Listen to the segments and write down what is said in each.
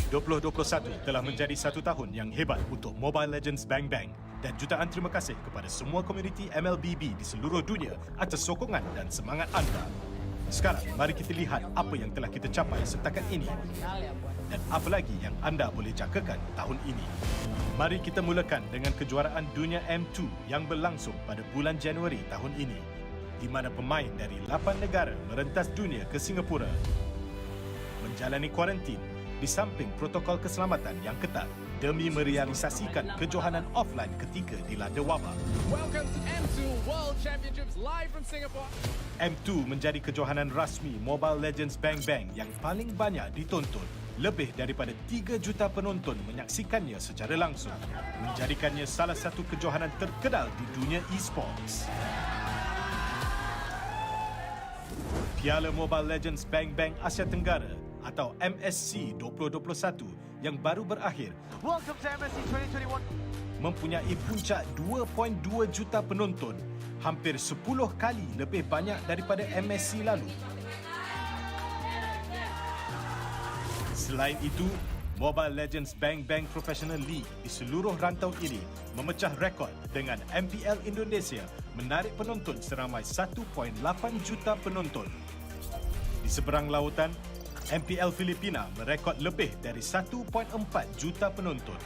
2021 telah menjadi satu tahun yang hebat untuk MobileLegend Bang Bang dan jutaan terima kasih kepada semua komuniti MLBB di seluruh dunia atas sokongan dan semangat anda. Sekarang, mari kita lihat apa yang telah kita capai setakat ini dan apa lagi yang anda boleh jangkakan tahun ini. Mari kita mulakan dengan kejuaraan dunia M2 yang berlangsung pada bulan Januari tahun ini, di mana pemain dari 8 negara merentas dunia ke Singapura menjalani kuarantin di samping protokol keselamatan yang ketat demi merealisasikan kejohanan offline ketika dilanda wabak. Welcome to M2 World Championships live from Singapore. M2 menjadi kejohanan rasmi MobileLegend Bang Bang yang paling banyak ditonton. Lebih daripada 3 juta penonton menyaksikannya secara langsung, menjadikannya salah satu kejohanan terkenal di dunia Esports. Piala Mobile Legends Bang Bang Asia Tenggara atau MSC 2021 yang baru berakhir. Welcome to MSC 2021. Mempunyai puncak 2.2 juta penonton, hampir 10 kali lebih banyak daripada MSC lalu. Selain itu, Mobile Legends Bang Bang Professional League di seluruh rantau ini memecah rekod dengan MPL Indonesia menarik penonton seramai 1.8 juta penonton. Di seberang lautan, MPL Filipina merekod lebih dari 1.4 juta penonton.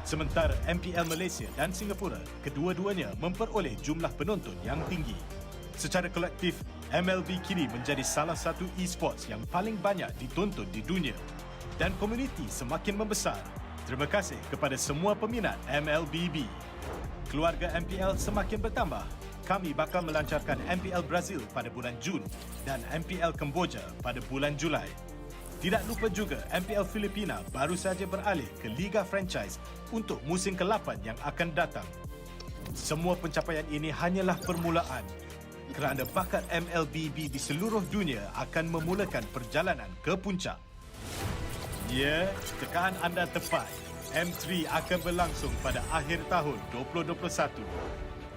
Sementara MPL Malaysia dan Singapura kedua-duanya memperoleh jumlah penonton yang tinggi. Secara kolektif, MLB kini menjadi salah satu esports yang paling banyak ditonton di dunia dan komuniti semakin membesar. Terima kasih kepada semua peminat MLBB. Keluarga MPL semakin bertambah. Kami bakal melancarkan MPL Brazil pada bulan Jun dan MPL Kemboja pada bulan Julai. Tidak lupa juga MPL Filipina baru saja beralih ke Liga Franchise untuk musim ke-8 yang akan datang. Semua pencapaian ini hanyalah permulaan kerana bakat MLBB di seluruh dunia akan memulakan perjalanan ke puncak. Ya, tekaan anda tepat. M3 akan berlangsung pada akhir tahun 2021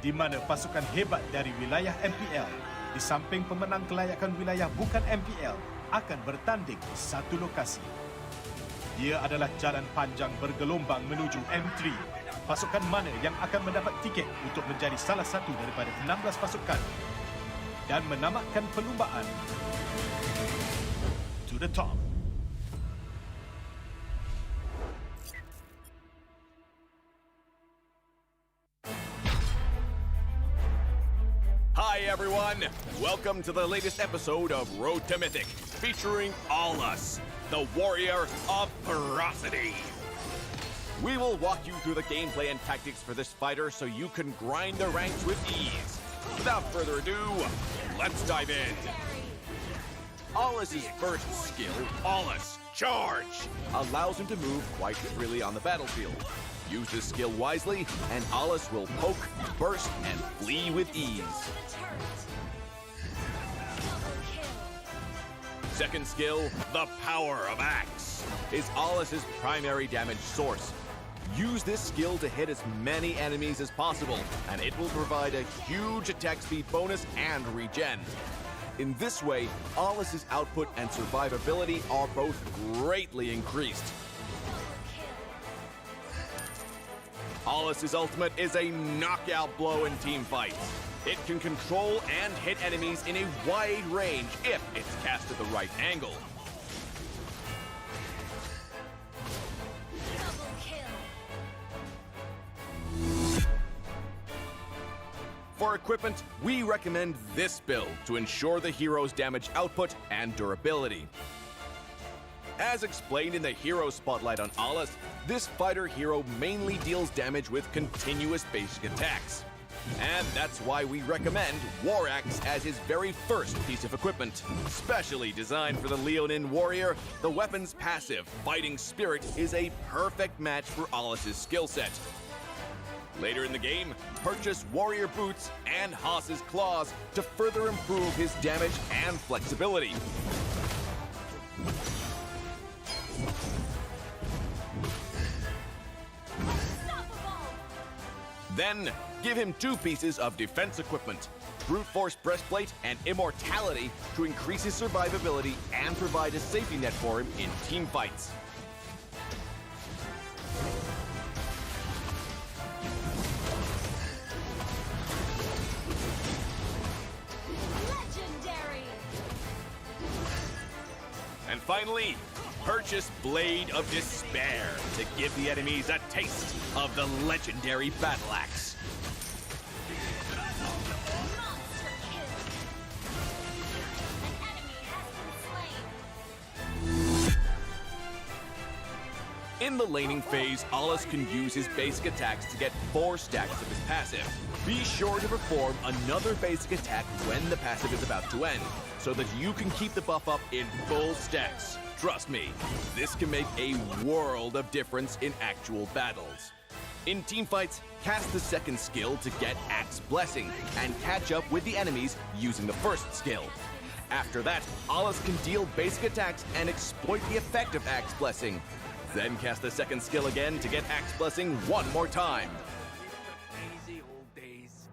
di mana pasukan hebat dari wilayah MPL di samping pemenang kelayakan wilayah bukan MPL akan bertanding di satu lokasi. Ia adalah jalan panjang bergelombang menuju M3. Pasukan mana yang akan mendapat tiket untuk menjadi salah satu daripada 16 pasukan dan menamatkan perlumbaan to the top. Hi everyone, welcome to the latest episode of Road to Mythic, featuring All Us, the warrior of ferocity. We will walk you through the gameplay and tactics for this fighter so you can grind the ranks with ease. Without further ado, let's dive in. All Us's first skill, All Us Charge, allows him to move quite freely on the battlefield. Use this skill wisely, and Allus will poke, burst, and flee with ease. Second skill, the Power of Axe, is Allus's primary damage source. Use this skill to hit as many enemies as possible, and it will provide a huge attack speed bonus and regen. In this way, Allus's output and survivability are both greatly increased. Allus's ultimate is a knockout blow in team fights. It can control and hit enemies in a wide range if it's cast at the right angle. For equipment, we recommend this build to ensure the hero's damage output and durability. As explained in the Hero Spotlight on Allus, this fighter hero mainly deals damage with continuous basic attacks. And that's why we recommend War Axe as his very first piece of equipment. Specially designed for the Leonin warrior, the weapon's passive, Fighting Spirit, is a perfect match for Allus's skill set. Later in the game, purchase Warrior Boots and Haas's Claws to further improve his damage and flexibility. Then, give him 2 pieces of defense equipment, Brute Force Breastplate and Immortality to increase his survivability and provide a safety net for him in team fights. finally, purchase Blade of Despair to give the enemies a taste of the legendary battle axe. In the laning phase, Ollis can use his basic attacks to get 4 stacks of his passive. Be sure to perform another basic attack when the passive is about to end, so that you can keep the buff up in full stacks. Trust me, this can make a world of difference in actual battles. In teamfights, cast the second skill to get Axe Blessing, and catch up with the enemies using the first skill. After that, Ollis can deal basic attacks and exploit the effect of Axe Blessing. Then cast the second skill again to get Axe Blessing one more time. Easy old days.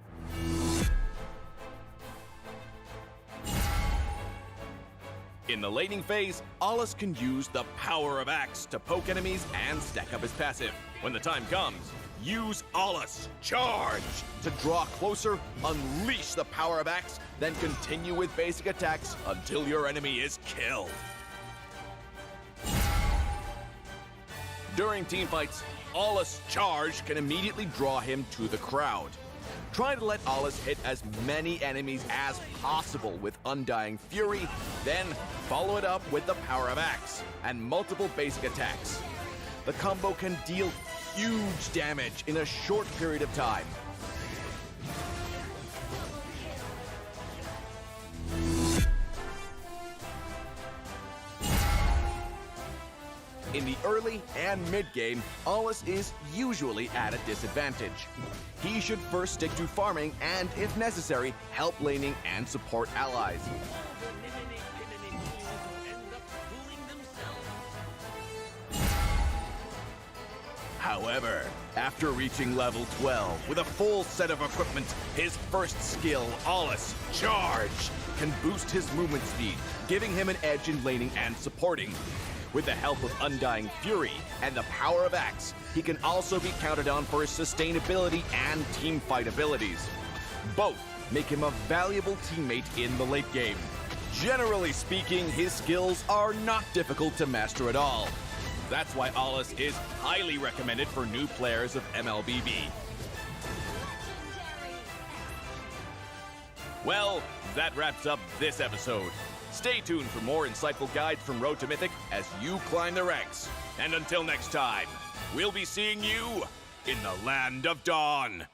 In the laning phase, Ollis can use the power of Axe to poke enemies and stack up his passive. When the time comes, use Ollis Charge to draw closer, unleash the power of Axe, then continue with basic attacks until your enemy is killed. During teamfights, Ollis Charge can immediately draw him to the crowd. Try to let Ollis hit as many enemies as possible with Undying Fury, then follow it up with the power of Axe and multiple basic attacks. The combo can deal huge damage in a short period of time. In the early and mid-game, Ollis is usually at a disadvantage. He should first stick to farming and, if necessary, help laning and support allies. However, after reaching level 12 with a full set of equipment, his first skill, Ollis Charge, can boost his movement speed, giving him an edge in laning and supporting. With the help of Undying Fury and the power of Axe, he can also be counted on for his sustainability and teamfight abilities. Both make him a valuable teammate in the late game. Generally speaking, his skills are not difficult to master at all. That's why Ollis is highly recommended for new players of MLBB. Well, that wraps up this episode. Stay tuned for more insightful guides from Road to Mythic as you climb the ranks. And until next time, we'll be seeing you in the Land of Dawn.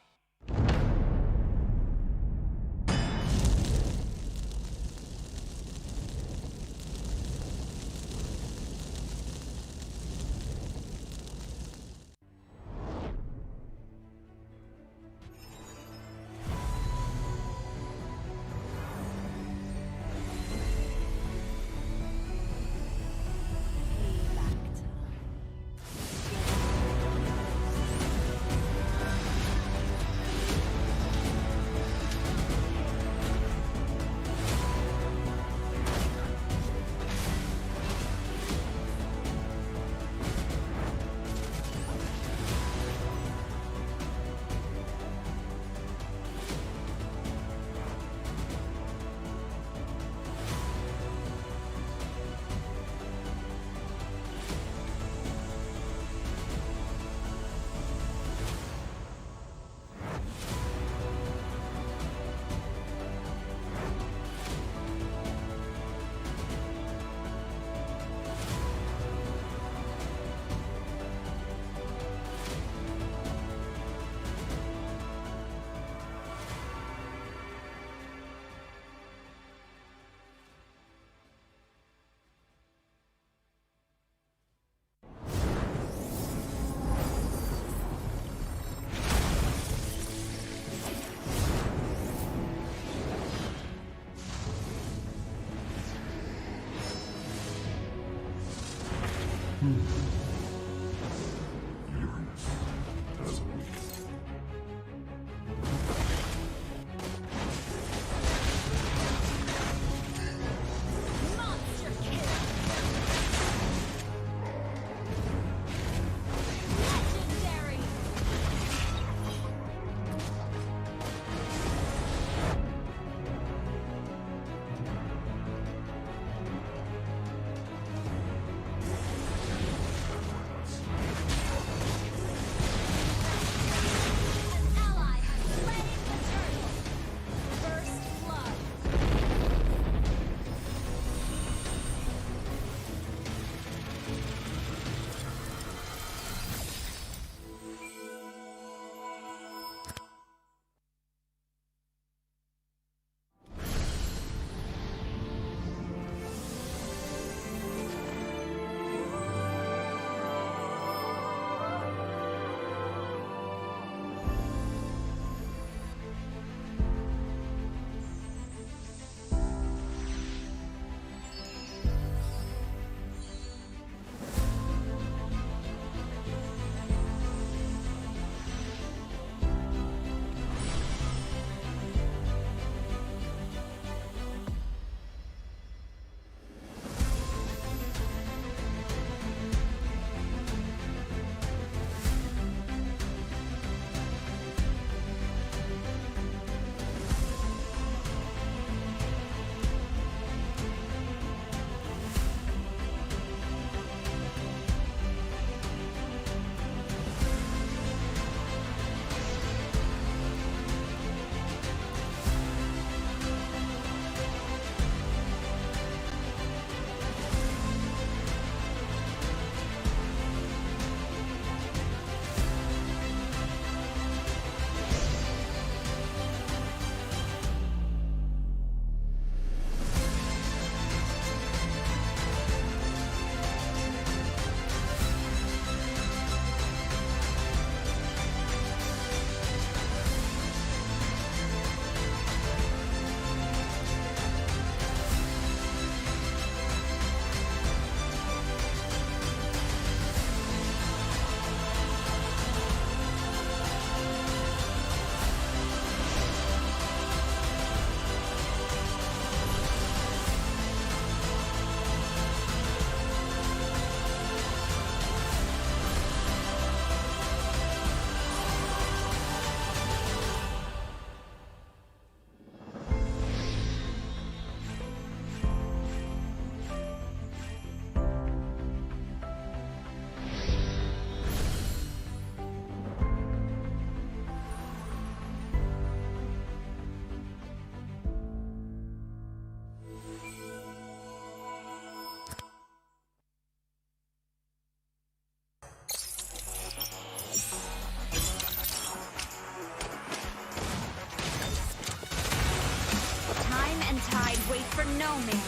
no man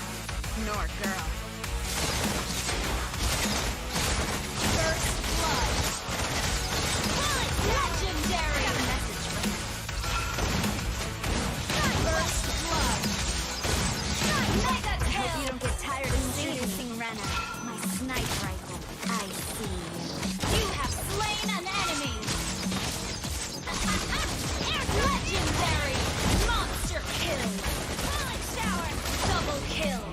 nor girl. First blood. Legendary. Got a message for him. First blood. Mega kill. Hope you don't get tired of seeing Rena. My snipe rifle. I see you. You have slain an enemy. Legendary. Monster kill. Bullet shower. Double kill.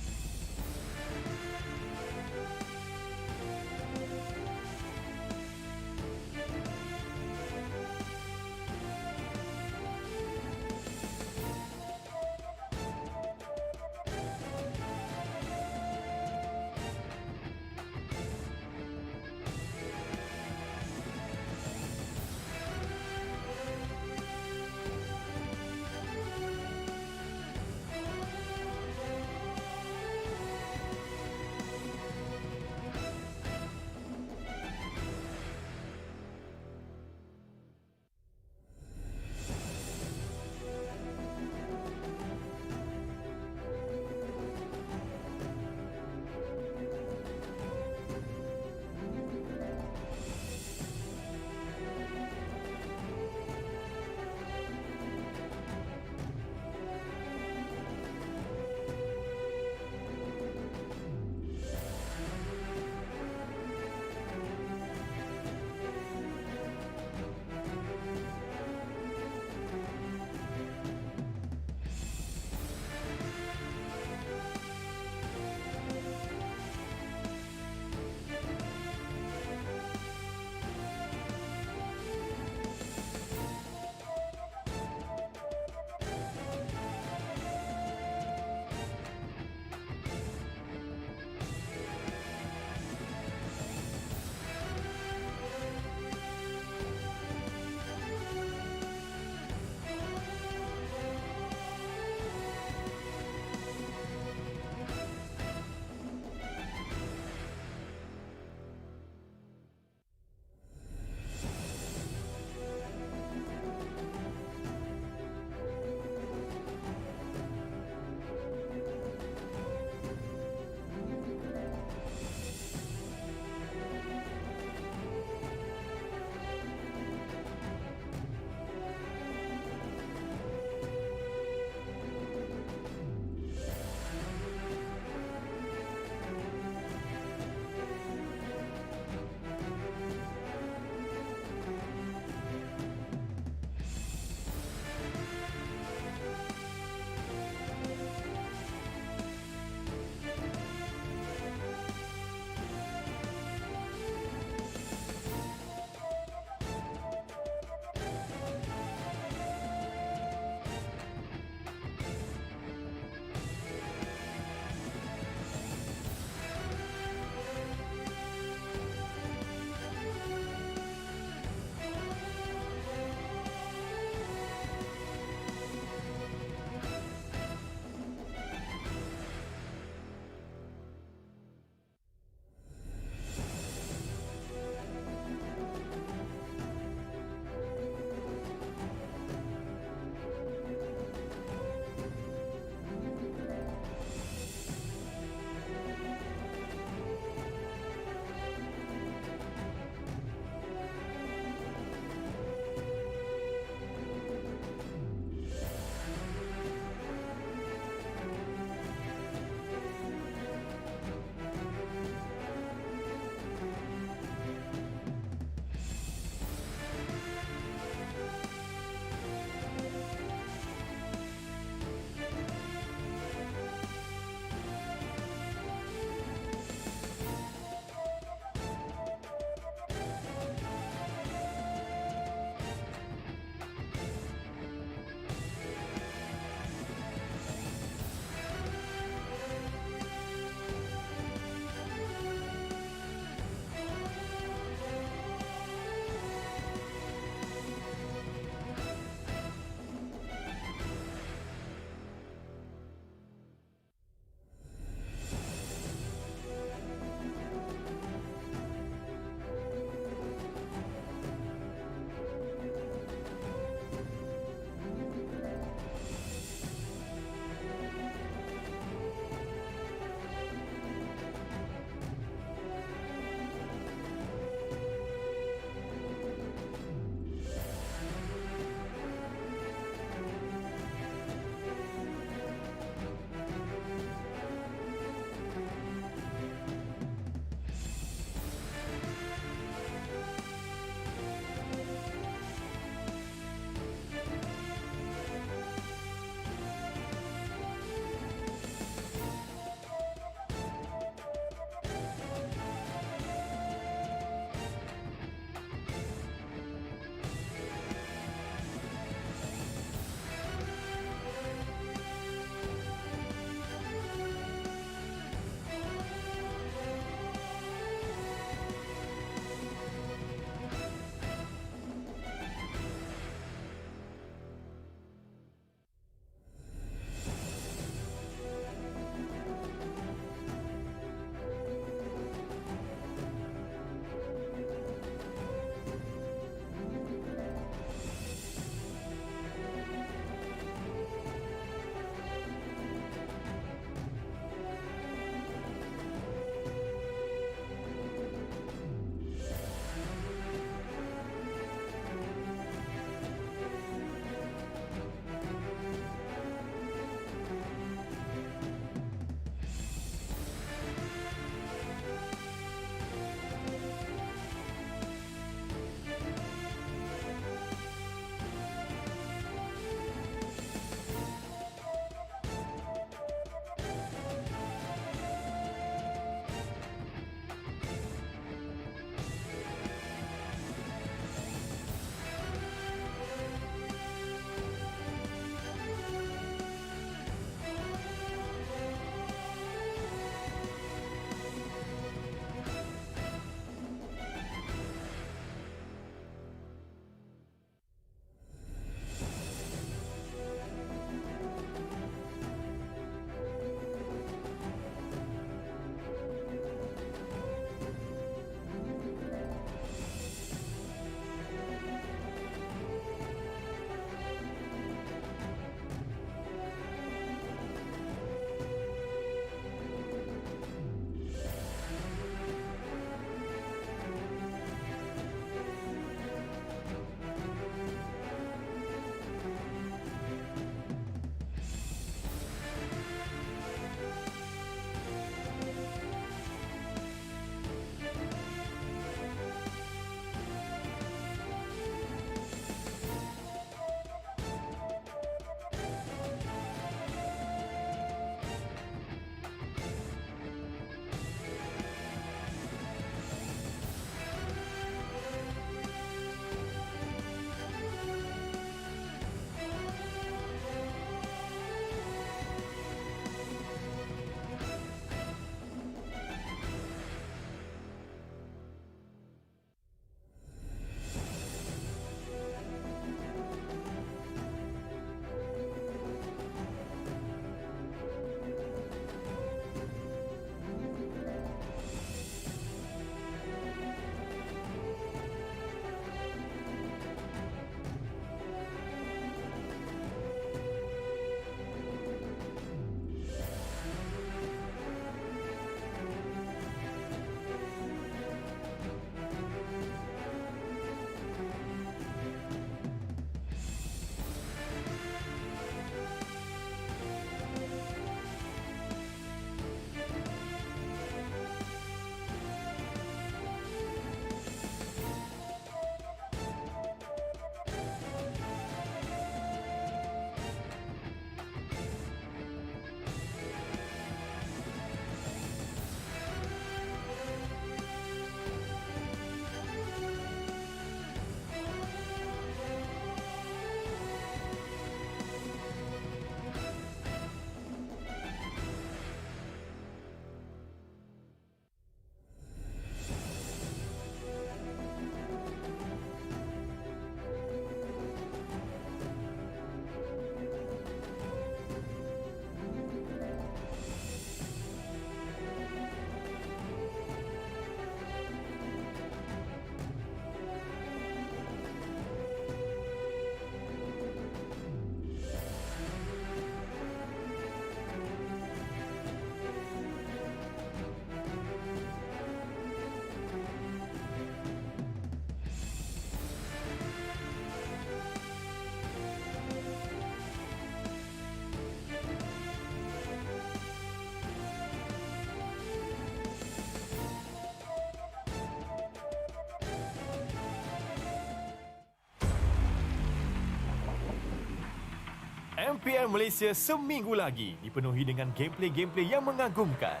MPL Malaysia seminggu lagi dipenuhi dengan gameplay-gameplay yang mengagumkan.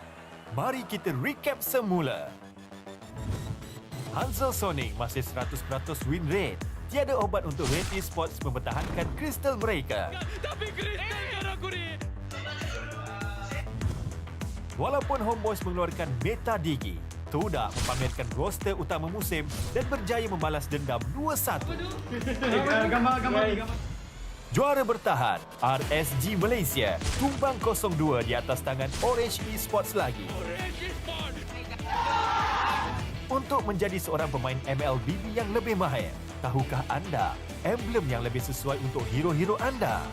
Mari kita recap semula. Hansel Sonic masih 100% win rate. Tiada obat untuk Red Esports mempertahankan kristal mereka. Tapi Kristen kan aku ni. Walaupun Homeboys mengeluarkan meta digi, TODAK mempamerkan roster utama musim dan berjaya membalas dendam 2-1. Juara bertahan, RSG Malaysia, tumbang 0-2 di atas tangan Orange Esports lagi. Untuk menjadi seorang pemain MLBB yang lebih mahir, tahukah anda emblem yang lebih sesuai untuk hero-hero anda?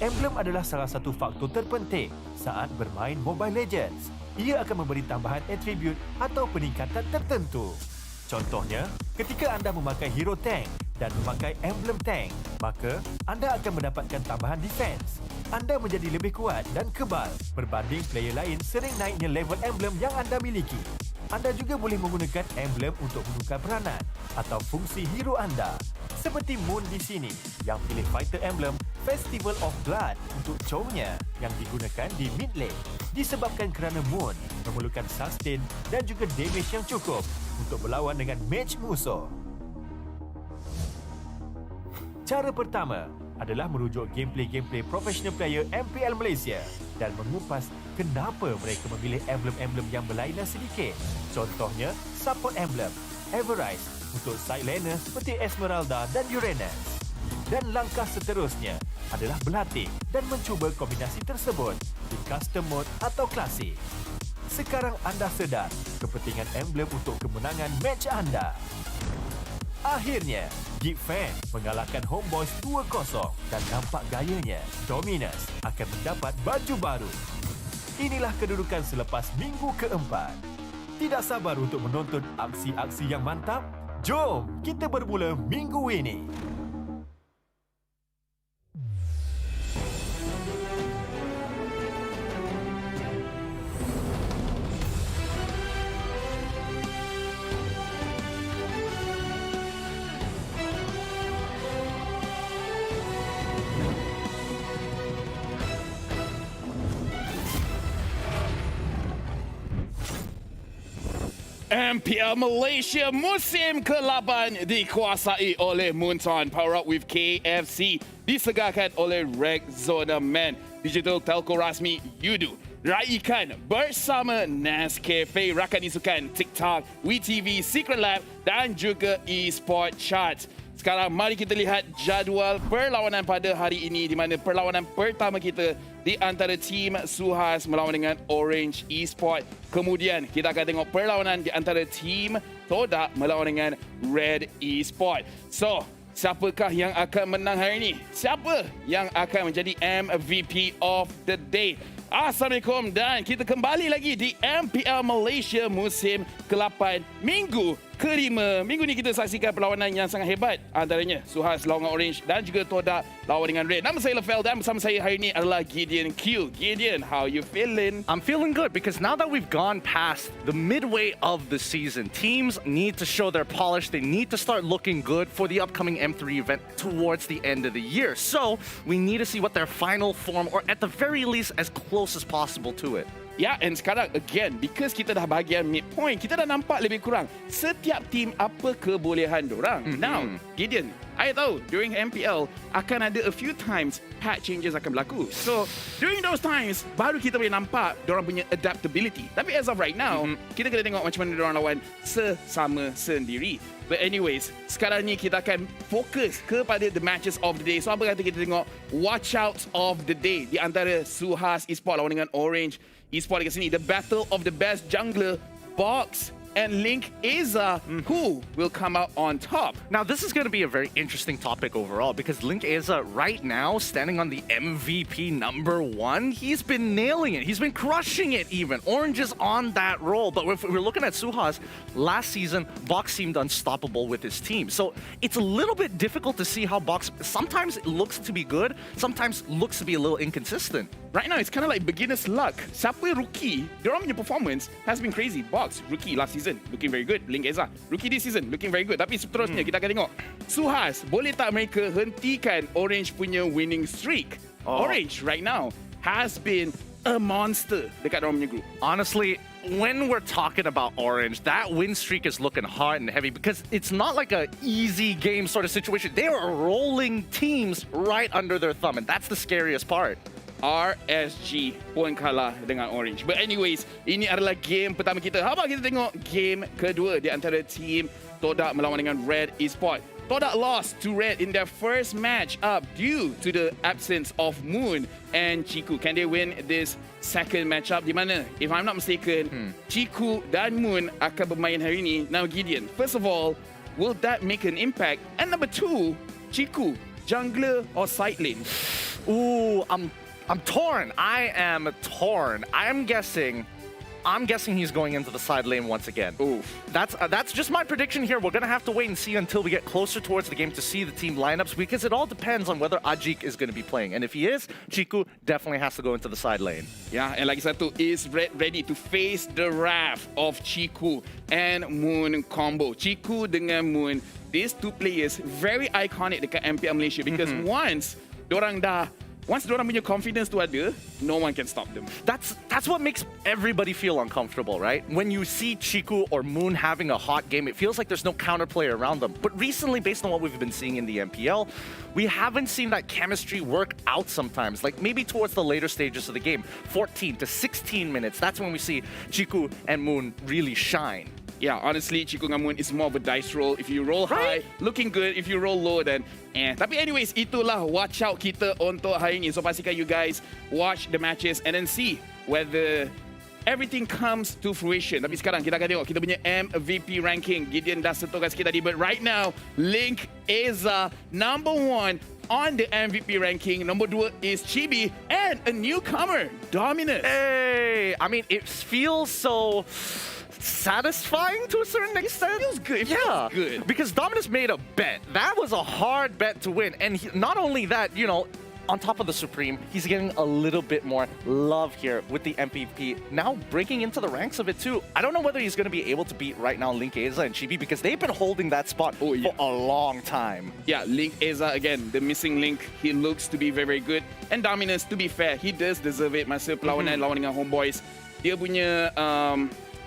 Emblem adalah salah satu faktor terpenting saat bermain Mobile Legends. Ia akan memberi tambahan atribut atau peningkatan tertentu. Contohnya, ketika anda memakai hero tank dan memakai emblem tank, maka anda akan mendapatkan tambahan defense. Anda menjadi lebih kuat dan kebal berbanding player lain sering naiknya level emblem yang anda miliki. Anda juga boleh menggunakan emblem untuk menukar peranan atau fungsi hero anda. Seperti Moon di sini yang pilih fighter emblem Festival of Blood untuk chow-nya yang digunakan di mid lane. Disebabkan kerana Moon memerlukan sustain dan juga damage yang cukup untuk berlawan dengan mage musuh. Cara pertama adalah merujuk gameplay-gameplay professional player MPL Malaysia dan mengupas kenapa mereka memilih emblem-emblem yang berlainan sedikit. Contohnya, support emblem, Everrise untuk side laner seperti Esmeralda dan Uranus. Dan langkah seterusnya adalah berlatih dan mencuba kombinasi tersebut di custom mode atau klasik. Sekarang anda sedar kepentingan emblem untuk kemenangan match anda. Akhirnya, Geek Fan mengalahkan Homeboys 2-0 dan nampak gayanya, Dominus akan mendapat baju baru. Inilah kedudukan selepas minggu keempat. Tidak sabar untuk menonton aksi-aksi yang mantap? Jom kita bermula minggu ini. MPL Malaysia musim ke-8 dikuasai oleh Munton. Power Up with KFC disegarkan oleh Rexona Man. Digital Telco rasmi Yudu. Raikan bersama Nescafe, rakan isukan TikTok, WeTV, Secret Lab dan juga Esports Charts. Sekarang mari kita lihat jadual perlawanan pada hari ini di mana perlawanan pertama kita di antara tim Suhaz melawan dengan Orange Esports. Kemudian kita akan tengok perlawanan di antara tim TODAK melawan dengan Red Esports. So, siapakah yang akan menang hari ini? Siapa yang akan menjadi MVP of the day? Assalamualaikum dan kita kembali lagi di MPL Malaysia musim ke-8 minggu ke-5. Minggu ni kita saksikan perlawanan yang sangat hebat. Antaranya Suhaz lawan Orange dan juga TODAK lawan dengan Red. Nama saya Lefel dan bersama saya hari ini adalah Gideon Q. Gideon, how you feeling? I'm feeling good because now that we've gone past the midway of the season, teams need to show their polish. They need to start looking good for the upcoming M3 event towards the end of the year. So we need to see what their final form, or at the very least as close as possible to it. Ya, and sekarang again, because kita dah bahagian midpoint, kita dah nampak lebih kurang setiap tim apa kebolehan dorang. Now, Gideon, I tahu during MPL akan ada a few times patch changes akan berlaku. So, during those times, baru kita boleh nampak dorang punya adaptability. Tapi as of right now, kita kena tengok macam mana dorang lawan sesama sendiri. But anyways, sekarang ni kita akan fokus kepada the matches of the day. So, apa kata kita tengok watch out of the day di antara Suhaz Esports lawan dengan Orange Esports dekat sini. The battle of the best jungler, Box and Link Eza, who will come out on top? Now, this is going to be a very interesting topic overall because Link Eza right now standing on the MVP #1. He's been nailing it. He's been crushing it even. Orange is on that roll. But if we're looking at Suhaz, last season, Box seemed unstoppable with his team. So it's a little bit difficult to see how Box sometimes looks to be good, sometimes looks to be a little inconsistent. right now it's kind of like beginner's luck. Siapa rookie, diorang punya performance has been crazy. Box, rookie last season, looking very good. Link Eza, rookie this season, looking very good. Tapi seterusnya kita akan tengok. Suhaz, boleh tak mereka hentikan Orange punya winning streak? Orange right now has been a monster dekat diorang punya group. Honestly, when we're talking about Orange, that win streak is looking hard and heavy because it's not like a easy game sort of situation. They are rolling teams right under their thumb, and that's the scariest part. RSG pun kalah dengan Orange. But anyways, ini adalah game pertama kita. How about kita tengok game kedua di antara team TODAK melawan dengan Red Esports. TODAK lost to Red in their first match up due to the absence of Moon and Chiku. Can they win this second matchup? Di mana, if I'm not mistaken, Chiku dan Moon akan bermain hari ini. Now Gideon, first of all, will that make an impact? And number two, Chiku, jungler or side lane? Ooh, I'm torn. I am torn. I'm guessing he's going into the side lane once again. Ooh. That's just my prediction here. We're gonna have to wait and see until we get closer towards the game to see the team lineups because it all depends on whether Ajik is going to be playing. And if he is, Chiku definitely has to go into the side lane. Yeah, and lagi satu is ready to face the wrath of Chiku and Moon combo. Chiku dengan Moon, these two players very iconic dekat MPL Malaysia because once diorang punya confidence tu ada, no one can stop them. That's what makes everybody feel uncomfortable, right? When you see Chiku or Moon having a hot game, it feels like there's no counterplay around them. But recently, based on what we've been seeing in the MPL, we haven't seen that chemistry work out sometimes. Like maybe towards the later stages of the game, 14 to 16 minutes, that's when we see Chiku and Moon really shine. Yeah, honestly, Chiku dengan Moon is more of a dice roll. If you roll high, looking good. If you roll low, then Tapi anyways, itulah watch out kita untuk hari ini. So pastikan you guys watch the matches and then see whether everything comes to fruition. Tapi sekarang kita akan tengok kita punya MVP ranking. Gideon dah sentuhkan sikit tadi, but right now, Link Eza, number 1 on the MVP ranking. Number 2 is Chibi, and a newcomer, Dominus. Hey, I mean, it feels so satisfying to a certain extent. It feels good. It feels good. Because Dominus made a bet. That was a hard bet to win. And not only that, you know, on top of the Supreme, he's getting a little bit more love here with the MVP. Now breaking into the ranks of it too. I don't know whether he's going to be able to beat right now Link Eza and Chibi because they've been holding that spot for a long time. Yeah, Link Eza again, the missing link. He looks to be very, very good. And Dominus, to be fair, he does deserve it. Masa perlawanan lawan dengan Homeboys, dia punya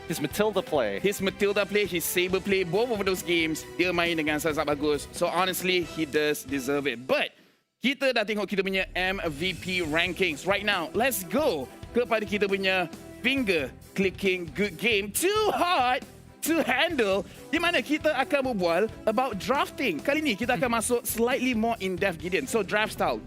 his Matilda play, his Saber play, both of those games, dia main dengan sangat bagus. So honestly, he does deserve it. But kita dah tengok kita punya MVP rankings. Right now, let's go kepada kita punya finger clicking good game. Too hard to handle. Di mana kita akan berbual about drafting. Kali ni kita akan masuk slightly more in-depth, Gideon. So draft style.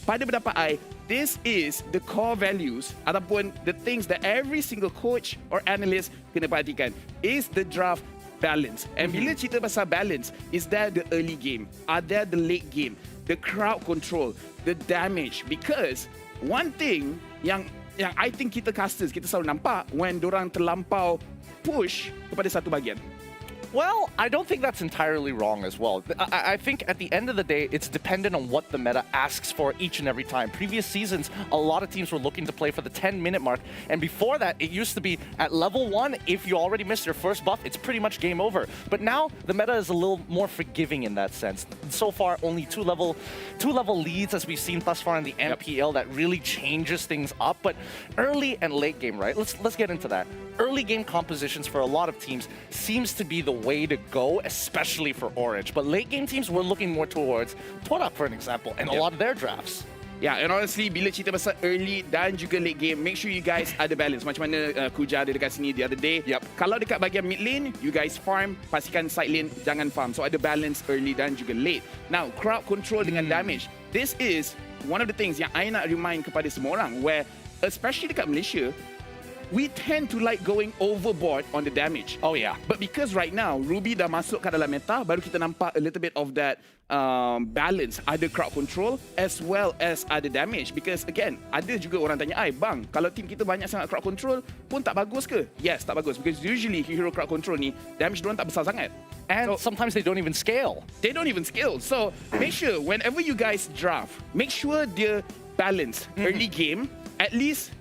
Pada pendapat I, this is the core values ataupun the things that every single coach or analyst kena perhatikan is the draft balance. And bila cerita pasal balance, is there the early game? Are there the late game? The crowd control, the damage. Because one thing yang I think kita casters, kita selalu nampak when dorang terlampau push kepada satu bahagian. Well, I don't think that's entirely wrong as well. I think at the end of the day, it's dependent on what the meta asks for each and every time. Previous seasons, a lot of teams were looking to play for the 10-minute mark. And before that, it used to be at level 1, if you already missed your first buff, it's pretty much game over. But now, the meta is a little more forgiving in that sense. So far, only two level leads as we've seen thus far in the MPL that really changes things up. But early and late game, right? Let's get into that. Early game compositions for a lot of teams seems to be the way to go, especially for Orange. But late game teams, we're looking more towards TODAK, for an example, and a lot of their drafts. Yeah, and honestly, bila cerita pasal early dan juga late game, make sure you guys ada balance. Macam mana Kuja ada dekat sini the other day. Kalau dekat bahagian mid lane, you guys farm, pastikan side lane jangan farm. So ada balance early dan juga late. Now, crowd control dengan damage. This is one of the things yang I nak remind kepada semua orang, where especially dekat Malaysia, we tend to like going overboard on the damage. Oh yeah. But because right now, Ruby dah masuk ke dalam meta, baru kita nampak a little bit of that balance. Ada crowd control as well as ada damage. Because again, ada juga orang tanya, bang, kalau team kita banyak sangat crowd control pun tak bagus ke? Yes, tak bagus. Because usually hero crowd control ni, damage diorang tak besar sangat. And sometimes they don't even scale. They don't even scale. So make sure whenever you guys draft, make sure dia balance. Early game, at least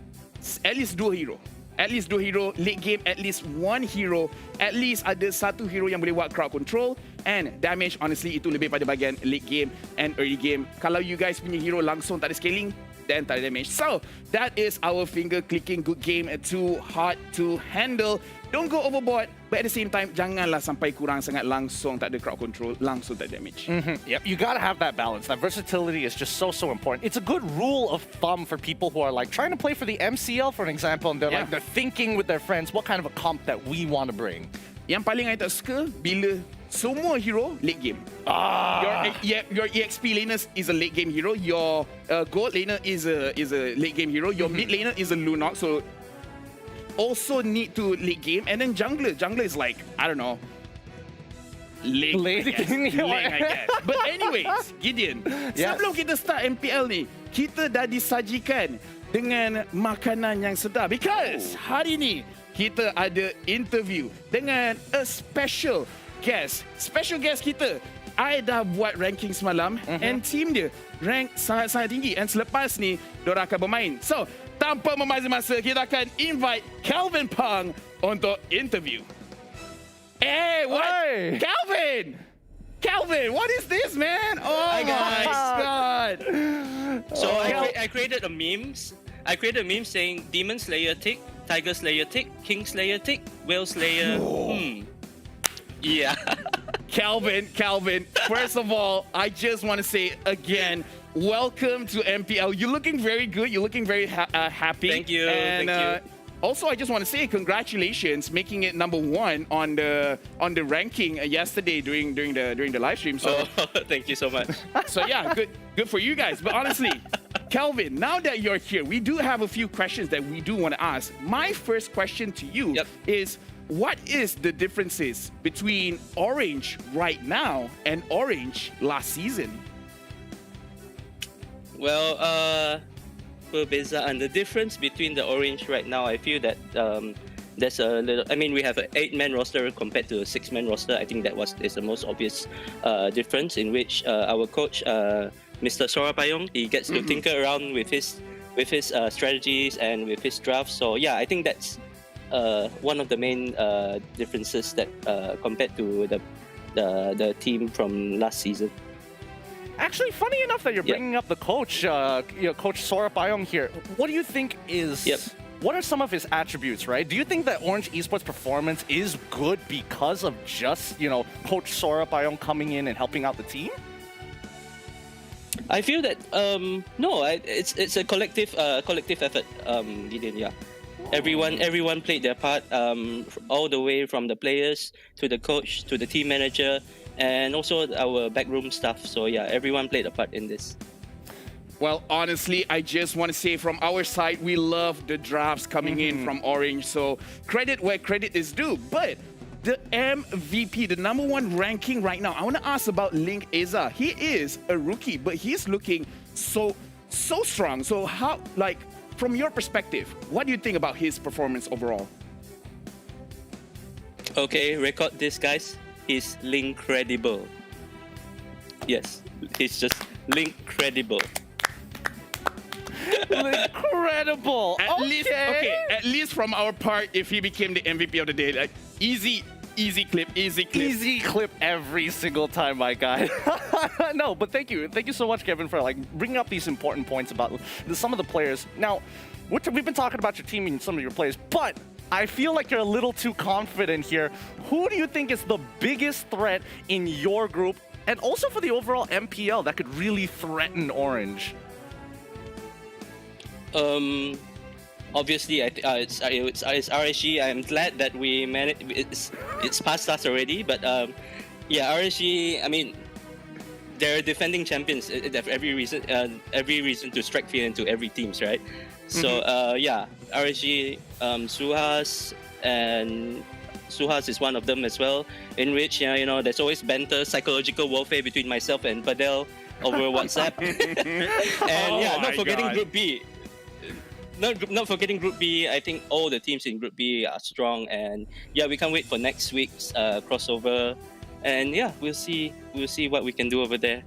2 hero. At least 2 hero, late game at least 1 hero, at least ada 1 hero yang boleh buat crowd control, and damage honestly itu lebih pada bahagian late game and early game. Kalau you guys punya hero langsung tak ada scaling, then tak ada damage. So that is our finger clicking good game, too hard to handle. Don't go overboard, but at the same time janganlah sampai kurang sangat langsung tak ada crowd control, langsung tak ada damage. Yep, you gotta have that balance. That versatility is just so important. It's a good rule of thumb for people who are like trying to play for the MCL, for an example, and they're they're thinking with their friends what kind of a comp that we want to bring. Yang paling I tak suka bila semua hero late game. Your EXP laner is a late game hero. Your gold laner is a late game hero. Your mid laner is a Lunok, so also need to late game. And then jungler is like, I don't know, late game. I guess. But anyways, Gideon, sebelum kita start MPL ni, kita dah disajikan dengan makanan yang sedap. Because hari ni kita ada interview dengan a special guest. Special guest kita, I dah buat ranking semalam and team dia rank sangat-sangat tinggi. And selepas ni, diorang akan bermain. So, tanpa membazir masa, kita akan invite Calvin Pang untuk interview. What? Hey. Calvin, what is this, man? Oh my God. So I created a meme. I created a meme saying Demon Slayer tick, Tiger Slayer tick, King Slayer tick, Whale Slayer. Yeah. Calvin, first of all, I just want to say again, welcome to MPL. You're looking very good. You're looking very happy. Thank you. And, thank you. Also, I just want to say congratulations, making it #1 on the ranking yesterday during the live stream. So, Thank you so much. so yeah, good for you guys. But honestly, Calvin, now that you're here, we do have a few questions that we do want to ask. My first question to you is, what is the differences between Orange right now and Orange last season? Well, the difference between the Orange right now, I feel that there's a little. I mean, we have an 8-man roster compared to a 6-man roster. I think that is the most obvious difference, in which our coach, Mr. Sorapayong, he gets to tinker around with his strategies and with his drafts. So yeah, I think that's one of the main differences that compared to the team from last season. Actually, funny enough that you're bringing up the coach, Coach Sorapayong here. What do you think is? What are some of his attributes, right? Do you think that Orange Esports performance is good because of just, Coach Sorapayong coming in and helping out the team? I feel that no, it's a collective effort, Gideon. Yeah, everyone played their part, all the way from the players to the coach to the team manager, and also our backroom staff. So yeah, everyone played a part in this. Well, honestly, I just want to say from our side, we love the drafts coming in from Orange. So credit where credit is due. But the MVP, the #1 ranking right now, I want to ask about Link Eza. He is a rookie, but he's looking so strong. So how, from your perspective, what do you think about his performance overall? Okay, record this, guys. He's Link-credible. Yes, he's just Link-credible. Incredible. At least from our part, if he became the MVP of the day, easy clip. Easy clip every single time, my guy. No, but thank you so much, Kevin, for bringing up these important points about some of the players. Now, we've been talking about your team and some of your players, but I feel like you're a little too confident here. Who do you think is the biggest threat in your group, and also for the overall MPL, that could really threaten Orange? Obviously, it's RSG. I'm glad that we managed. It's past us already, but yeah, RSG. I mean, they're defending champions. They have every reason to strike fear into every teams, right? So yeah, RSG, Suhaz, and Suhaz is one of them as well. In which there's always banter, psychological warfare between myself and Padel over WhatsApp. And yeah, not forgetting Group B. Not forgetting Group B. I think all the teams in Group B are strong, and yeah, we can't wait for next week's crossover. And yeah, we'll see what we can do over there.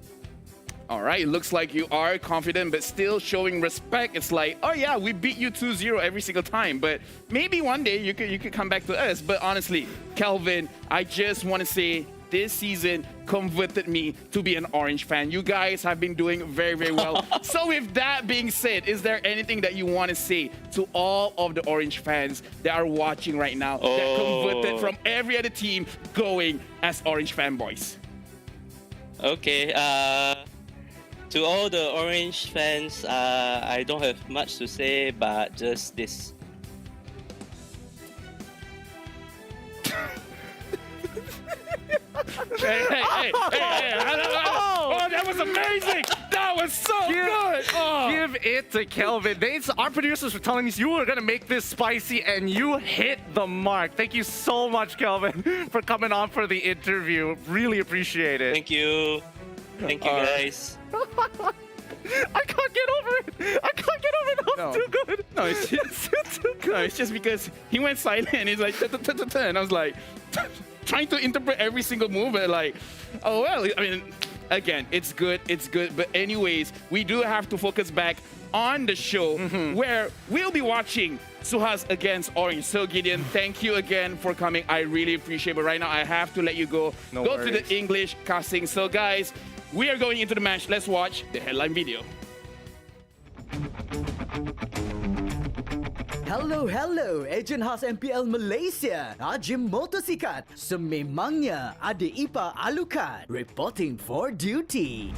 All right, it looks like you are confident, but still showing respect. It's like, oh yeah, we beat you 2-0 every single time, but maybe one day you could come back to us. But honestly, Kelvin, I just want to say this season converted me to be an Orange fan. You guys have been doing very, very well. So with that being said, is there anything that you want to say to all of the Orange fans that are watching right now that converted from every other team going as Orange fanboys? Okay. To all the Orange fans, I don't have much to say, but just this. Hey. Oh, that was amazing. That was so good. Oh. Give it to Kelvin. Our producers were telling us you were going to make this spicy, and you hit the mark. Thank you so much, Kelvin, for coming on for the interview. Really appreciate it. Thank you. Thank you, guys. I can't get over it. I can't get over it. That was too good. No, it's just because he went silent and he's like, and I was like, trying to interpret every single move, but like, oh well, I mean, again, it's good. But anyways, we do have to focus back on the show where we'll be watching Suhaz against Orange. So Gideon, thank you again for coming. I really appreciate it. But right now, I have to let you go. No go worries. to the English casting. So guys, we are going into the match. Let's watch the headline video. Hello, Ejen khas MPL Malaysia, Ajim Motorsikat, sememangnya adik ipar Alucard, reporting for duty.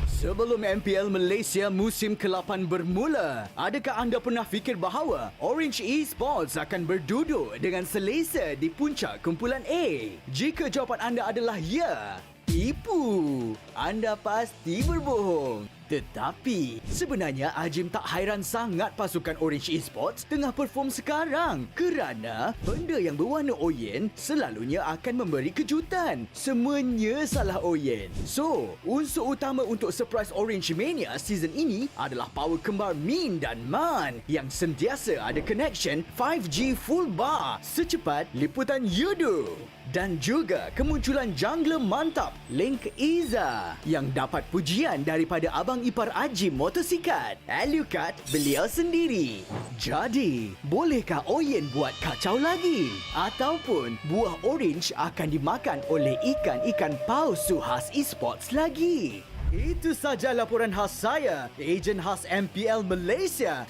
Sebelum MPL Malaysia musim ke-8 bermula, adakah anda pernah fikir bahawa Orange Esports akan berduduk dengan selesa di puncak kumpulan A? Jika jawapan anda adalah ya, tipu. Anda pasti berbohong. Tetapi, sebenarnya Ajim tak hairan sangat pasukan Orange Esports tengah perform sekarang kerana benda yang berwarna oyen selalunya akan memberi kejutan. Semuanya salah oyen. So, unsur utama untuk surprise Orange Mania season ini adalah power kembar Min dan Man yang sentiasa ada connection 5G full bar secepat liputan Yudu. Dan juga kemunculan jungler mantap Link Iza yang dapat pujian daripada abang ipar Ajim Motorsikat, Alucard beliau sendiri. Jadi, bolehkah Oyen buat kacau lagi? Ataupun buah orange akan dimakan oleh ikan-ikan paus Suhaz Esports lagi? Itu saja laporan khas saya, ejen khas MPL Malaysia.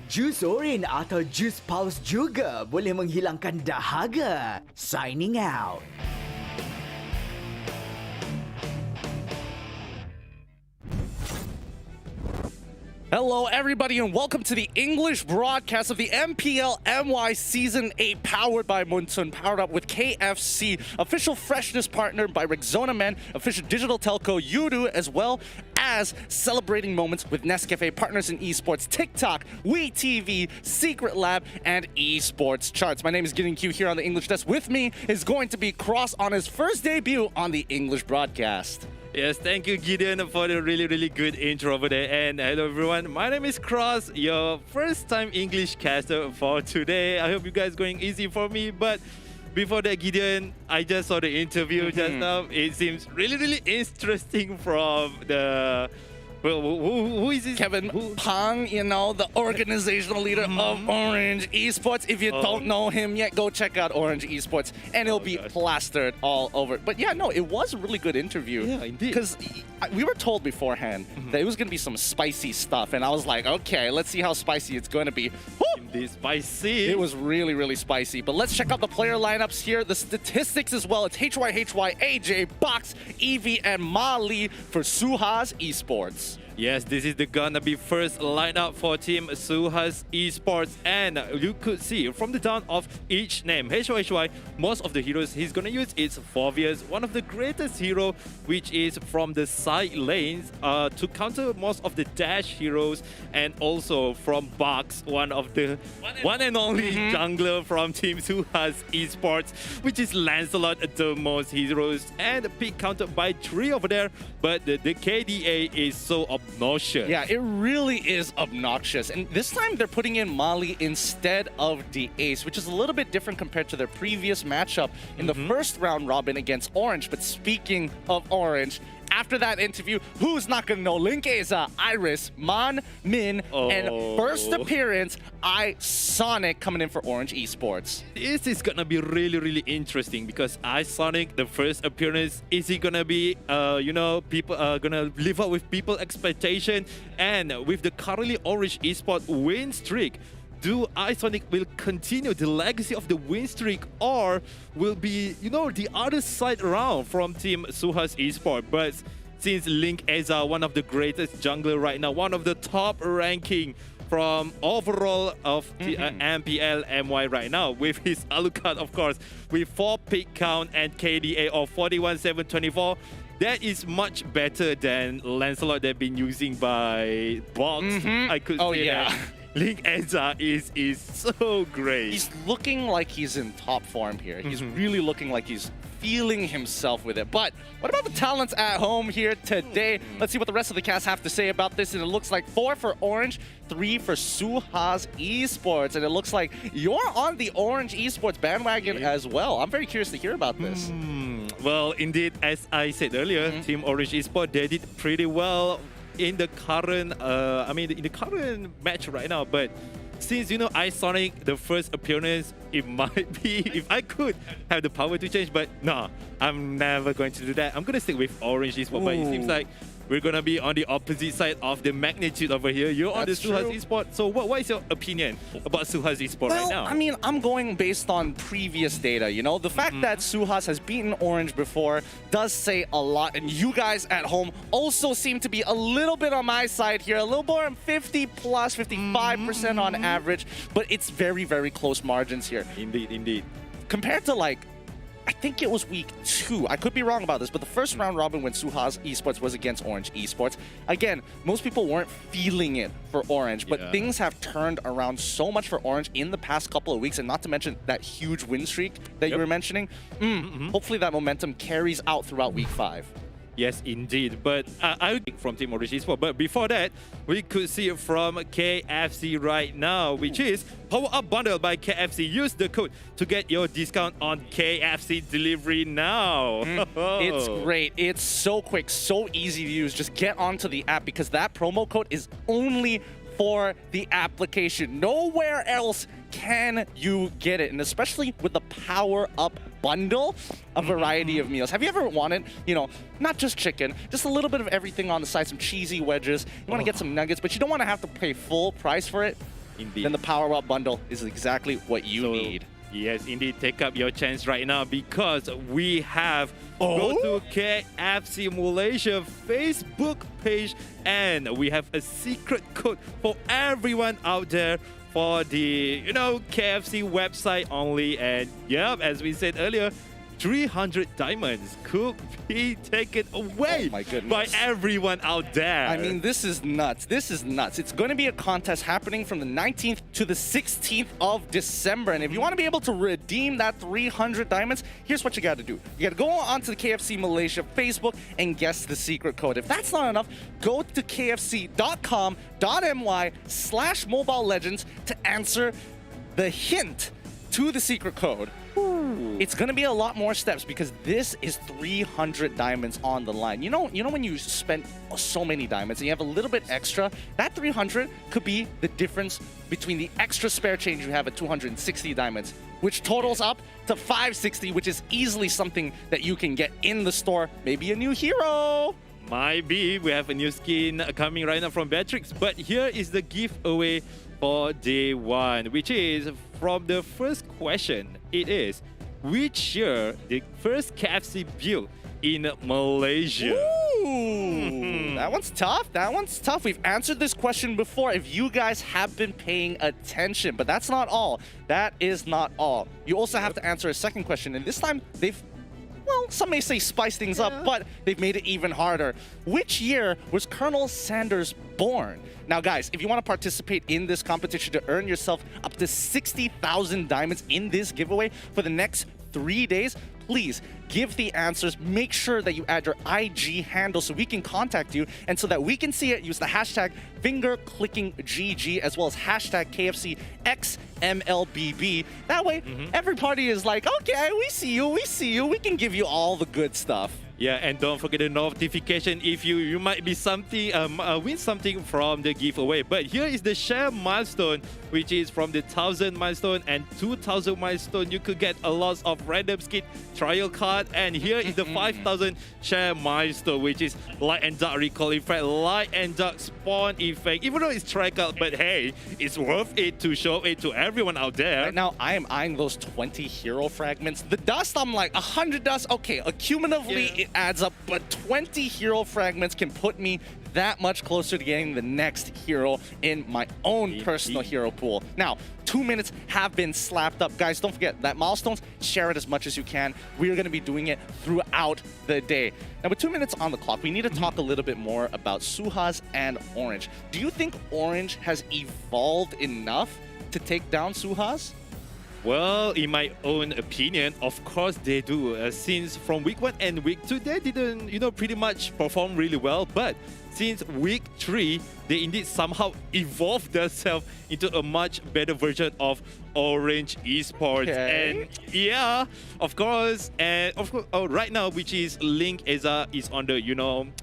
Jus oren atau jus paus juga boleh menghilangkan dahaga. Signing out. Hello, everybody, and welcome to the English broadcast of the MPL MY Season 8, powered by Munsun, powered up with KFC, official freshness partner by Rexona Men, official digital telco Yudu, as well as celebrating moments with Nescafe, partners in esports, TikTok, WeTV, Secret Lab, and esports charts. My name is Gideon Q here on the English desk. With me is going to be Cross on his first debut on the English broadcast. Yes, thank you, Gideon, for the really good intro over there. And hello, everyone. My name is Cross, your first-time English caster for today. I hope you guys going easy for me. But before that, Gideon, I just saw the interview just now. It seems really interesting from the... Well, who is this? Kevin Pang, you know, the organizational leader of Orange Esports. If you don't know him yet, go check out Orange Esports, and it'll be plastered all over. But yeah, no, it was a really good interview. Yeah, indeed. Because we were told beforehand that it was going to be some spicy stuff, and I was like, okay, let's see how spicy it's going to be. Indeed, spicy. It was really spicy. But let's check out the player lineups here, the statistics as well. It's HY, AJ, Box, Evie, and Mali for Suhaz Esports. Yes, this is gonna be first lineup for Team Suhaz Esports, and you could see from the down of each name, HY, most of the heroes he's gonna use is Forvius, one of the greatest hero, which is from the side lanes to counter most of the dash heroes, and also from Box, one of the one and only jungler from Team Suhaz Esports, which is Lancelot, the most heroes, and pick counted by 3 over there, but the KDA is so obnoxious. Yeah, it really is obnoxious. And this time they're putting in Mali instead of the Ace, which is a little bit different compared to their previous matchup in the first round robin against Orange. But speaking of Orange, after that interview, who's not going to know? Linkeza, Iris, Mon, Min, and first appearance, Sonic coming in for Orange Esports. This is gonna be really, really interesting because Sonic, the first appearance, is he gonna be, people are gonna live up with people's expectation? And with the currently Orange Esports win streak, do Sonic will continue the legacy of the win streak, or will be, the other side around from Team Suhaz Esports? But since Linkeza, one of the greatest jungler right now, one of the top ranking from overall of the MPL MY right now, with his Alucard, of course, with 4 pick count and KDA of 41,724. That is much better than Lancelot they've been using by Box. I could say that. Linkeza is so great. He's looking like he's in top form here. He's really looking like he's feeling himself with it. But what about the talents at home here today? Let's see what the rest of the cast have to say about this. And it looks like 4 for Orange, 3 for Suhaz Esports. And it looks like you're on the Orange Esports bandwagon as well. I'm very curious to hear about this. Well, indeed, as I said earlier, Team Orange Esports, they did pretty well in the current, in the current match right now. But since, Sonic, the first appearance, it might be, if I could have the power to change, but no, I'm never going to do that. I'm going to stick with Orange Esports, but it seems like we're going to be on the opposite side of the magnitude over here. You're on the Suhaz Esports. So what is your opinion about Suhaz Esports right now? I mean, I'm going based on previous data, The fact that Suhaz has beaten Orange before does say a lot. And you guys at home also seem to be a little bit on my side here. A little more 50 plus, 55% on average. But it's very, very close margins here. Indeed, indeed. Compared to I think it was week 2. I could be wrong about this, but the first round robin when Suhaz Esports was against Orange Esports, again, most people weren't feeling it for Orange, but things have turned around so much for Orange in the past couple of weeks, and not to mention that huge win streak that you were mentioning. Hopefully that momentum carries out throughout week 5. Yes, indeed. But I from Team Orange Esports. But before that, we could see it from KFC right now, which is Power Up Bundle by KFC. Use the code to get your discount on KFC delivery now. It's great. It's so quick, so easy to use. Just get onto the app because that promo code is only for the application. Nowhere else can you get it, and especially with the Power Up Bundle, a variety of meals. Have you ever wanted, not just chicken, just a little bit of everything on the side, some cheesy wedges, you want to get some nuggets, but you don't want to have to pay full price for it? Indeed. Then the Power Up Bundle is exactly what you need. Yes, indeed. Take up your chance right now because we have go to KFC Malaysia Facebook page and we have a secret code for everyone out there for the, KFC website only. And as we said earlier, 300 diamonds could be taken away by everyone out there. I mean, this is nuts. This is nuts. It's going to be a contest happening from the 19th to the 16th of December. And if you want to be able to redeem that 300 diamonds, here's what you got to do. You got to go onto the KFC Malaysia Facebook and guess the secret code. If that's not enough, go to kfc.com.my/MobileLegends to answer the hint to the secret code. It's going to be a lot more steps because this is 300 diamonds on the line. You know when you spend so many diamonds and you have a little bit extra, that 300 could be the difference between the extra spare change you have at 260 diamonds, which totals up to 560, which is easily something that you can get in the store. Maybe a new hero. Might be. We have a new skin coming right now from Beatrix. But here is the giveaway for day 1, which is from the first question. It is, which year the first KFC built in Malaysia? That one's tough. That one's tough. We've answered this question before if you guys have been paying attention, but that's not all. That is not all. You also have to answer a second question, and this time they've, well, some may say spice things up, but they've made it even harder. Which year was Colonel Sanders born? Now, guys, if you want to participate in this competition to earn yourself up to 60,000 diamonds in this giveaway for the next 3 days, please give the answers. Make sure that you add your IG handle so we can contact you, and so that we can see it, use the hashtag fingerclickingGG as well as hashtag KFC X MLBB. That way, every party is like, okay, we see you, we can give you all the good stuff. Yeah, and don't forget the notification if you might be something win something from the giveaway. But here is the share milestone, which is from the 1,000 milestone and 2,000 milestone. You could get a lot of random skin trial card, and here is the 5,000 share milestone, which is light and dark recall effect, light and dark spawn effect. Even though it's tried out, but hey, it's worth it to show it to everyone out there. Right now, I am eyeing those 20 hero fragments. The dust, I'm like 100 dust. Okay, accumulatively it adds up, but 20 hero fragments can put me that much closer to getting the next hero in my own personal hero pool. Now, 2 minutes have been slapped up. Guys, don't forget that milestones, share it as much as you can. We are going to be doing it throughout the day. Now, with 2 minutes on the clock, we need to talk a little bit more about Suhaz and Orange. Do you think Orange has evolved enough to take down Suhaz? Well, in my own opinion, of course they do. Since from week 1 and week 2, they didn't, pretty much perform really well. But since week 3, they indeed somehow evolved themselves into a much better version of Orange Esports. Okay. And yeah, of course, right now, which is Link Eza is on the,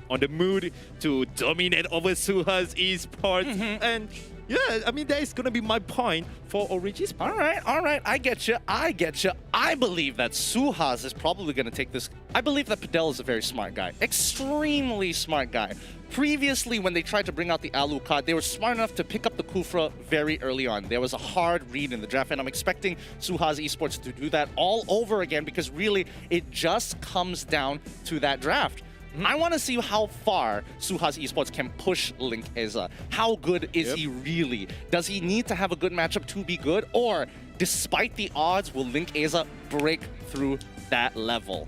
on the mood to dominate over Suhaz Esports. And yeah, I mean, that is going to be my point for Orange Esports. All right, I get you. I believe that Suhaz is probably going to take this. I believe that Padel is a very smart guy, extremely smart guy. Previously, when they tried to bring out the Alucard, they were smart enough to pick up the Kufra very early on. There was a hard read in the draft, and I'm expecting Suhaz Esports to do that all over again, because really, it just comes down to that draft. I want to see how far Suhaz Esports can push Link Eza. How good is he really? Does he need to have a good matchup to be good? Or, despite the odds, will Link Eza break through that level?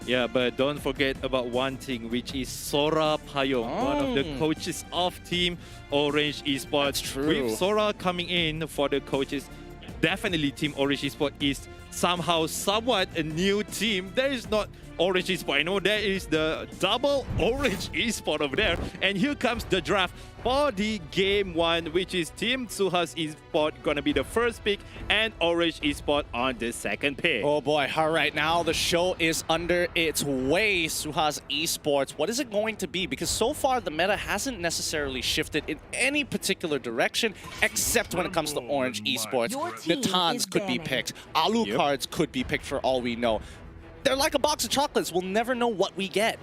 Yeah, but don't forget about one thing, which is Sora Payong, one of the coaches of Team Orange Esports. That's true. With Sora coming in for the coaches, definitely Team Orange Esports is somehow somewhat a new team. There is not Orange Esports. I know there is the double Orange Esports over there. And here comes the draft for the game 1, which is Team Suhaz Esports gonna be the first pick and Orange Esports on the second pick. Oh boy, all right, now the show is under its way. Suhaz Esports, what is it going to be? Because so far the meta hasn't necessarily shifted in any particular direction, except when it comes to Orange Esports. Natans could be picked, Alucards could be picked for all we know. They're like a box of chocolates. We'll never know what we get.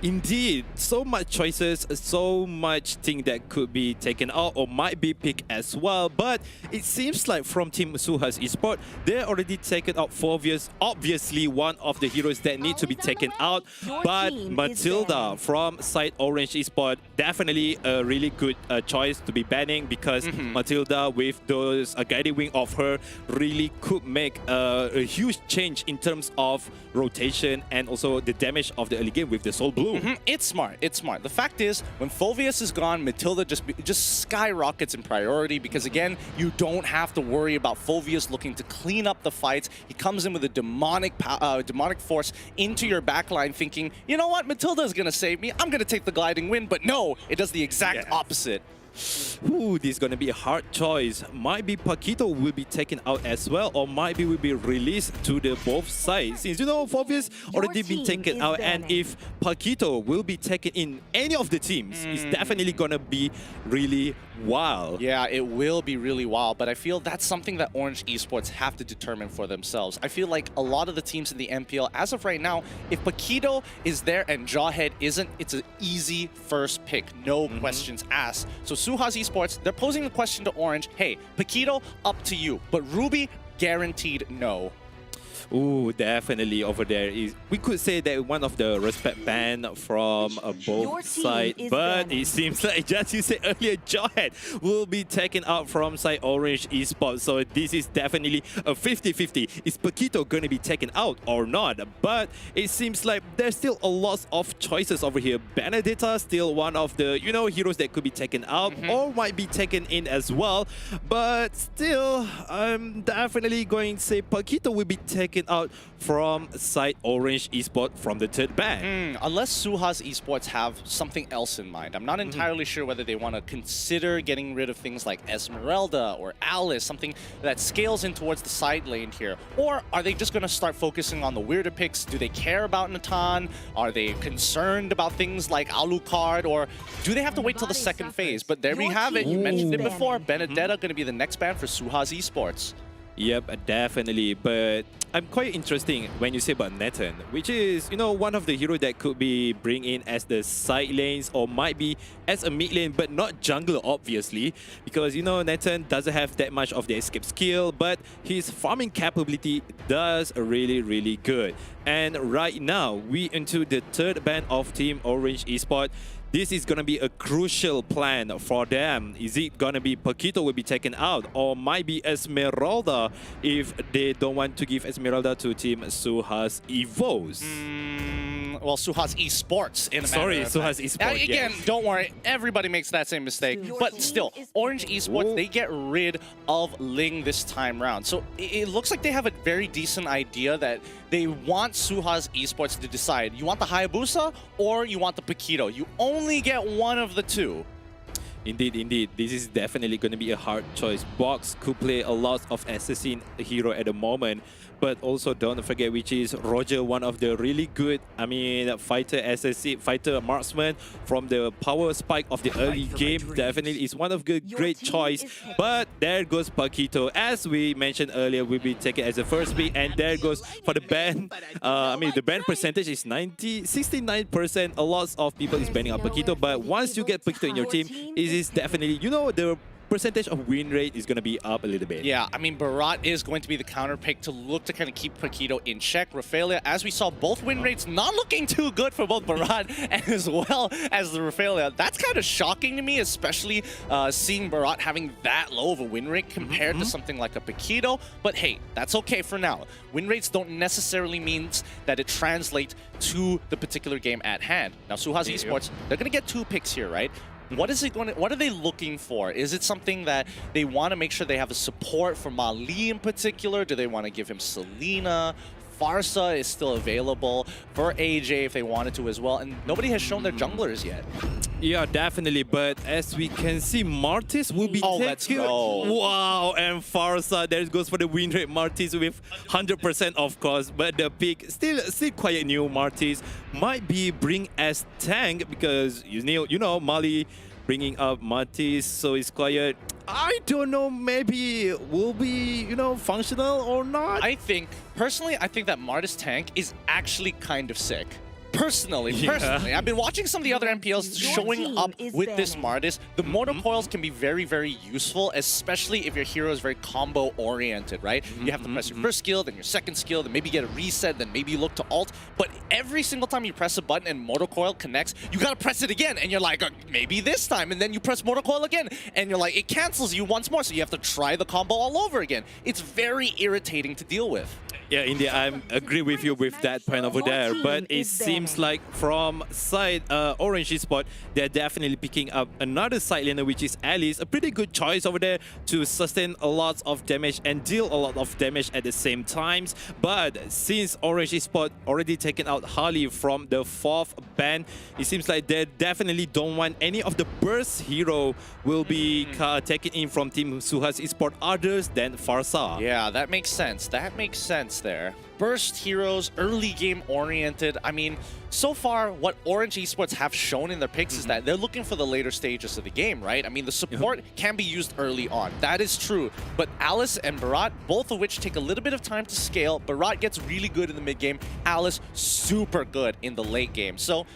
Indeed, so much choices, so much thing that could be taken out or might be picked as well. But it seems like from Team Suhaz Esports, they're already taken out Phoveus, obviously one of the heroes that need to be taken out. But Matilda from side Orange Esports, definitely a really good choice to be banning, because Matilda with those guiding wing of her really could make a huge change in terms of rotation and also the damage of the early game with the Soul Blue. It's smart. It's smart. The fact is, when Phoveus is gone, Matilda just skyrockets in priority, because again, you don't have to worry about Phoveus looking to clean up the fights. He comes in with a demonic force into your backline, thinking, you know what, Matilda is gonna save me. I'm gonna take the gliding wind, but no, it does the exact opposite. Ooh, this is gonna be a hard choice. Might be Paquito will be taken out as well, or might be will be released to the both sides. Since Phoveus already been taken out, and if Paquito will be taken in any of the teams, it's definitely gonna be really wild. Yeah, it will be really wild, but I feel that's something that Orange Esports have to determine for themselves. I feel like a lot of the teams in the MPL, as of right now, if Paquito is there and Jawhead isn't, it's an easy first pick, no questions asked. So Suhaz Esports, they're posing the question to Orange, hey, Paquito, up to you, but Ruby, guaranteed no. Ooh, definitely over there is, we could say that one of the respect ban from both sides, but it seems like, just you said earlier, Jawhead will be taken out from side Orange Esports. So this is definitely a 50-50. Is Paquito going to be taken out or not? But it seems like there's still a lot of choices over here. Benedetta still one of the, heroes that could be taken out or might be taken in as well. But still, I'm definitely going to say Paquito will be taken taken out from side Orange Esports from the third ban. Unless Suhaz Esports have something else in mind. I'm not entirely sure whether they want to consider getting rid of things like Esmeralda or Alice, something that scales in towards the side lane here. Or are they just going to start focusing on the weirder picks? Do they care about Natan? Are they concerned about things like Alucard? Or do they have to wait till the second phase? But there we have it. You mentioned it before. Benedetta going to be the next ban for Suhaz Esports. Yep, definitely. But I'm quite interesting when you say about Nathan, which is, one of the heroes that could be bring in as the side lanes or might be as a mid lane, but not jungler, obviously. Because, Nathan doesn't have that much of the escape skill, but his farming capability does really, really good. And right now, we into the third ban of Team Orange Esports. This is going to be a crucial plan for them. Is it going to be Paquito will be taken out, or might be Esmeralda if they don't want to give Esmeralda to Team Suhaz Evos? Well, Suhaz Esports in a Sorry, matter of Suhaz fact. Esports. Again, yes. don't worry. Everybody makes that same mistake. But still, Orange Esports, they get rid of Ling this time round. So it looks like they have a very decent idea that they want Suhaz Esports to decide. You want the Hayabusa or you want the Paquito? You only get one of the two. Indeed, indeed. This is definitely going to be a hard choice. Box could play a lot of assassin hero at the moment, but also don't forget which is Roger, one of the really good, fighter assassin, fighter marksman from the power spike of the early game. Definitely is one of the great choice. But there goes Paquito. As we mentioned earlier, will be taken as the first pick, and there goes for the ban. The ban percentage is 69%. A lot of people is banning out Paquito, but once you get Paquito in your team, it is definitely, the percentage of win rate is going to be up a little bit. Yeah, Barat is going to be the counter pick to look to kind of keep Paquito in check. Raphaelia, as we saw, both win rates not looking too good for both Barat and as well as the Raphaelia. That's kind of shocking to me, especially seeing Barat having that low of a win rate compared to something like a Paquito. But hey, that's okay for now. Win rates don't necessarily mean that it translates to the particular game at hand. Now, Suhaz Esports, they're going to get 2 picks here, right? What are they looking for? Is it something that they want to make sure they have a support for Mali in particular? Do they want to give him Selena? Farsa is still available for AJ if they wanted to as well, and nobody has shown their junglers yet. Yeah, definitely, but as we can see, Martis will be taken. Let's go. Wow, and Farsa, there goes for the win rate. Martis with 100% of course, but the pick still quite new. Martis might be bring as tank because Mali bringing up Martis, so it's quiet. I don't know, maybe will be, functional or not. Personally, I think that Martis tank is actually kind of sick. Personally, I've been watching some of the other MPLs showing up with this Martis. The mortar coils can be very, very useful, especially if your hero is very combo oriented, right? You have to press your first skill, then your second skill, then maybe get a reset, then maybe you look to ult. But every single time you press a button and mortar coil connects, you gotta press it again, and you're like, maybe this time, and then you press mortar coil again, and you're like, it cancels you once more, so you have to try the combo all over again. It's very irritating to deal with. Yeah, indeed, I agree with you with that point over there. But it seems like from side Orange Esports, they're definitely picking up another side laner, which is Alice. A pretty good choice over there to sustain a lot of damage and deal a lot of damage at the same times. But since Orange Esports already taken out Harley from the 4th ban, it seems like they definitely don't want any of the burst hero will be taken in from Team Suhaz Esports others than Farsa. Yeah, that makes sense. That makes sense there. Burst heroes, early game oriented. So far, what Orange Esports have shown in their picks is that they're looking for the later stages of the game, right? The support can be used early on. That is true. But Alice and Barat, both of which take a little bit of time to scale. Barat gets really good in the mid game. Alice, super good in the late game. So,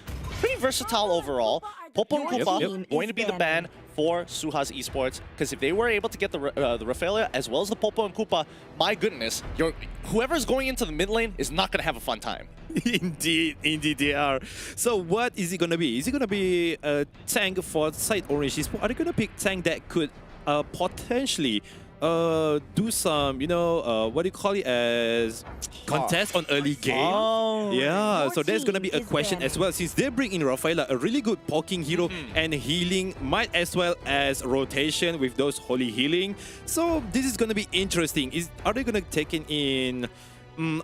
pretty versatile overall. Popo and Koopa going to be the ban for Suhaz Esports, because if they were able to get the Raphaelia as well as the Popo and Koopa, my goodness, whoever's going into the mid lane is not going to have a fun time. Indeed they are. So what is it going to be? Is it going to be a tank for side Orange Esports? Are they going to pick tank that could potentially do some, what do you call it as contest on early game? Yeah, so there's gonna be a question as well, since they bring in Rafaela, a really good poking hero and healing, might as well as rotation with those holy healing. So this is gonna be interesting. Are they gonna take in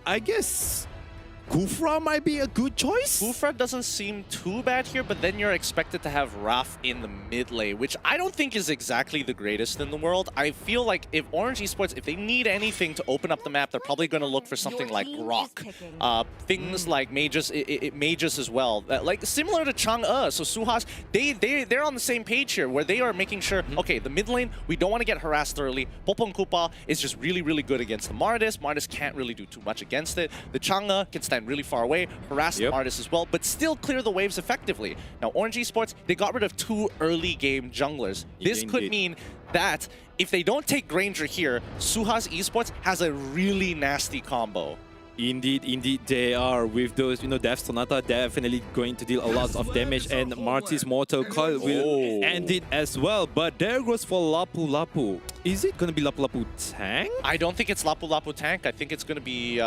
I guess Kufra might be a good choice. Kufra doesn't seem too bad here, but then you're expected to have Raf in the mid lane, which I don't think is exactly the greatest in the world. I feel like if Orange Esports, if they need anything to open up the map, they're probably going to look for something like Rock. Things like Mages, Mages as well. Like similar to Chang'e. So Suhaz, they're on the same page here, where they are making sure, okay, the mid lane, we don't want to get harassed early. Popong Kupa is just really, really good against the Mardis. Mardis can't really do too much against it. The Chang'e can stand really far away, harass the Mardis as well, but still clear the waves effectively. Now, Orange Esports, they got rid of 2 early game junglers. This could mean that if they don't take Granger here, Suhaz Esports has a really nasty combo. Indeed, they are. With those, Death Sonata definitely going to deal a lot of damage, and Marty's Mortal Coil will end it as well. But there goes for Lapu Lapu. Is it going to be Lapu Lapu tank? I don't think it's Lapu Lapu tank. I think it's going to be,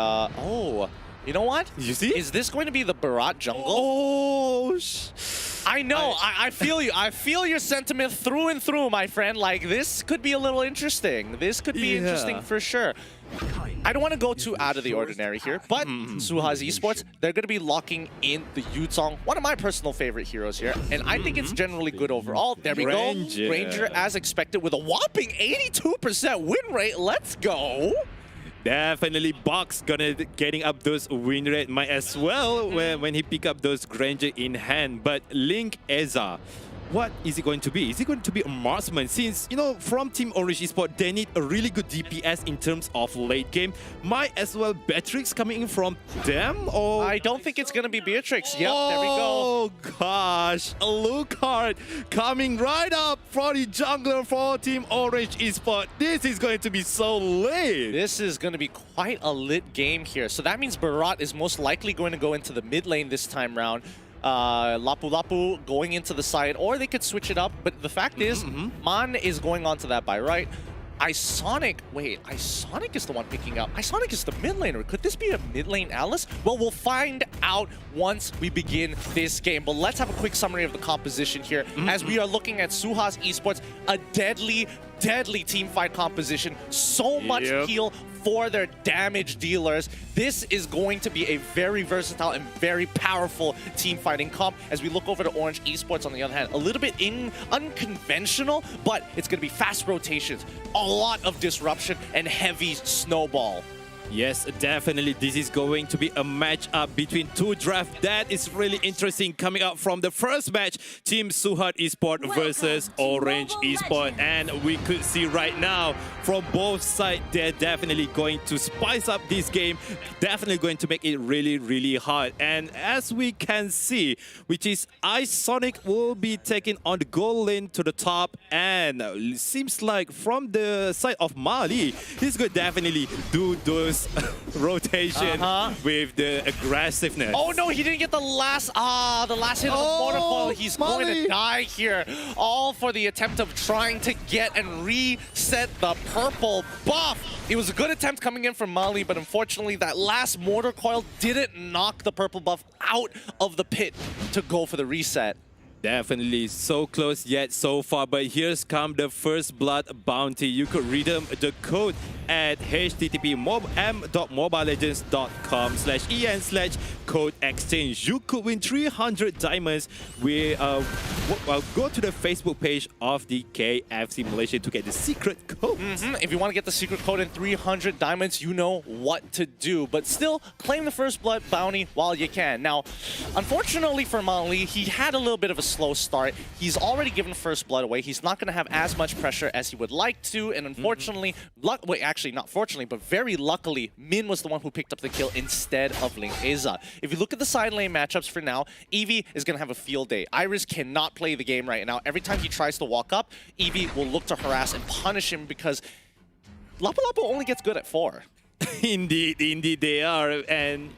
you know what? You see? Is this going to be the Barat jungle? Oh, I know. I feel you. I feel your sentiment through and through, my friend. Like, this could be a little interesting. This could be interesting for sure. I don't want to go too out of the ordinary here, but Suhaz Esports, they're going to be locking in the Yuzong, one of my personal favorite heroes here, and I think it's generally good overall. There we go. Ranger, as expected, with a whopping 82% win rate. Let's go. Definitely Box getting up those win rate might as well when he pick up those Granger in hand. But Link Eza, what is it going to be? Is it going to be a marksman? Since, from Team Orange Esports, they need a really good DPS in terms of late game. Might as well Beatrix coming in from them? Or I don't think it's going to be Beatrix. Yep, there we go. Oh gosh, Alucard coming right up for the jungler for Team Orange Esports. This is going to be so lit. This is going to be quite a lit game here. So that means Barat is most likely going to go into the mid lane this time round. Lapu Lapu going into the side, or they could switch it up. But the fact is, Man is going on to that by right. Isonic is the one picking up. Isonic is the mid laner. Could this be a mid lane Alice? Well, we'll find out once we begin this game. But let's have a quick summary of the composition here as we are looking at Suhaz Esports, a deadly team fight composition. So much heal for their damage dealers. This is going to be a very versatile and very powerful team fighting comp. As we look over to Orange Esports, on the other hand, a little bit unconventional, but it's going to be fast rotations, a lot of disruption, and heavy snowball. Yes, definitely. This is going to be a matchup between two drafts that is really interesting coming up from the first match, Team Suhaz Esports versus Orange Esports. And we could see right now from both sides, they're definitely going to spice up this game, definitely going to make it really, really hard. And as we can see, which is Isonic will be taking on the goal lane to the top, and it seems like from the side of Mali, he's going to definitely do those rotation with the aggressiveness. Oh no, he didn't get the last hit of the mortar coil. He's going to die here. All for the attempt of trying to get and reset the purple buff. It was a good attempt coming in from Mali, but unfortunately that last mortar coil didn't knock the purple buff out of the pit to go for the reset. Definitely so close yet so far, but here's come the first blood bounty. You could redeem the code at http://mobilelegends.com/en/code exchange. You could win 300 diamonds. We go to the Facebook page of the KFC Malaysia to get the secret code. If you want to get the secret code and 300 diamonds, you know what to do. But still, claim the first blood bounty while you can. Now, unfortunately for Mali, he had a little bit of a slow start. He's already given first blood away. He's not going to have as much pressure as he would like to, and unfortunately, actually not fortunately, but very luckily, Min was the one who picked up the kill instead of Link Eza. If you look at the side lane matchups for now, Eevee is going to have a field day. Iris cannot play the game right now. Every time he tries to walk up, Eevee will look to harass and punish him because Lapu Lapu only gets good at 4. Indeed they are. And,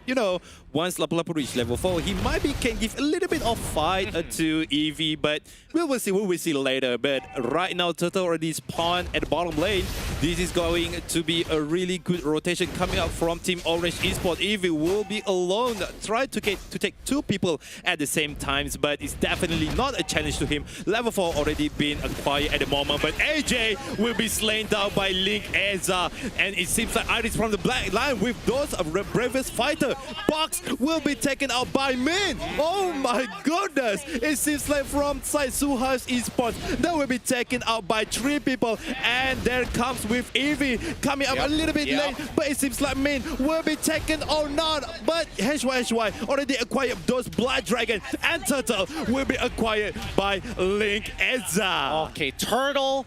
once Lapu-Lapu reach level 4, he might be can give a little bit of fight to EV, but we will see later. But right now, Turtle already spawned at the bottom lane. This is going to be a really good rotation coming up from Team Orange Esports. EV will be alone, try to take 2 people at the same times, but it's definitely not a challenge to him. Level 4 already been acquired at the moment, but AJ will be slain down by Link Eza, and it seems like Iris from the black line with those of the bravest fighter. Box will be taken out by Min. Oh my goodness! It seems like from side Suhaz Esports, that will be taken out by 3 people, and there comes with Evie coming up a little bit late, but it seems like Min will be taken or not. But HY already acquired those Blood Dragon, and Turtle will be acquired by Link Eza. Okay, Turtle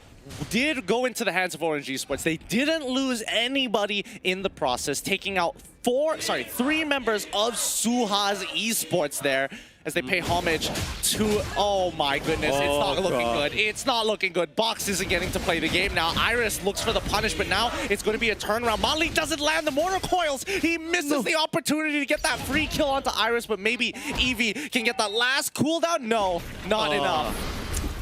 did go into the hands of Orange Esports. They didn't lose anybody in the process, taking out 3 members of Suhaz Esports there as they pay homage to, oh my goodness, it's not looking good. It's not looking good. Box isn't getting to play the game now. Iris looks for the punish, but now it's going to be a turnaround. Mali doesn't land the mortar coils. He misses the opportunity to get that free kill onto Iris, but maybe Evie can get that last cooldown. No, not enough.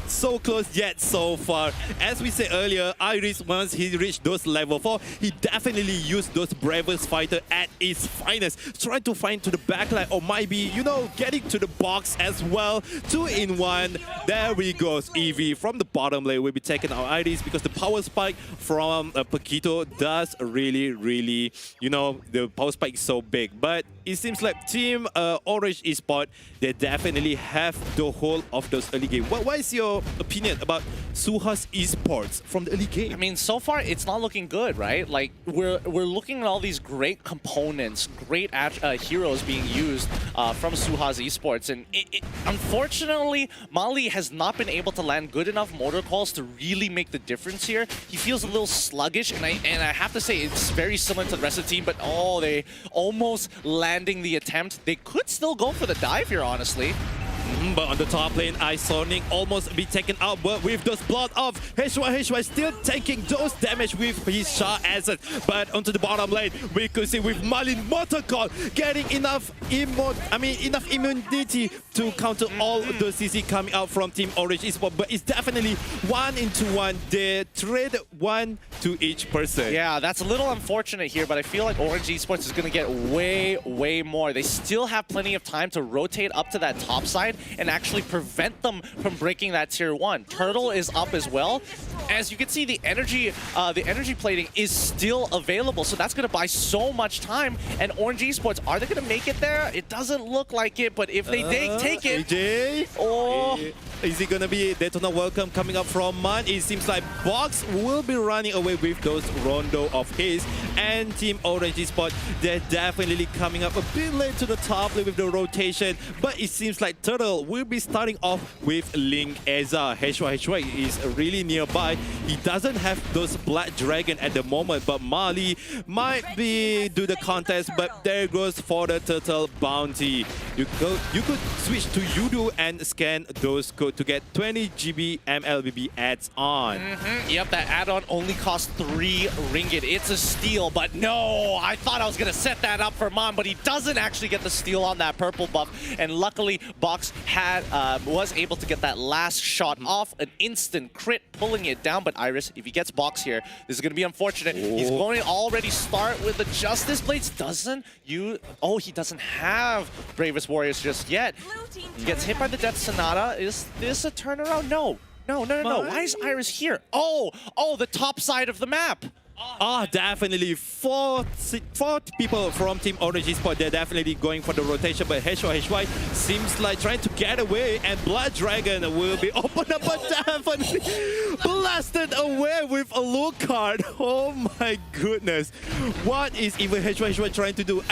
So close yet so far. As we said earlier, Iris, once he reached those level 4, he definitely used those bravest fighter at its finest. Trying to find to the backline or might be, you know, getting to the box as well. 2 in 1. There we go. Evie from the bottom lane will be taking out Iris because the power spike from Paquito does really, you know, the power spike is so big. But it seems like Team Orange Esports, they definitely have the whole of those early game. What is your opinion about Suhaz Esports from the early game? I mean, so far it's not looking good, right? Like we're looking at all these great components, great heroes being used from Suhaz Esports, and unfortunately, Mali has not been able to land good enough mortar calls to really make the difference here. He feels a little sluggish, and I have to say it's very similar to the rest of the team. But they almost landing the attempt. They could still go for the dive here, honestly. But on the top lane, Isonic almost be taken out, but with those blood of HY still taking those damage with his Shah asset. But onto the bottom lane, we could see with Malin Motorcall getting enough immunity to counter all the CC coming out from Team Orange Esports. But it's definitely 1 into 1. They trade 1 to each person. Yeah, that's a little unfortunate here, but I feel like Orange Esports is going to get way more. They still have plenty of time to rotate up to that top side and actually prevent them from breaking that tier 1. Turtle is up as well. As you can see, the energy plating is still available, so that's going to buy so much time. And Orange Esports, are they going to make it there? It doesn't look like it, but if they take it... AJ? Oh... Is it going to be Daytona Welcome coming up from Man? It seems like Box will be running away with those rondo of his. And Team Orange Esports, they're definitely coming up a bit late to the top lane with the rotation. But it seems like Turtle will be starting off with Link Eza. HY is really nearby. He doesn't have those Blood Dragon at the moment, but Mali might be do the contest, but there goes for the Turtle bounty. You could switch to Yudu and scan those codes to get 20 GB MLBB ads on. Yep, that add-on only costs 3 ringgit. It's a steal, but no, I thought I was going to set that up for Mon, but he doesn't actually get the steal on that purple buff. And luckily, Box was able to get that last shot off, an instant crit, pulling it down. But Iris, if he gets Box here, this is going to be unfortunate. He's going to already start with the Justice Blades. He doesn't have Bravest Warriors just yet. He gets hit by the Death Sonata. Is this a turnaround? No. Why is Iris here? Oh, the top side of the map. Definitely 4 people from Team Orange Esports. They're definitely going for the rotation, but HY seems like trying to get away, and Blood Dragon will be opened up, but definitely blasted away with a look card. Oh my goodness. What is even HY trying to do?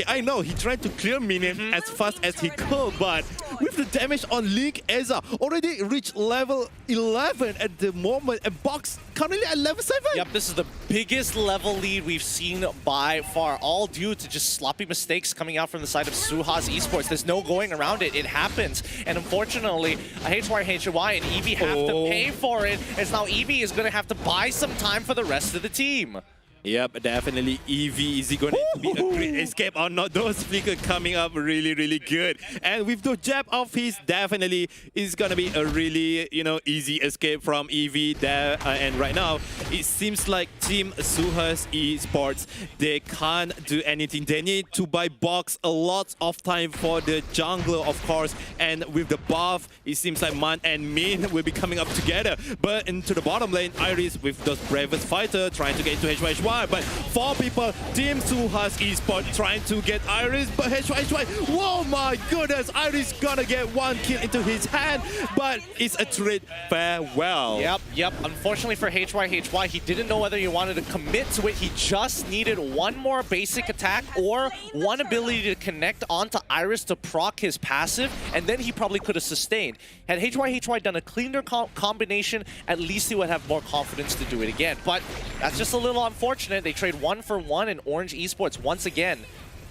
I know he tried to clear minion as fast as he could, but with the damage on Link Eza, already reached level 11 at the moment, and Box currently at level 7. Yep, this is the biggest level lead we've seen by far, all due to just sloppy mistakes coming out from the side of Suhaz Esports. There's no going around it. It happens. And unfortunately, HY and Evie have to pay for it, as now Evie is going to have to buy some time for the rest of the team. Yep, definitely Eevee. Is he going to be a great escape or not? Those flicker coming up really, really good. And with the jab of his, definitely is going to be a really, easy escape from Eevee there. And right now, it seems like Team Suhaz Esports, they can't do anything. They need to buy box a lot of time for the jungler, of course. And with the buff, it seems like Man and Min will be coming up together. But into the bottom lane, Iris with those bravest fighter trying to get into HYHY. But 4 people, Team Suhaz Esports trying to get Iris, but HYHY, whoa my goodness, Iris gonna get 1 kill into his hand, but it's a trade farewell. Yep. Unfortunately for HYHY, he didn't know whether he wanted to commit to it. He just needed one more basic attack or one ability to connect onto Iris to proc his passive, and then he probably could have sustained. Had HYHY done a cleaner combination, at least he would have more confidence to do it again. But that's just a little unfortunate. They trade 1 for 1 in Orange Esports once again.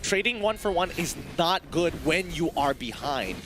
Trading 1 for 1 is not good when you are behind.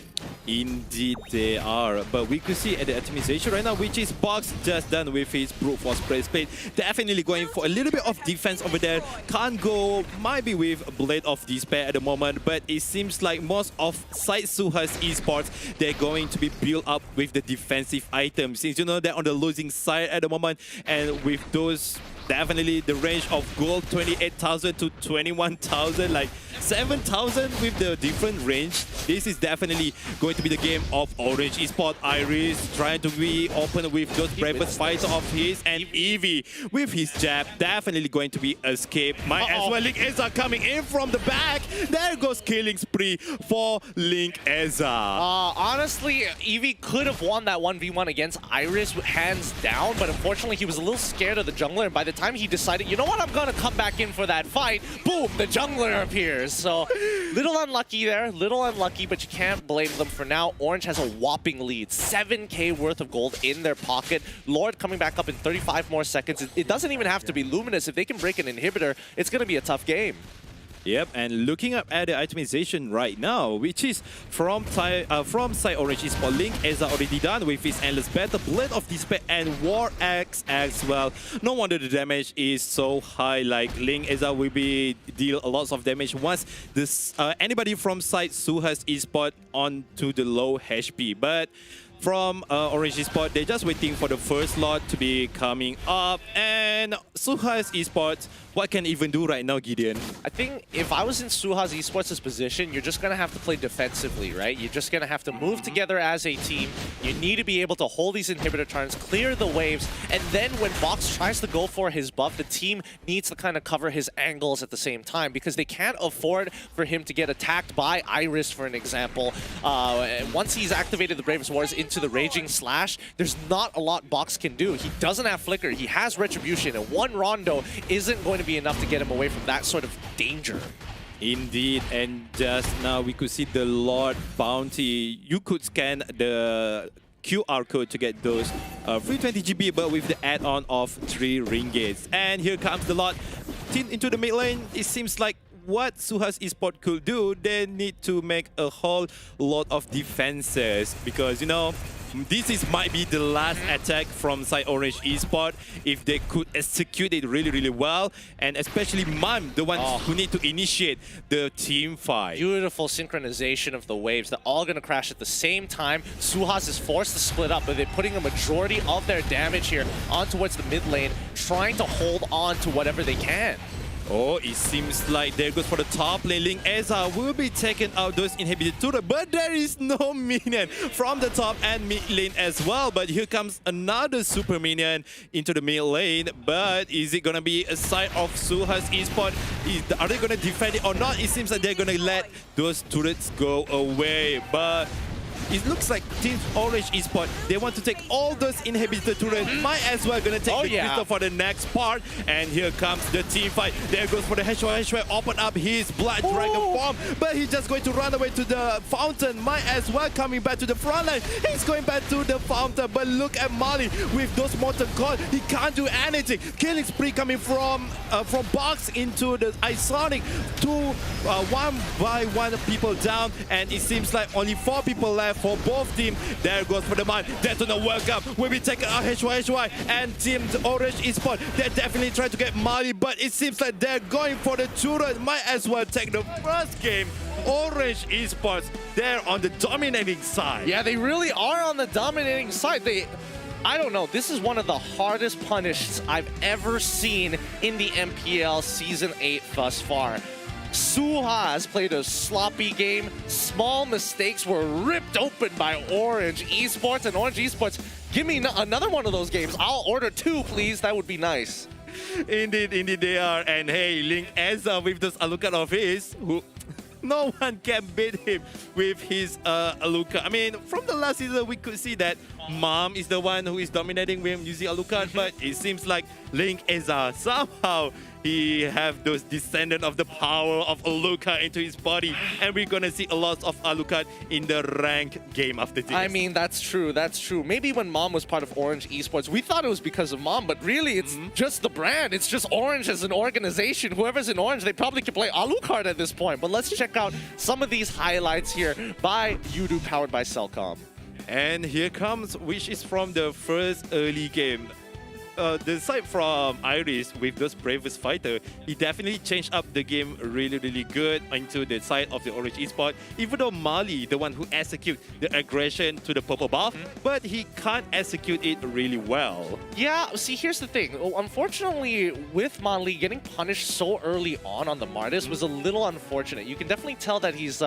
Indeed they are, but we could see at the optimization right now, which is Box just done with his brute force breastplate. Definitely going for a little bit of defense over there. Can't go, might be with Blade of Despair at the moment, but it seems like most of side Suhaz Esports, they're going to be built up with the defensive items. Since they're on the losing side at the moment, and with those definitely the range of gold 28,000 to 21,000, like 7,000 with the different range. This is definitely going to be the game of Orange Esports. Iris trying to be open with those bravest fighter of his, and Eevee with his jab definitely going to be escape. Might as well Link Eza coming in from the back. There goes killing spree for Link Eza. Honestly, Eevee could have won that 1v1 against Iris hands down, but unfortunately he was a little scared of the jungler, and by the time he decided, you know what, I'm gonna come back in for that fight, boom, the jungler appears. So little unlucky there, but you can't blame them for now. Orange has a whopping lead, 7k worth of gold in their pocket. Lord coming back up in 35 more seconds. It doesn't even have to be Luminous. If they can break an inhibitor, it's gonna be a tough game. Yep, and looking up at the itemization right now, which is from side Orange Esports, Link is already done with his Endless Battle, Blade of Despair, and War Axe as well. No wonder the damage is so high. Like Link Eza will be deal a lot of damage once this anybody from side Suhaz Esports onto the low HP. But from Orange Esports, they're just waiting for the first lot to be coming up. And Suhaz Esports, what can even do right now, Gideon? I think if I was in Suhaz Esports' position, you're just going to have to play defensively, right? You're just going to have to move together as a team. You need to be able to hold these inhibitor turns, clear the waves, and then when Box tries to go for his buff, the team needs to kind of cover his angles at the same time, because they can't afford for him to get attacked by Iris, for an example. Once he's activated the Bravest Wars into the Raging Slash, there's not a lot Box can do. He doesn't have Flicker, he has Retribution, and one Rondo isn't going to be enough to get him away from that sort of danger. Indeed, and just now we could see the Lord Bounty. You could scan the QR code to get those free 20 GB, but with the add-on of 3 ringgits. And here comes the Lord into the mid lane. It seems like what Suhaz Esports could do, they need to make a whole lot of defenses, because this might be the last attack from side Orange Esports if they could execute it really, really well, and especially Man, the ones who need to initiate the team fight. Beautiful synchronization of the waves. They're all going to crash at the same time. Suhaz is forced to split up, but they're putting a majority of their damage here on towards the mid lane, trying to hold on to whatever they can. Oh, it seems like there goes for the top lane. Link Eza will be taking out those inhibited turret, but there is no minion from the top and mid lane as well. But here comes another super minion into the mid lane. But is it gonna be a side of Suhaz Esports? Are they gonna defend it or not? It seems like they're gonna let those turrets go away. But it looks like Team Orange Esports, they want to take all those inhibitor turrets. Might as well gonna take the crystal for the next part. And here comes the team fight. There goes for the HYHY, open up his Blood Dragon form, but he's just going to run away to the fountain. Might as well coming back to the front line. He's going back to the fountain, but look at Mali with those Mortal Coil. He can't do anything. Killing spree coming from Box into the Isonic. 1 by 1 people down, and it seems like only 4 people left. there for both teams. There goes for the man. That's on the welcome. Will be taken out HY and Team Orange Esports. They're definitely trying to get Mali, but it seems like they're going for the turret. Might as well take the first game. Orange Esports, they're on the dominating side. Yeah, they really are on the dominating side. I don't know, this is one of the hardest punishes I've ever seen in the MPL Season 8 thus far. Suhaz played a sloppy game. Small mistakes were ripped open by Orange Esports, and Orange Esports, give me another one of those games. I'll order 2, please. That would be nice. Indeed they are. And hey, Link Eza with this Alucard of his, who no one can beat him with his Alucard. I mean, from the last season, we could see that Mom is the one who is dominating with him using Alucard, but it seems like Link Eza somehow he have those descendant of the power of Alucard into his body, and we're gonna see a lot of Alucard in the rank game after this. I mean, that's true. Maybe when Mom was part of Orange Esports, we thought it was because of Mom, but really it's just the brand. It's just Orange as an organization. Whoever's in Orange, they probably can play Alucard at this point. But let's check out some of these highlights here by Yudu, powered by Cellcom. And here comes, which is from the first early game. The side from Iris with those bravest fighter, he definitely changed up the game really good into the side of the Orange Esports. Even though Mali, the one who execute the aggression to the purple buff, but he can't execute it really well. Yeah, see, here's the thing. Unfortunately, with Mali getting punished so early on the Martis was a little unfortunate. You can definitely tell that he's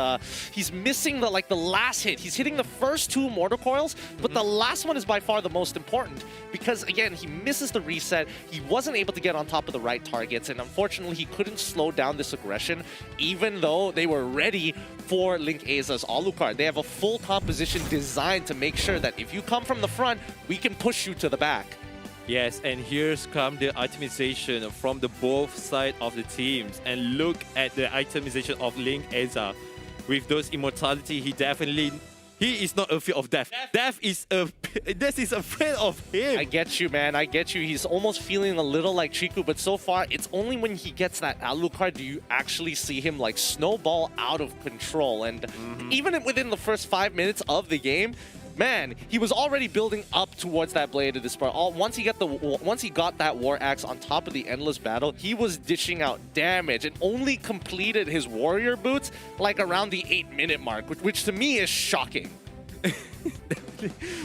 missing the last hit. He's hitting the first 2 mortar coils, but the last one is by far the most important because again, he misses the reset. He wasn't able to get on top of the right targets, and unfortunately, he couldn't slow down this aggression, even though they were ready for Link Eza's Alucard. They have a full composition designed to make sure that if you come from the front, we can push you to the back. Yes, and here's come the itemization from the both side of the teams. And look at the itemization of Link Eza. With those immortality, he is not afraid of death. Death is afraid of him. I get you, man. I get you. He's almost feeling a little like Chiku, but so far, it's only when he gets that Alucard do you actually see him like snowball out of control. And even within the first 5 minutes of the game, man, he was already building up towards that Blade of Despair. Once he got that War Axe on top of the Endless Battle, he was dishing out damage and only completed his Warrior Boots like around the 8-minute mark, which to me is shocking.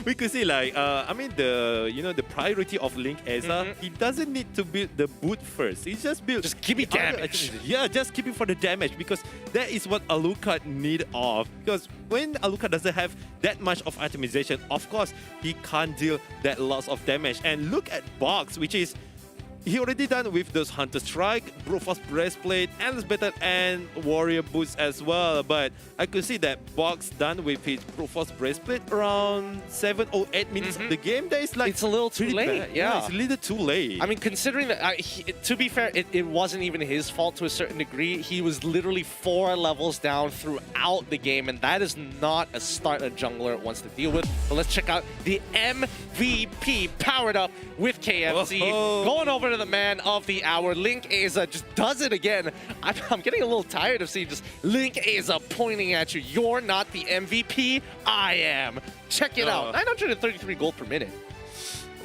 We could see the priority of Link Eza, he doesn't need to build the boot first. He just give me damage. Yeah, just keep it for the damage, because that is what Alucard need of. Because when Alucard doesn't have that much of itemization, of course he can't deal that lots of damage. And look at Box, which is he already done with those Hunter Strike, Brute Force Breastplate, Endless Battle, and Warrior Boots as well. But I could see that Box done with his Brute Force Breastplate around 7 or 8 minutes of the game. That is like it's a little too late. Bad. Yeah, it's a little too late. I mean, considering that, to be fair, it wasn't even his fault to a certain degree. He was literally 4 levels down throughout the game, and that is not a start a jungler wants to deal with. But let's check out the MVP powered up with KFC. Going over to the man of the hour, Link Eza just does it again. I'm getting a little tired of seeing just Link Eza pointing at you. You're not the MVP, I am. Check it out, 933 gold per minute.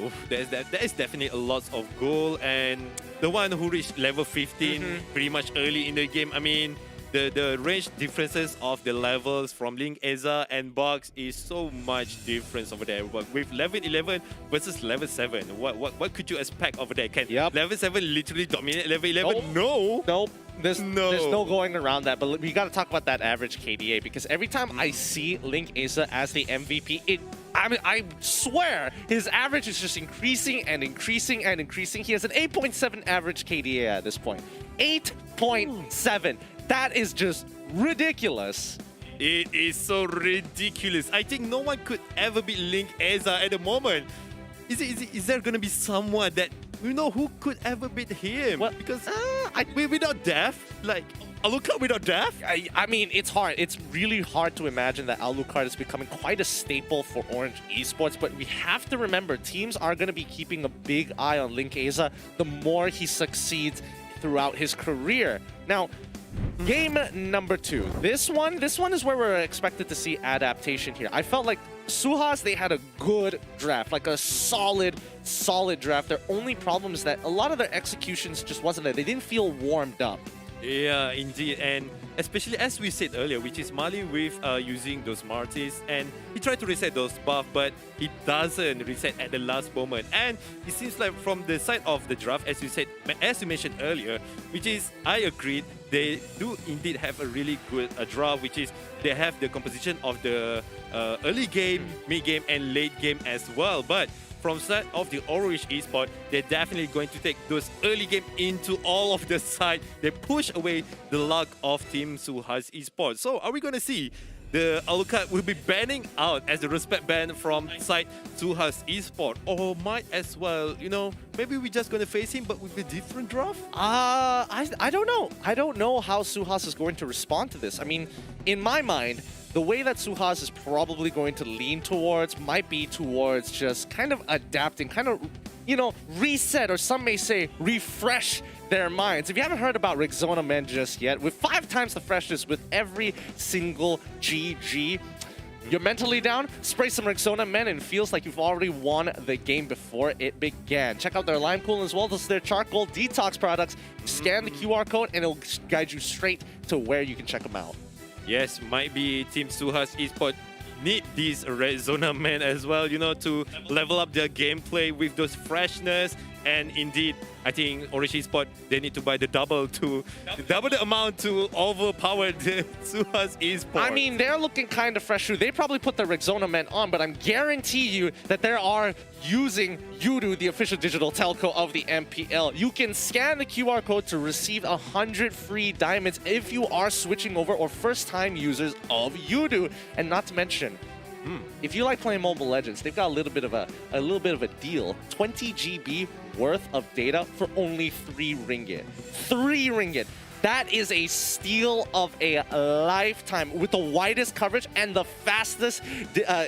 Oof, that is definitely a lot of gold, and the one who reached level 15 pretty much early in the game. I mean, the range differences of the levels from Link Eza and Box is so much difference over there. But with level 11 versus level 7, what could you expect over there? Can level 7 literally dominate level 11? Nope. There's no going around that, but we got to talk about that average KDA, because every time I see Link Eza as the MVP, I swear his average is just increasing and increasing and increasing. He has an 8.7 average KDA at this point. 8.7. That is just ridiculous. It is so ridiculous. I think no one could ever beat Link Eza at the moment. Is there gonna be someone that who could ever beat him? Well, because without death, like Alucard without death. I mean, it's hard. It's really hard to imagine that Alucard is becoming quite a staple for Orange Esports. But we have to remember, teams are going to be keeping a big eye on Link Eza the more he succeeds throughout his career. Now, Game number 2. This one is where we're expected to see adaptation here. I felt like Suhaz, they had a good draft, like a solid draft. Their only problem is that a lot of their executions just wasn't there. They didn't feel warmed up. Yeah, indeed, and especially as we said earlier, which is Mali with using those Martis, and he tried to reset those buff, but he doesn't reset at the last moment. And it seems like from the side of the draft, as you mentioned earlier, which is I agreed, they do indeed have a really good draft, which is they have the composition of the early game, mid game, and late game as well. But from side of the Orange Esports, they're definitely going to take those early game into all of the side. They push away the luck of Team Suhaz Esports. So are we going to see the Alucard will be banning out as the respect ban from side Suhaz Esports? Or might as well, maybe we're just going to face him but with a different draft? I don't know. I don't know how Suhaz is going to respond to this. I mean, in my mind, the way that Suhaz is probably going to lean towards might be towards just kind of adapting, kind of, reset, or some may say refresh their minds. If you haven't heard about Rexona Men just yet, with 5 times the freshness with every single GG, you're mentally down, spray some Rexona Men and it feels like you've already won the game before it began. Check out their Lime Cool as well as their Charcoal Detox products. Scan the QR code and it'll guide you straight to where you can check them out. Yes, might be Team Suhaz Esports need these Red Zona men as well, to level up their gameplay with those freshness. And indeed, I think Orange Esports, they need to buy the double the amount to overpower the Suhaz Esports. I mean, they're looking kind of fresh too. They probably put the Rexona Men on, but I'm guarantee you that they are using Yudu, the official digital telco of the MPL. You can scan the QR code to receive 100 free diamonds if you are switching over or first-time users of Yudu. And not to mention, if you like playing Mobile Legends, they've got a little bit of a deal. 20 GB worth of data for only 3 ringgit. 3 ringgit. That is a steal of a lifetime with the widest coverage and the fastest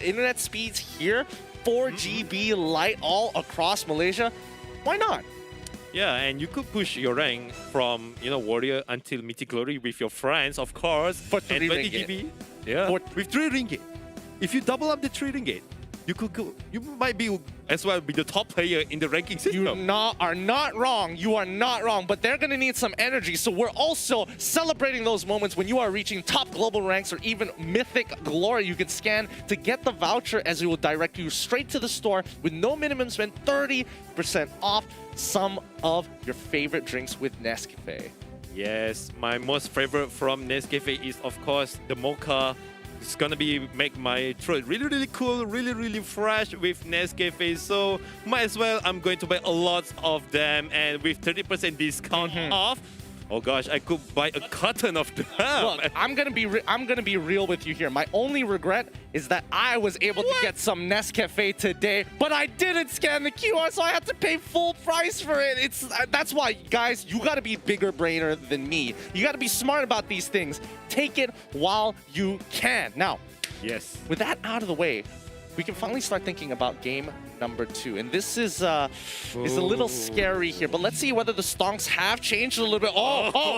internet speeds here. 4 GB light all across Malaysia. Why not? Yeah, and you could push your rank from, Warrior until Mythic Glory with your friends, of course. For 3 and 20 ringgit. GB. Yeah, with 3 ringgit. If you double up the 3 ringgit, you might be as well be the top player in the ranking system. You are not wrong. You are not wrong. But they're going to need some energy. So we're also celebrating those moments when you are reaching top global ranks or even Mythic Glory. You can scan to get the voucher as it will direct you straight to the store with no minimum spend, 30% off some of your favorite drinks with Nescafe. Yes, my most favorite from Nescafe is, of course, the mocha. It's gonna make my throat really, really cool, really, really fresh with Nescafe. So might as well, I'm going to buy a lot of them, and with 30% discount off. Oh gosh, I could buy a carton of them. Look, I'm gonna be real with you here. My only regret is that I was able to get some Nescafe today, but I didn't scan the QR, so I had to pay full price for it. That's why, guys, you gotta be bigger brainer than me. You gotta be smart about these things. Take it while you can. Now, yes. With that out of the way, we can finally start thinking about game number 2. And this is a little scary here, but let's see whether the stonks have changed a little bit.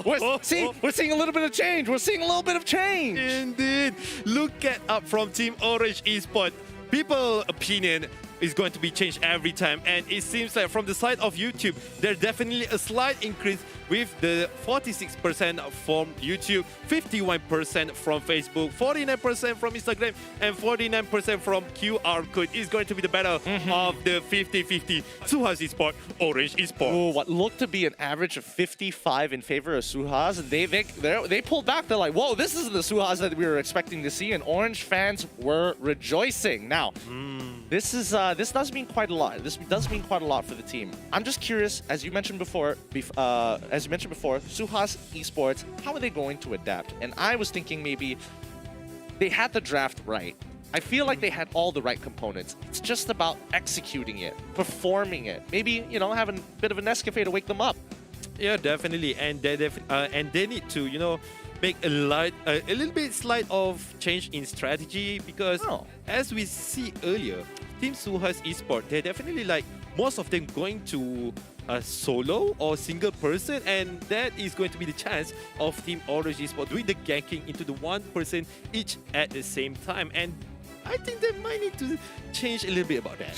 We're seeing a little bit of change. We're seeing a little bit of change. Indeed. Look at up from Team Orange Esports. People's opinion is going to be changed every time, and it seems like from the side of YouTube, there's definitely a slight increase with the 46% from YouTube, 51% from Facebook, 49% from Instagram, and 49% from QR code. Is going to be the battle of the 50-50 Suhaz Esports, Orange Esports. Ooh, what looked to be an average of 55 in favor of Suhaz, and they pulled back. They're like, whoa, this isn't the Suhaz that we were expecting to see, and Orange fans were rejoicing. Now, this does mean quite a lot. This does mean quite a lot for the team. I'm just curious, as you mentioned before, Suhaz Esports, how are they going to adapt? And I was thinking maybe they had the draft right. I feel like they had all the right components. It's just about executing it, performing it. Maybe, having a bit of a Nescafe to wake them up. Yeah, definitely. And they need to, make a little bit slight of change in strategy, because as we see earlier, Team Suhaz Esports, they're definitely most of them going to a solo or single person, and that is going to be the chance of Team Orange Esports doing the ganking into the one person each at the same time. And I think they might need to change a little bit about that.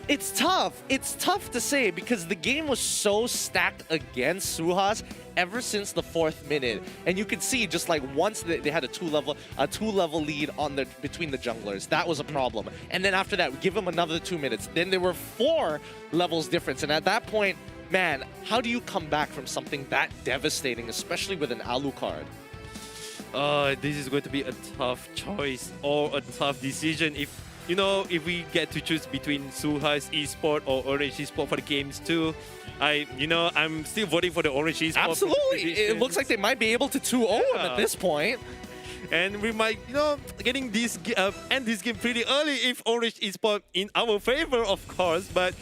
It's tough. It's tough to say because the game was so stacked against Suhaz ever since the 4th minute, and you could see just like once they had a two level lead on between the junglers, that was a problem. And then after that, we give them another 2 minutes. Then there were 4 levels difference, and at that point, man, how do you come back from something that devastating, especially with an Alucard? This is going to be a tough choice or a tough decision if we get to choose between Suhaz Esports or Orange Esports for the games too. I'm still voting for the Orange Esports. Absolutely. It looks like they might be able to 2-0 him at this point. And we might, getting this end this game pretty early if Orange Esports in our favor, of course. But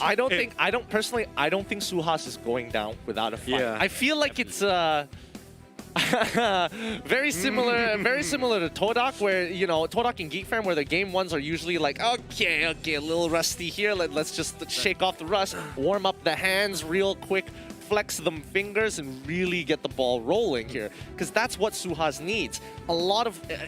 I don't think Suhaz is going down without a fight. Yeah. I feel like it's very similar to TODAK, where TODAK and Geek Fam, where the game ones are usually like, okay, a little rusty here, let's just shake off the rust, warm up the hands real quick, flex them fingers, and really get the ball rolling here, because that's what Suhaz needs.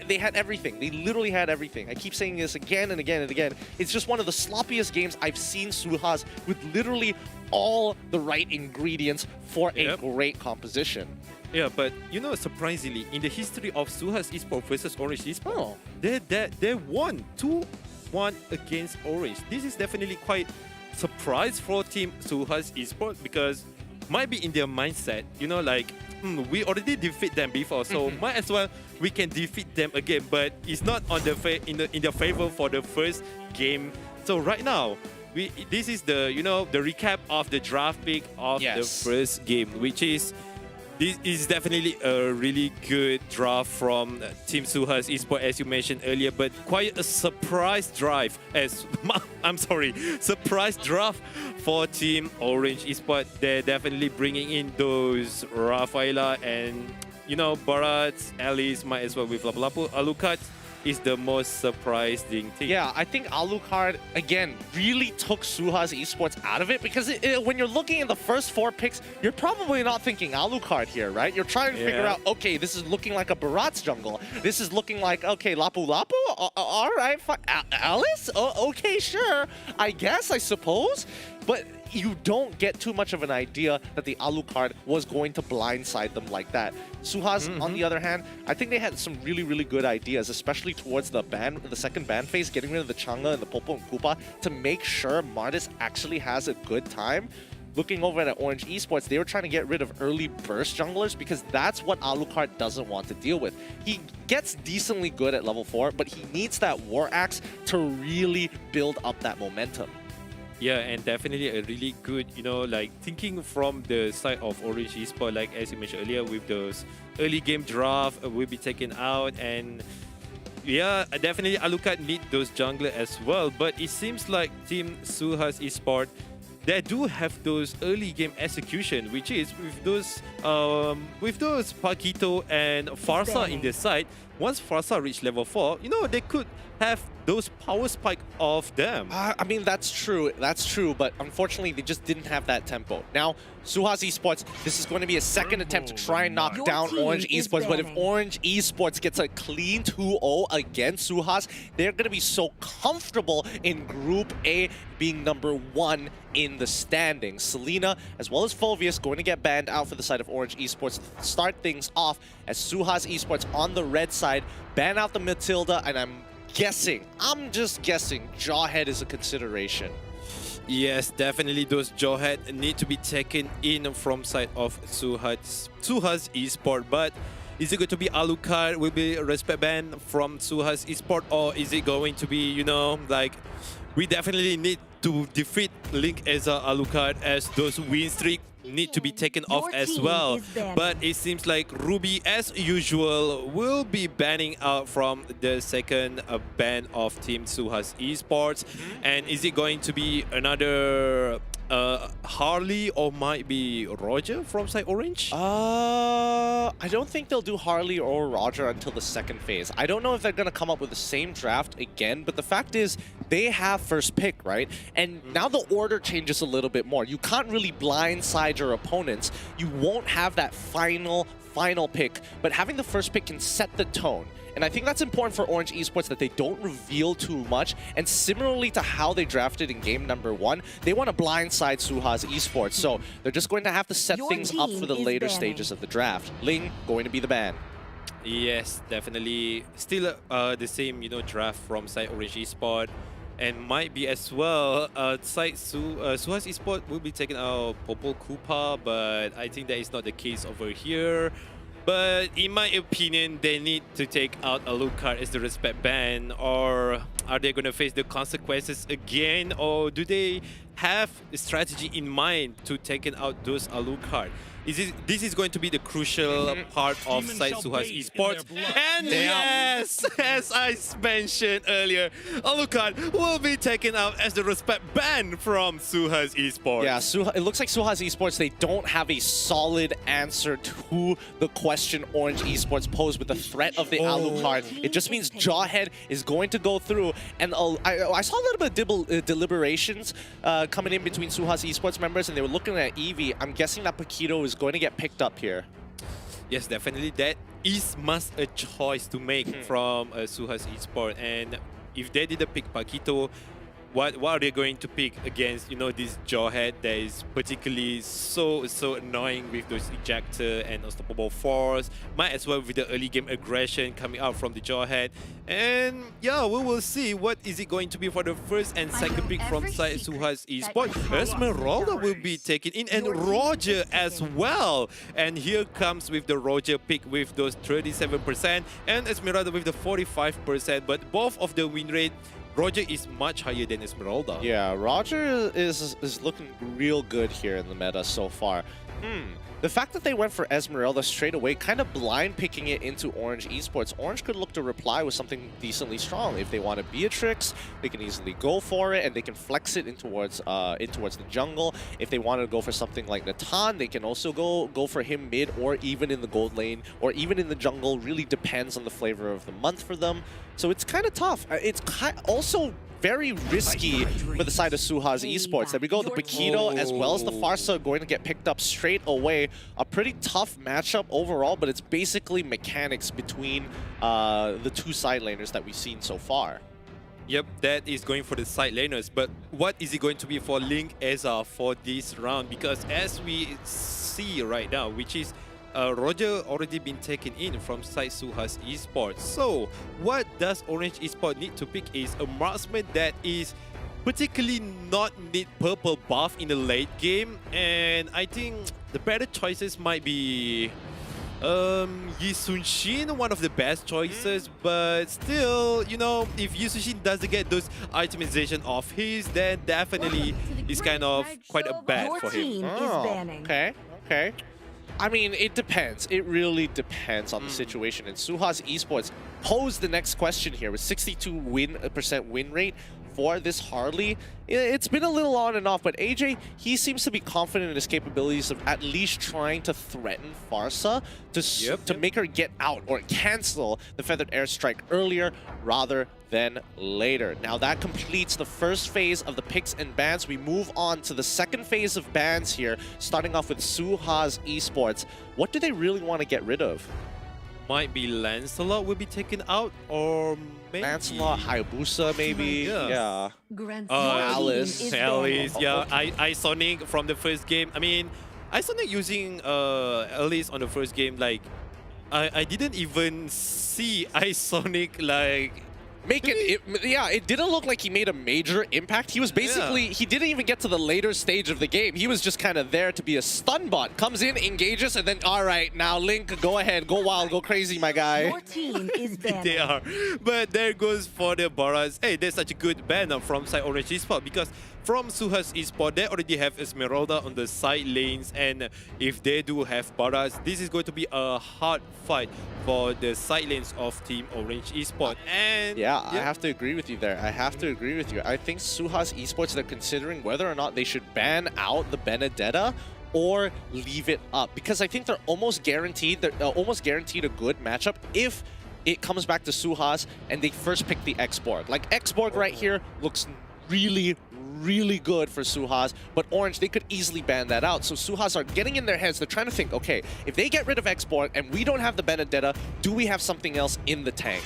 They had everything. They literally had everything. I keep saying this again and again and again. It's just one of the sloppiest games I've seen Suhaz with literally all the right ingredients for a great composition. Yeah, but surprisingly, in the history of Suhaz Esports versus Orange Esports, they won 2-1 against Orange. This is definitely quite surprise for Team Suhaz Esports, because might be in their mindset, we already defeat them before, so might as well we can defeat them again. But it's not on the in their favor for the first game. So right now, this is the the recap of the draft pick of the first game, which is. This is definitely a really good draft from Team Suhaz Esports, as you mentioned earlier, but quite a surprise draft surprise draft for Team Orange Esports. They're definitely bringing in those Rafaela and Bharat, Alice, might as well with Lapu-Lapu. Alucard is the most surprising thing. Yeah, I think Alucard, again, really took Suhaz Esports out of it, because when you're looking at the first 4 picks, you're probably not thinking Alucard here, right? You're trying to figure out, okay, this is looking like a Bharat's jungle. This is looking like, okay, Lapu-Lapu? All right, fine. Alice? Okay, sure. I suppose. But you don't get too much of an idea that the Alucard was going to blindside them like that. Suhaz, on the other hand, I think they had some really, really good ideas, especially towards the second ban phase, getting rid of the Chang'e and the Popo and Koopa to make sure Martis actually has a good time. Looking over at Orange Esports, they were trying to get rid of early burst junglers, because that's what Alucard doesn't want to deal with. He gets decently good at level 4, but he needs that War Axe to really build up that momentum. Yeah, and definitely a really good, thinking from the side of Orange Esports, like as you mentioned earlier, with those early game draft will be taken out, and yeah, definitely Alucard need those jungler as well. But it seems like Team Suhaz Esports, they do have those early game execution, which is with those Paquito and Farsa in the side. Once Farsa reach level 4, they could have those power spike of them. I mean, that's true, but unfortunately they just didn't have that tempo. Now, Suhaz Esports, this is going to be a second attempt to try and knock down Orange Esports, but if Orange Esports gets a clean 2-0 against Suhaz, they're going to be so comfortable in Group A being number 1 in the standings. Selena, as well as Fulvius, going to get banned out for the side of Orange Esports to start things off, as Suhaz Esports on the red side ban out the Matilda, and I'm just guessing, Jawhead is a consideration. Yes, definitely those Jawhead need to be taken in from side of Suhaz Esports. But is it going to be Alucard will be respect ban from Suhaz Esports, or is it going to be, we definitely need to defeat Link Eza Alucard, as those win streak need to be taken off as well. But it seems like Ruby, as usual, will be banning out from the second ban of Team Suhaz Esports. And is it going to be another Harley or might be Roger from side Orange? I don't think they'll do Harley or Roger until the second phase. I don't know if they're going to come up with the same draft again, but the fact is they have first pick, right? And now the order changes a little bit more. You can't really blindside your opponents. You won't have that final pick, but having the first pick can set the tone. And I think that's important for Orange Esports, that they don't reveal too much. And similarly to how they drafted in game number 1, they want to blindside Suhaz Esports. So they're just going to have to set things up for the later stages of the draft. Ling going to be the ban. Yes, definitely. Still the same, draft from side Orange Esports. And might be as well, side Suhaz Esports will be taking out Popol Kupa, but I think that is not the case over here. But in my opinion, they need to take out Alucard as the respect ban, or are they going to face the consequences again, or do they have a strategy in mind to take out those Alucard? This is going to be the crucial part of side Suhaz Esports. And yes, as I mentioned earlier, Alucard will be taken out as the respect ban from Suhaz Esports. Yeah, it looks like Suhaz Esports, they don't have a solid answer to the question Orange Esports posed with the threat of the Alucard. It just means Jawhead is going to go through. And I saw a little bit of deliberations coming in between Suhaz Esports members, and they were looking at Eevee. I'm guessing that Paquito is going to get picked up here. Yes, definitely. That is must a choice to make from Suhaz Esports. And if they didn't pick Paquito, what are they going to pick against, this Jawhead that is particularly so annoying with those ejector and unstoppable force. Might as well with the early game aggression coming out from the Jawhead. And yeah, we will see what is it going to be for the first and second pick from side Suhaz Esports. Esmeralda will be taken in, and Roger as well. And here comes with the Roger pick with those 37% and Esmeralda with the 45%. But both of the win rate, Roger is much higher than Esmeralda. Yeah, Roger is looking real good here in the meta so far. The fact that they went for Esmeralda straight away, kind of blind picking it into Orange Esports. Orange could look to reply with something decently strong. If they want a Beatrix, they can easily go for it, and they can flex it in towards the jungle. If they want to go for something like Natan, they can also go for him mid or even in the gold lane or even in the jungle. Really depends on the flavor of the month for them. So it's kind of tough. It's also very risky for the side of Suhaz Esports. There we go, the Paquito as well as the Farsa going to get picked up straight away. A pretty tough matchup overall, but it's basically mechanics between the two side laners that we've seen so far. Yep, that is going for the side laners. But what is it going to be for Link Eza for this round? Because as we see right now, which is Roger already been taken in from side Suhaz Esports. So what does Orange Esports need to pick is a marksman that is particularly not need purple buff in the late game. And I think the better choices might be Yi Sun-shin, one of the best choices, but still, if Yi Sun-shin doesn't get those itemization of his, then definitely it's kind of quite a bad for him. Okay. I mean, it depends. It really depends on the situation. And Suhaz Esports posed the next question here with 62% win rate for this Harley. It's been a little on and off, but AJ, he seems to be confident in his capabilities of at least trying to threaten Farsa to make her get out or cancel the Feathered Airstrike earlier rather than later. Now that completes the first phase of the picks and bans. We move on to the second phase of bans here, starting off with Suhaz Esports. What do they really want to get rid of? Might be Lancelot will be taken out, or maybe Lancelot, Hayabusa, maybe. Yeah. Alice. Yeah, Isonic from the first game. I mean, Isonic using Alice on the first game, like, I didn't even see Isonic, like, it didn't look like he made a major impact. He was basically, he didn't even get to the later stage of the game. He was just kind of there to be a stun bot. Comes in, engages, and then, all right, now Link, go ahead, go wild, go crazy, my guy. Your team is banned. They are. But there goes for the Boras. Hey, there's such a good banner from side Orange Esports because from Suhaz Esports, they already have Esmeralda on the side lanes, and if they do have Baras, this is going to be a hard fight for the side lanes of Team Orange Esports. And yeah, I have to agree with you there. I have to agree with you. I think Suhaz Esports, they're considering whether or not they should ban out the Benedetta or leave it up, because I think they're almost guaranteed a good matchup if it comes back to Suhaz and they first pick the X-Borg. Like X-Borg right here looks really good for Suhaz, but Orange, they could easily ban that out. So Suhaz are getting in their heads. They're trying to think, okay, if they get rid of X-Borg and we don't have the Benedetta, do we have something else in the tank?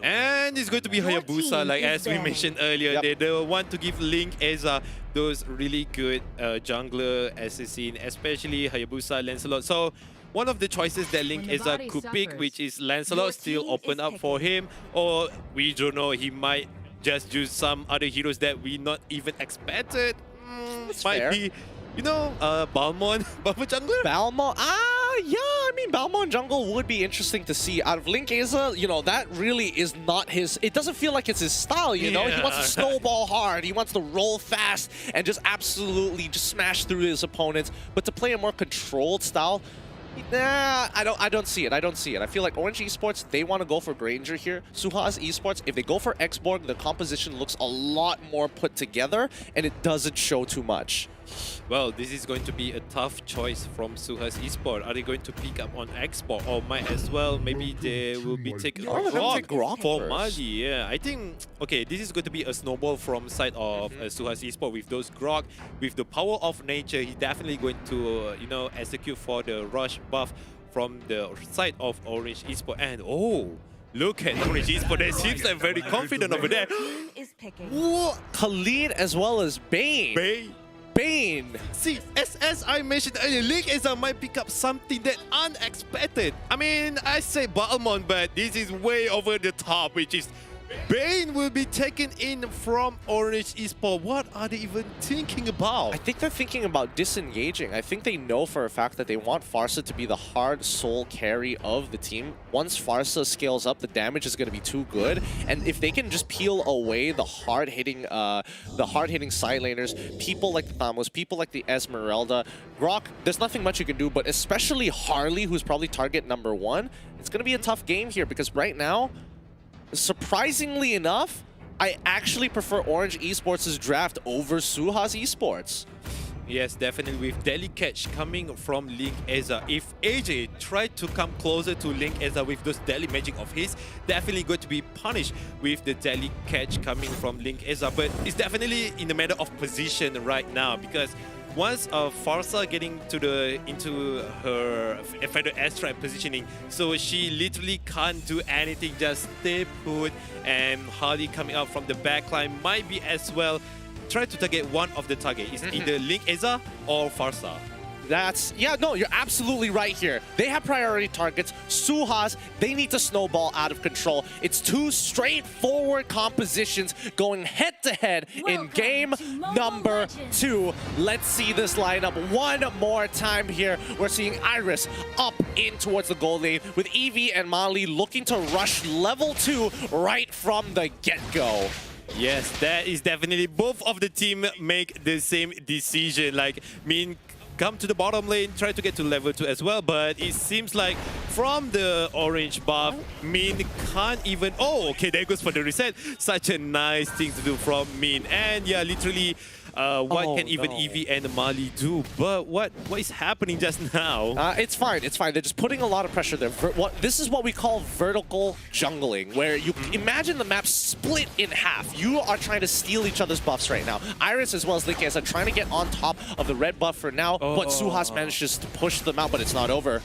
And it's going to be Hayabusa, like as we mentioned earlier. They want to give Link Eza those really good jungler assassin, especially Hayabusa, Lancelot. So one of the choices that Link Eza could pick, which is Lancelot, still open up for him, or we don't know, he might just use some other heroes that we not even expected. Might fair. be, you know, Balmon, Buffer Jungler? Balmon, yeah, I mean, Balmon jungle would be interesting to see. Out of Link Eza, you know, that really is not his, it doesn't feel like it's his style, you know? He wants to snowball hard, he wants to roll fast, and just absolutely just smash through his opponents. But to play a more controlled style, nah, I don't see it. I don't see it. I feel like Orange Esports, they want to go for Granger here. Suhaz Esports, if they go for X-Borg, the composition looks a lot more put together, and it doesn't show too much. Well, this is going to be a tough choice from Suhaz Esports. Are they going to pick up on X-Borg, or might as well maybe they will be taking Grok for Mali? Yeah, I think, okay, this is going to be a snowball from side of Suhaz Esports with those Grok, with the power of nature. He's definitely going to, you know, execute for the rush buff from the side of Orange Esports. And look at Orange Esports. They seems like very confident over there. Whoa, Khalid as well as Bane. Bane. See, as I mentioned earlier, Link Eza might pick up something that unexpected. I mean, I say Balmon, but this is way over the top, which is Bane will be taken in from Orange Esports. What are they even thinking about? I think they're thinking about disengaging. I think they know for a fact that they want Farsa to be the hard soul carry of the team. Once Farsa scales up, the damage is going to be too good. And if they can just peel away the hard-hitting side laners, people like the Thamos, people like the Esmeralda, Grok, there's nothing much you can do, but especially Harley, who's probably target #1, it's going to be a tough game here because right now, surprisingly enough, I actually prefer Orange Esports' draft over Suhaz Esports. Yes, definitely with Deadly Catch coming from Link Eza. If AJ tried to come closer to Link Eza with those Deadly Magic of his, definitely going to be punished with the Deadly Catch coming from Link Eza. But it's definitely in the matter of position right now, because once Farsa getting into her Feather Airstrike positioning, so she literally can't do anything, just stay put, and Harley coming out from the backline might be as well try to target one of the target. It's either Link Eza or Farsa. Yeah, no, you're absolutely right here. They have priority targets. Suhaz, they need to snowball out of control. It's two straightforward compositions going head-to-head in game number 2. Let's see this lineup one more time here. We're seeing Iris up in towards the goal lane with Evie and Mali looking to rush level 2 right from the get-go. Yes, that is definitely both of the team make the same decision. Like, come to the bottom lane, try to get to level 2 as well, but it seems like from the orange buff, Min can't even... Oh, okay, there goes for the reset. Such a nice thing to do from Min. And yeah, literally, what can even Evie and Mali do? But what is happening just now? It's fine, it's fine. They're just putting a lot of pressure there. This is what we call vertical jungling, where you imagine the map split in half. You are trying to steal each other's buffs right now. Iris as well as Link are trying to get on top of the red buff for now, but Suhaz manages to push them out, but it's not over.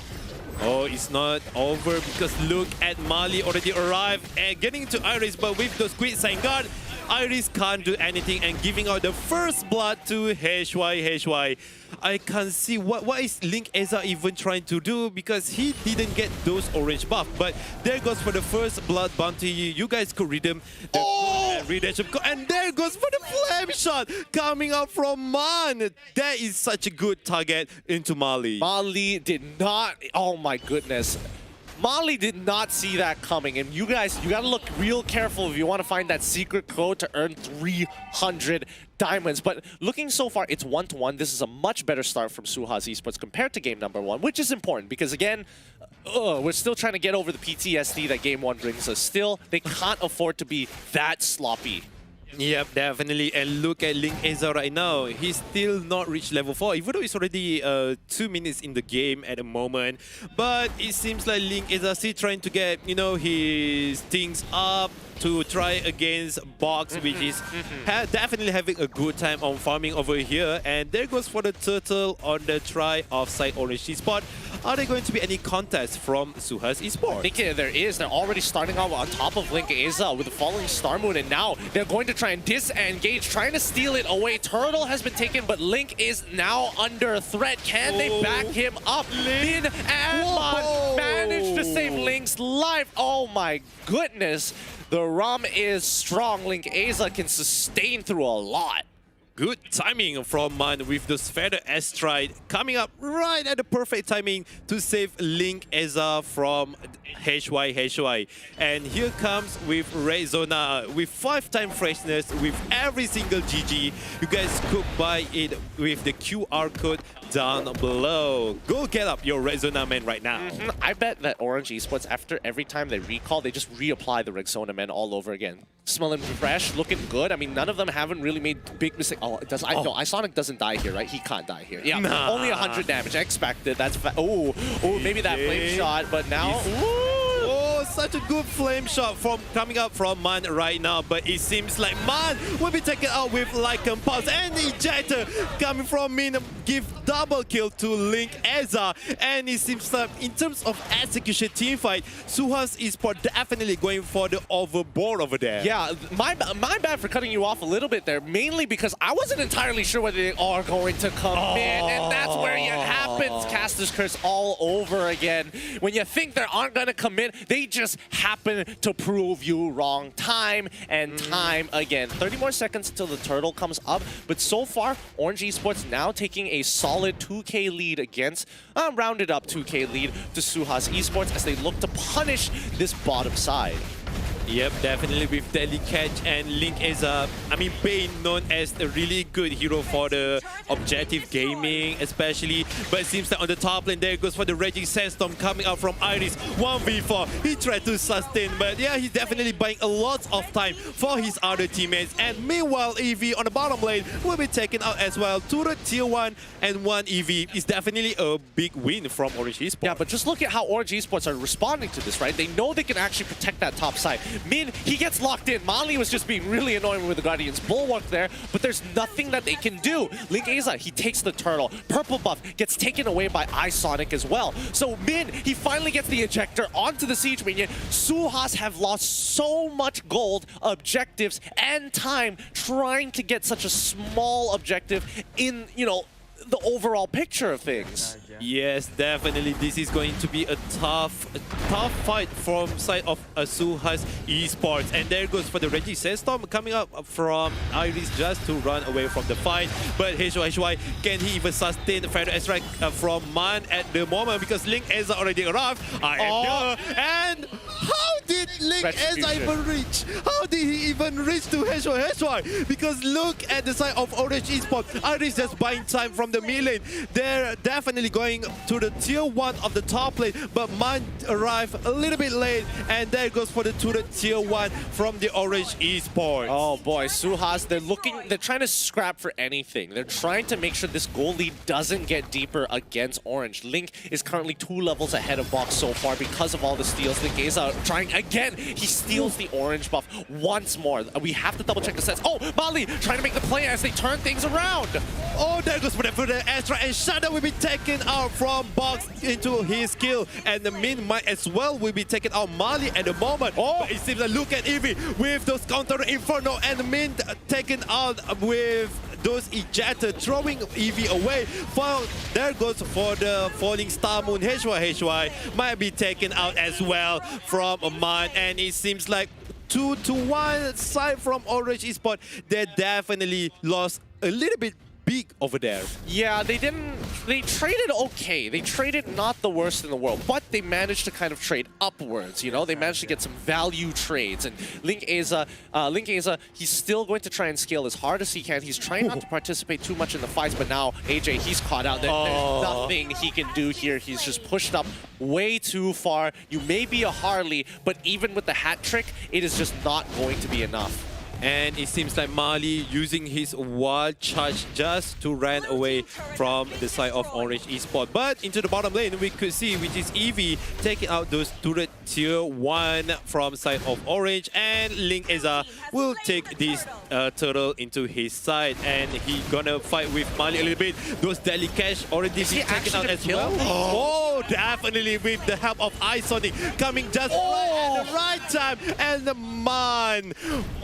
Oh, it's not over because look at Mali already arrived and getting to Iris, but with those quick sign guard, Iris can't do anything and giving out the first blood to HY. I can't see what is Link Eza even trying to do because he didn't get those orange buff. But there goes for the first blood bounty. You guys could read them. Redemption. And there goes for the flame shot coming out from Man. That is such a good target into Mali. Mali did not. Oh my goodness. Molly did not see that coming, and you guys, you gotta look real careful if you want to find that secret code to earn 300 diamonds. But looking so far, it's 1-1. This is a much better start from Suhaz Esports compared to game number 1, which is important because, again, we're still trying to get over the PTSD that game 1 brings us. Still, they can't afford to be that sloppy. Yep, definitely. And look at Link Eza right now. He's still not reached level 4, even though it's already 2 minutes in the game at the moment. But it seems like Link Eza still trying to get, you know, his things up to try against Box, which is definitely having a good time on farming over here. And there goes for the turtle on the try of side orange spot. Are there going to be any contests from Suhaz Esports? I think there is. They're already starting out on top of Link Eza with the falling Star Moon, and now they're going to try and disengage, trying to steal it away. Turtle has been taken, but Link is now under threat. Can they back him up? Min and Mon managed to save Link's life. Oh my goodness. The ROM is strong. Link Eza can sustain through a lot. Good timing from Man with the Feather Astride coming up right at the perfect timing to save Link Eza from HY. And here comes with Red Zona with 5-time freshness with every single GG. You guys could buy it with the QR code down below. Go get up your Red Zona man right now. I bet that Orange Esports, after every time they recall, they just reapply the Red Zona men all over again. Smelling fresh, looking good. I mean, none of them haven't really made big mistakes. Oh, it does. No, Isonic doesn't die here, right? He can't die here. Yeah, only 100 damage. I expected. That's maybe that flame shot, but now. Such a good flame shot from coming up from Man right now, but it seems like Man will be taken out with like a pulse and ejector coming from Min, give double kill to Link Eza. And it seems like in terms of execution team fight, Suhaz Esports definitely going for the overboard over there. Yeah, my bad for cutting you off a little bit there, mainly because I wasn't entirely sure whether they are going to come in, and that's where it happens. Caster's Curse all over again. When you think they aren't going to come in, they just happen to prove you wrong time and time again. 30 more seconds until the turtle comes up, but so far, Orange Esports now taking a solid 2K lead against, rounded up 2K lead to Suhaz Esports as they look to punish this bottom side. Yep, definitely with Deadly Catch and Link is Bane known as a really good hero for the objective gaming especially, but it seems that on the top lane there goes for the Raging Sandstorm coming out from Iris. 1v4, he tried to sustain, but yeah, he's definitely buying a lot of time for his other teammates. And meanwhile, EV on the bottom lane will be taken out as well to the tier 1, and 1 EV is definitely a big win from Orange Esports. Yeah, but just look at how Orange Esports are responding to this, right? They know they can actually protect that top side. Min, he gets locked in. Mali was just being really annoying with the Guardian's Bulwark there, but there's nothing that they can do. Link Eza, he takes the turtle. Purple buff gets taken away by Isonic as well. So Min, he finally gets the ejector onto the Siege Minion. Suhaz have lost so much gold, objectives, and time trying to get such a small objective in, you know, the overall picture of things. Yes, definitely. This is going to be a tough fight from side of Suhaz Esports. And there goes for the Reggie Sandstorm coming up from Iris just to run away from the fight. But HY, can he even sustain the Feather Strike from Man at the moment? Because Link Eza already arrived. I am here. And how did Link Eza even reach? How did he even reach to HY? Because look at the side of Orange Esports. Iris just buying time from the mid lane. They're definitely going to the tier 1 of the top lane, but Man arrived a little bit late, and there goes for the tier 1 from the Orange Esports. Oh boy, Suhaz, they're trying to scrap for anything. They're trying to make sure this goal lead doesn't get deeper against Orange. Link is currently 2 levels ahead of Box so far because of all the steals. Link is trying again. He steals the orange buff once more. We have to double check the sets. Oh, Mali trying to make the play as they turn things around. Oh, there goes for the Astra, and Shadow will be taken out from Box into his kill, and the Min might as well will be taken out Mali at the moment. But it seems like look at Eevee with those counter Inferno, and the Min taken out with those ejector, throwing Eevee away. Well, there goes for the falling Star Moon. HY might be taken out as well from Man, and it seems like 2-1 side from Orange Esports. They definitely lost a little bit big over there. Yeah, they didn't. They traded okay. They traded not the worst in the world, but they managed to kind of trade upwards. You know, they managed to get some value trades. And Link Eza, he's still going to try and scale as hard as he can. He's trying not to participate too much in the fights, but now AJ, he's caught out. There's nothing he can do here. He's just pushed up way too far. You may be a Harley, but even with the hat trick, it is just not going to be enough. And it seems like Mali using his wild charge just to run away from the side of Orange Esports. But into the bottom lane, we could see, which is Eevee taking out those turret tier 1 from side of Orange. And Link Eza will take this turtle into his side. And he gonna fight with Mali a little bit. Those deadly cash already been taken out as well. Oh, definitely with the help of Sonic coming just right at the right time. And the man.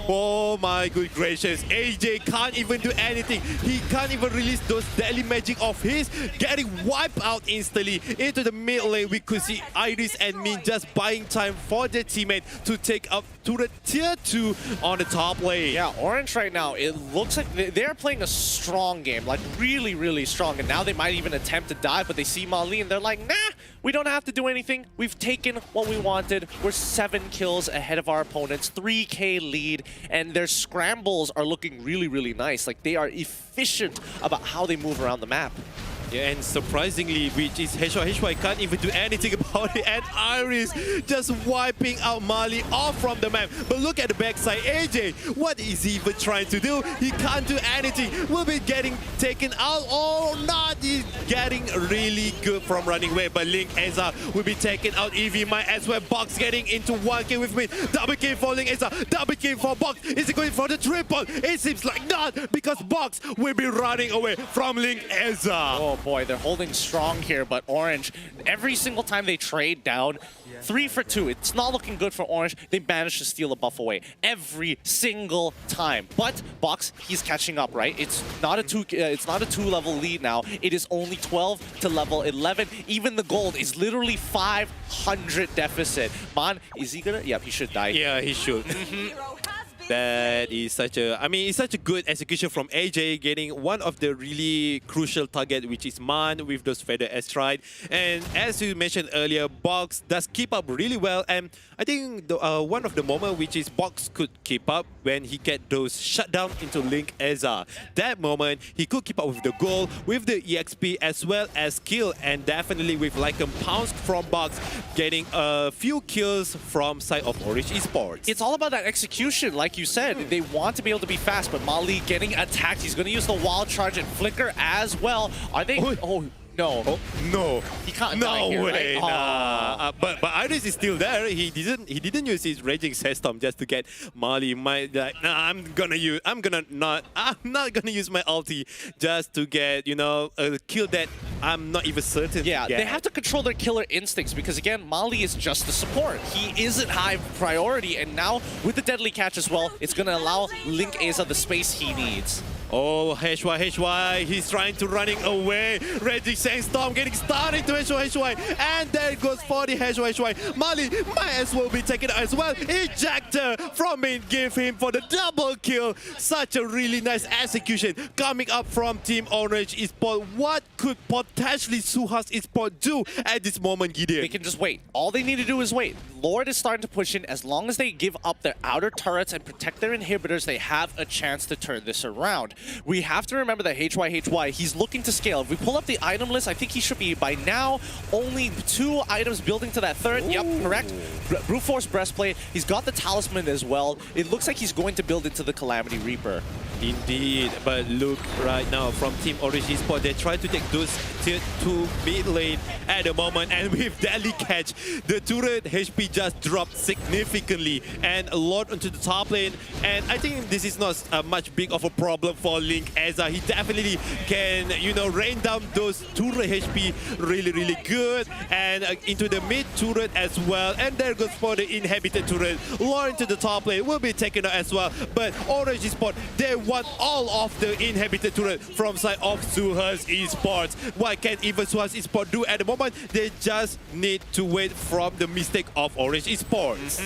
Oh my good gracious, AJ can't even do anything. He can't even release those deadly magic of his, getting wiped out instantly. Into the mid lane, we could see Iris and Min just buying time for their teammate to take up to the tier 2 on the top lane. Yeah, Orange right now, it looks like they're playing a strong game, like really, really strong. And now they might even attempt to dive, but they see Mali and they're like, nah, we don't have to do anything. We've taken what we wanted. We're 7 kills ahead of our opponents, 3K lead, and their scrambles are looking really, really nice. Like, they are efficient about how they move around the map. Yeah, and surprisingly, which is HY can't even do anything about it, and Iris just wiping out Mali off from the map. But look at the backside, AJ, what is he even trying to do? He can't do anything. Will be getting taken out or not. He's getting really good from running away, but Link Eza will be taken out. Eevee might as well. Box getting into 1K with me. Double kill for Link Eza, double kill for Box. Is he going for the triple? It seems like not, because Box will be running away from Link Eza. Oh boy, they're holding strong here, but Orange, every single time they trade down, 3 for 2. It's not looking good for Orange. They managed to steal a buff away every single time. But Box, he's catching up, right? It's not a 2-level lead now. It is only 12 to level 11. Even the gold is literally 500 deficit. Man, is he gonna? Yep, he should die. Yeah, he should. That is such a, I mean, it's such a good execution from AJ, getting one of the really crucial target, which is Man with those feather astride. And as you mentioned earlier, Box does keep up really well. And I think the, one of the moment which is Box could keep up when he get those shutdown into Link Eza. That moment, he could keep up with the goal, with the EXP as well as kill. And definitely with like a pounce from Box, getting a few kills from side of Orange Esports. It's all about that execution, like you said. They want to be able to be fast, but Mali getting attacked. He's going to use the wild charge and flicker as well. Are they? Oh, no. Oh, no. He can't die here, way, right? nah. But Iris is still there. He didn't use his raging Sandstorm just to get Mali. Like, nah, I'm not gonna use my ulti just to get, you know, a kill that I'm not even certain. Yeah, they have to control their killer instincts because again, Mali is just the support. He isn't high priority, and now with the deadly catch as well, it's gonna allow Link Eza the space he needs. Oh, HY, he's trying to running away. Raging Sandstorm getting started to HY, and there it goes for the HY. Mali might as well be taken out as well. Ejector from Min give him for the double kill. Such a really nice execution coming up from Team Orange Esports. What could potentially Suhaz Esports do at this moment, Gideon? They can just wait. All they need to do is wait. Lord is starting to push in. As long as they give up their outer turrets and protect their inhibitors, they have a chance to turn this around. We have to remember that HY, he's looking to scale. If we pull up the item list, I think he should be, by now, only 2 items building to that third. Ooh. Yep, correct. Brute Force Breastplate. He's got the Talisman as well. It looks like he's going to build into the Calamity Reaper. Indeed, but look right now from Team Orange Esports, they try to take those tier 2 mid lane at the moment, and with Deadly Catch, the turret HP just dropped significantly and a lot onto the top lane. And I think this is not much big of a problem for Link Eza. He definitely can, you know, rain down those turret HP really good, and into the mid turret as well. And there goes for the inhabited turret. Lord into the top lane will be taken out as well. But Orange Esports, they want all of the inhibited turret from side of Suhaz Esports. What can even Suhaz Esports do at the moment? They just need to wait from the mistake of Orange Esports.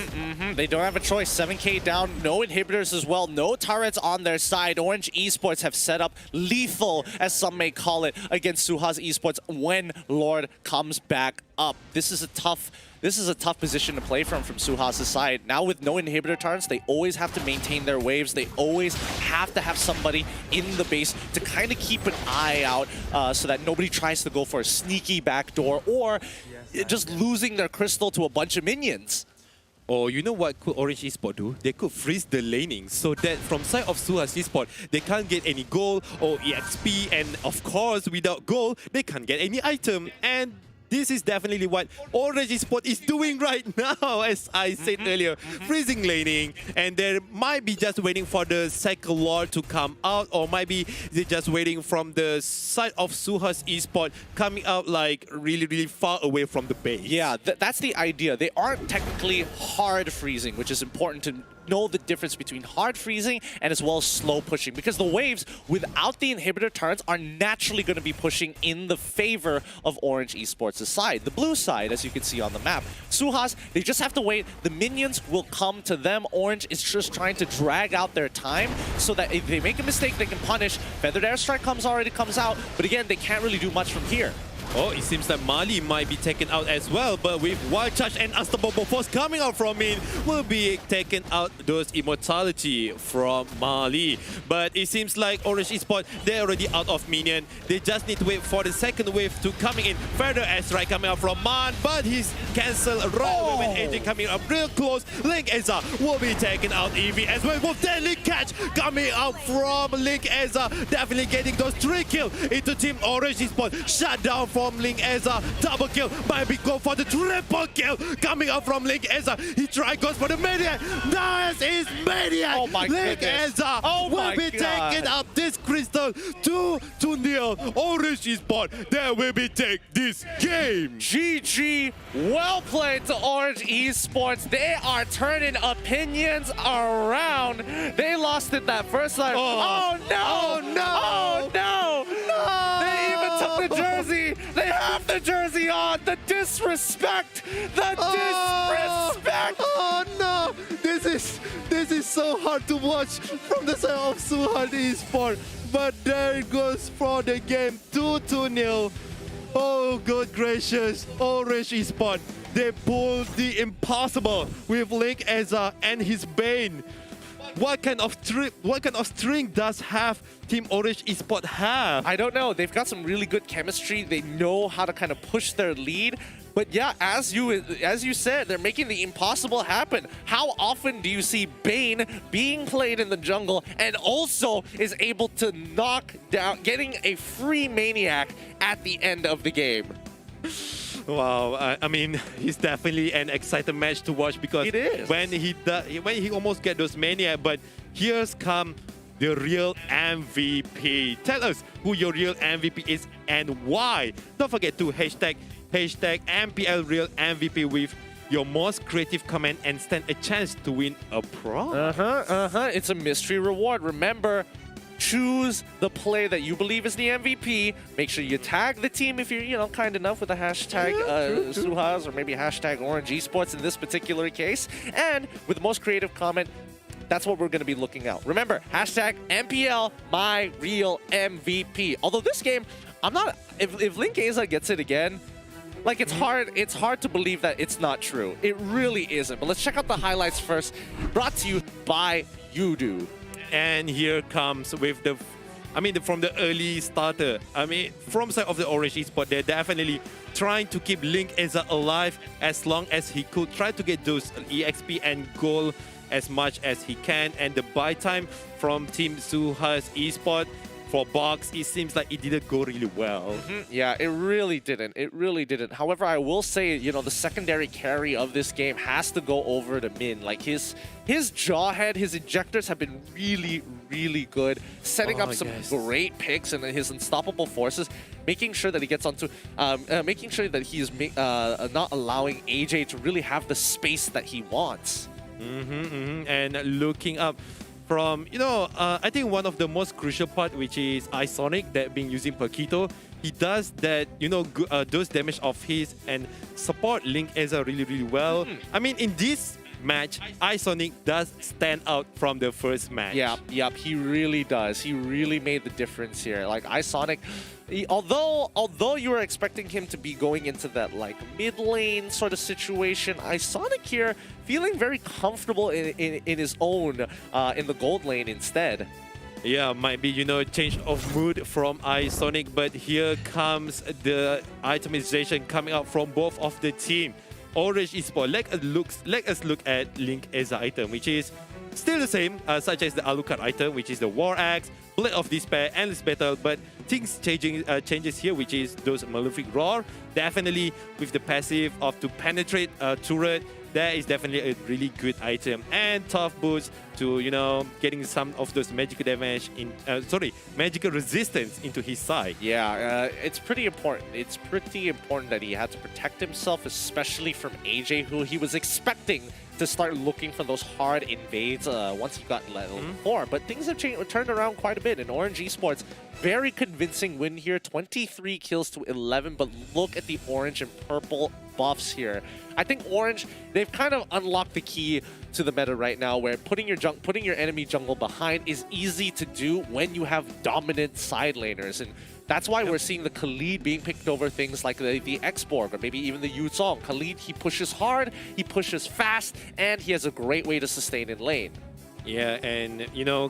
They don't have a choice. 7k down, no inhibitors as well, no turrets on their side. Orange Esports have set up lethal, as some may call it, against Suhaz Esports when Lord comes back up. This is a tough position to play from Suhaz's side. Now with no inhibitor turns, they always have to maintain their waves. They always have to have somebody in the base to kind of keep an eye out so that nobody tries to go for a sneaky backdoor or just losing their crystal to a bunch of minions. Or you know what could Orange Esports do? They could freeze the laning so that from side of Suhaz Esports, they can't get any gold or EXP, and of course without gold, they can't get any item. And this is definitely what Orange Esports is doing right now, as I said earlier. Freezing laning, and they might be just waiting for the Cycle Lord to come out, or maybe they're just waiting from the side of Suhaz Esports coming out like really far away from the base. Yeah, that's the idea. They aren't technically hard freezing, which is important to know the difference between hard freezing and as well as slow pushing, because the waves without the inhibitor turns are naturally going to be pushing in the favor of Orange Esports' side. The blue side, as you can see on the map, Suhaz, they just have to wait. The minions will come to them. Orange is just trying to drag out their time so that if they make a mistake, they can punish. Feathered Airstrike comes out, but again, they can't really do much from here. Oh, it seems that Mali might be taken out as well, but with Wild Charge and Unstoppable Force coming out from it, will be taken out those immortality from Mali. But it seems like Orange Esports, they're already out of minion. They just need to wait for the second wave to coming in. Further Airstrike coming out from Man, but he's cancelled right away with Agent coming up real close. Link Eza will be taken out EV as well. With deadly catch coming out from Link Eza, definitely getting those 3 kills into Team Orange Esports. Shut down from Link Eza, double kill, might be go for the triple kill coming out from Link Eza. He goes for the Maniac. Nice is Maniac. Oh my Link goodness. Eza will be taking out this crystal 2-0. Orange Esports, they will be take this game. GG, well played to Orange Esports. They are turning opinions around. They lost it that first time. Oh no! Oh no! Oh no! They even took the jersey. They have the jersey on. The disrespect. The disrespect. Oh no! This is so hard to watch from the side of Suhaz Esports. But there it goes for the game, 2-0. Oh good gracious, Orange Esports, they pulled the impossible with Link Eza and his Bane. What kind of string does have Team Orange Esports have? I don't know. They've got some really good chemistry. They know how to kind of push their lead. But yeah, as you said, they're making the impossible happen. How often do you see Bane being played in the jungle and also is able to knock down, getting a free Maniac at the end of the game? Wow, I mean, it's definitely an exciting match to watch because it is. when he almost get those Maniac, but here's come the real MVP. Tell us who your real MVP is and why. Don't forget to hashtag MPL Real MVP with your most creative comment and stand a chance to win a prize. It's a mystery reward. Remember, choose the player that you believe is the MVP. Make sure you tag the team if you're, kind enough with the hashtag Suhaz or maybe hashtag Orange Esports in this particular case. And with the most creative comment, that's what we're going to be looking out. Remember, hashtag MPL My Real MVP. Although this game, I'm not. If Link Eza gets it again, like it's hard to believe that it's not true. It really isn't. But let's check out the highlights first. Brought to you by Yudu. And here comes with from the early starter. From side of the Orange Esports, they're definitely trying to keep Link Eza alive as long as he could. Try to get those EXP and gold as much as he can. And the buy time from Team Suhaz Esports for Box, it seems like it didn't go really well. Yeah, it really didn't. It really didn't. However, I will say, the secondary carry of this game has to go over to Min. Like his Jawhead, his injectors have been really, really good, setting up some great picks and his unstoppable forces, making sure that he gets onto, making sure that he is not allowing AJ to really have the space that he wants. And looking up from, I think one of the most crucial part, which is Isonic that being using Paquito. He does that, those damage of his and support Link Eza really, really well. I mean, in this match, Isonic does stand out from the first match. Yep, he really does. He really made the difference here. Like Isonic, although you were expecting him to be going into that like mid lane sort of situation, Isonic here feeling very comfortable in his own in the gold lane instead. Yeah, might be, change of mood from Isonic, but here comes the itemization coming out from both of the team. Orange Esports, let us look at Link Eza item, which is still the same, such as the Alucard item, which is the War Axe, Blade of Despair, Endless Battle, but things changes here, which is those Malefic Roar. Definitely with the passive of to penetrate turret, that is definitely a really good item. And Tough Boots to, getting some of those magical damage magical resistance into his side. Yeah, it's pretty important. It's pretty important that he had to protect himself, especially from AJ, who he was expecting to start looking for those hard invades once he got level 4. But things have turned around quite a bit in Orange Esports. Very convincing win here, 23 kills to 11, but look at the orange and purple buffs here. I think Orange, they've kind of unlocked the key to the meta right now, where putting your enemy jungle behind is easy to do when you have dominant side laners. And that's why we're seeing the Khalid being picked over things like the Xborg or maybe even the Yuzong. Khalid, he pushes hard, he pushes fast, and he has a great way to sustain in lane. Yeah, and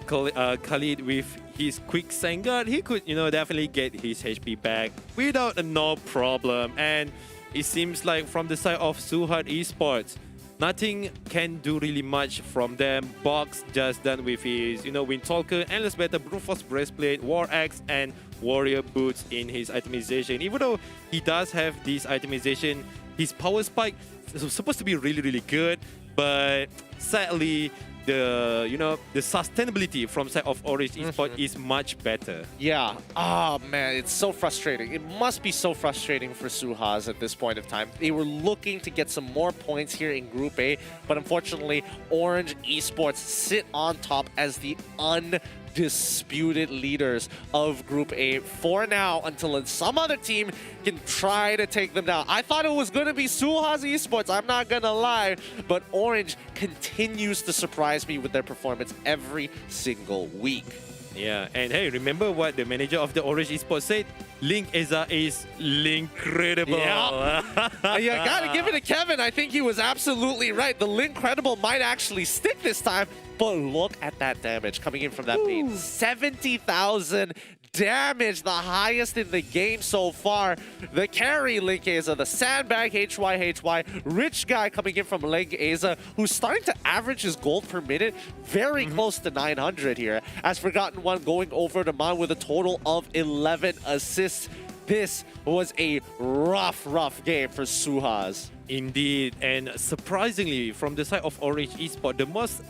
Khalid with his quick Sangard, he could definitely get his HP back without no problem. And it seems like from the side of Suhaz Esports, nothing can do really much from them. Box just done with his Windtalker, Endless Battle, Brute Force Breastplate, War Axe, and Warrior Boots in his itemization. Even though he does have this itemization, his power spike is supposed to be really, really good, but sadly, the sustainability from side of Orange Esports is much better. Yeah. Oh man, it's so frustrating. It must be so frustrating for Suhaz at this point of time. They were looking to get some more points here in Group A, but unfortunately, Orange Esports sit on top as the undisputed leaders of Group A for now, until some other team can try to take them down. I thought it was going to be Suhaz Esports, I'm not going to lie, but Orange continues to surprise me with their performance every single week. Yeah, and hey, remember what the manager of the Orange Esports said? Link Eza is Linkcredible. Yeah. You gotta give it to Kevin. I think he was absolutely right. The Linkcredible might actually stick this time, but look at that damage coming in from that bait. 70,000 damage, the highest in the game so far. The carry Link Eza, the sandbag HY, rich guy coming in from Link Eza, who's starting to average his gold per minute very close to 900 here. As Forgotten One going over to Man with a total of 11 assists. This was a rough game for Suhaz. Indeed, and surprisingly, from the side of Orange Esports, the most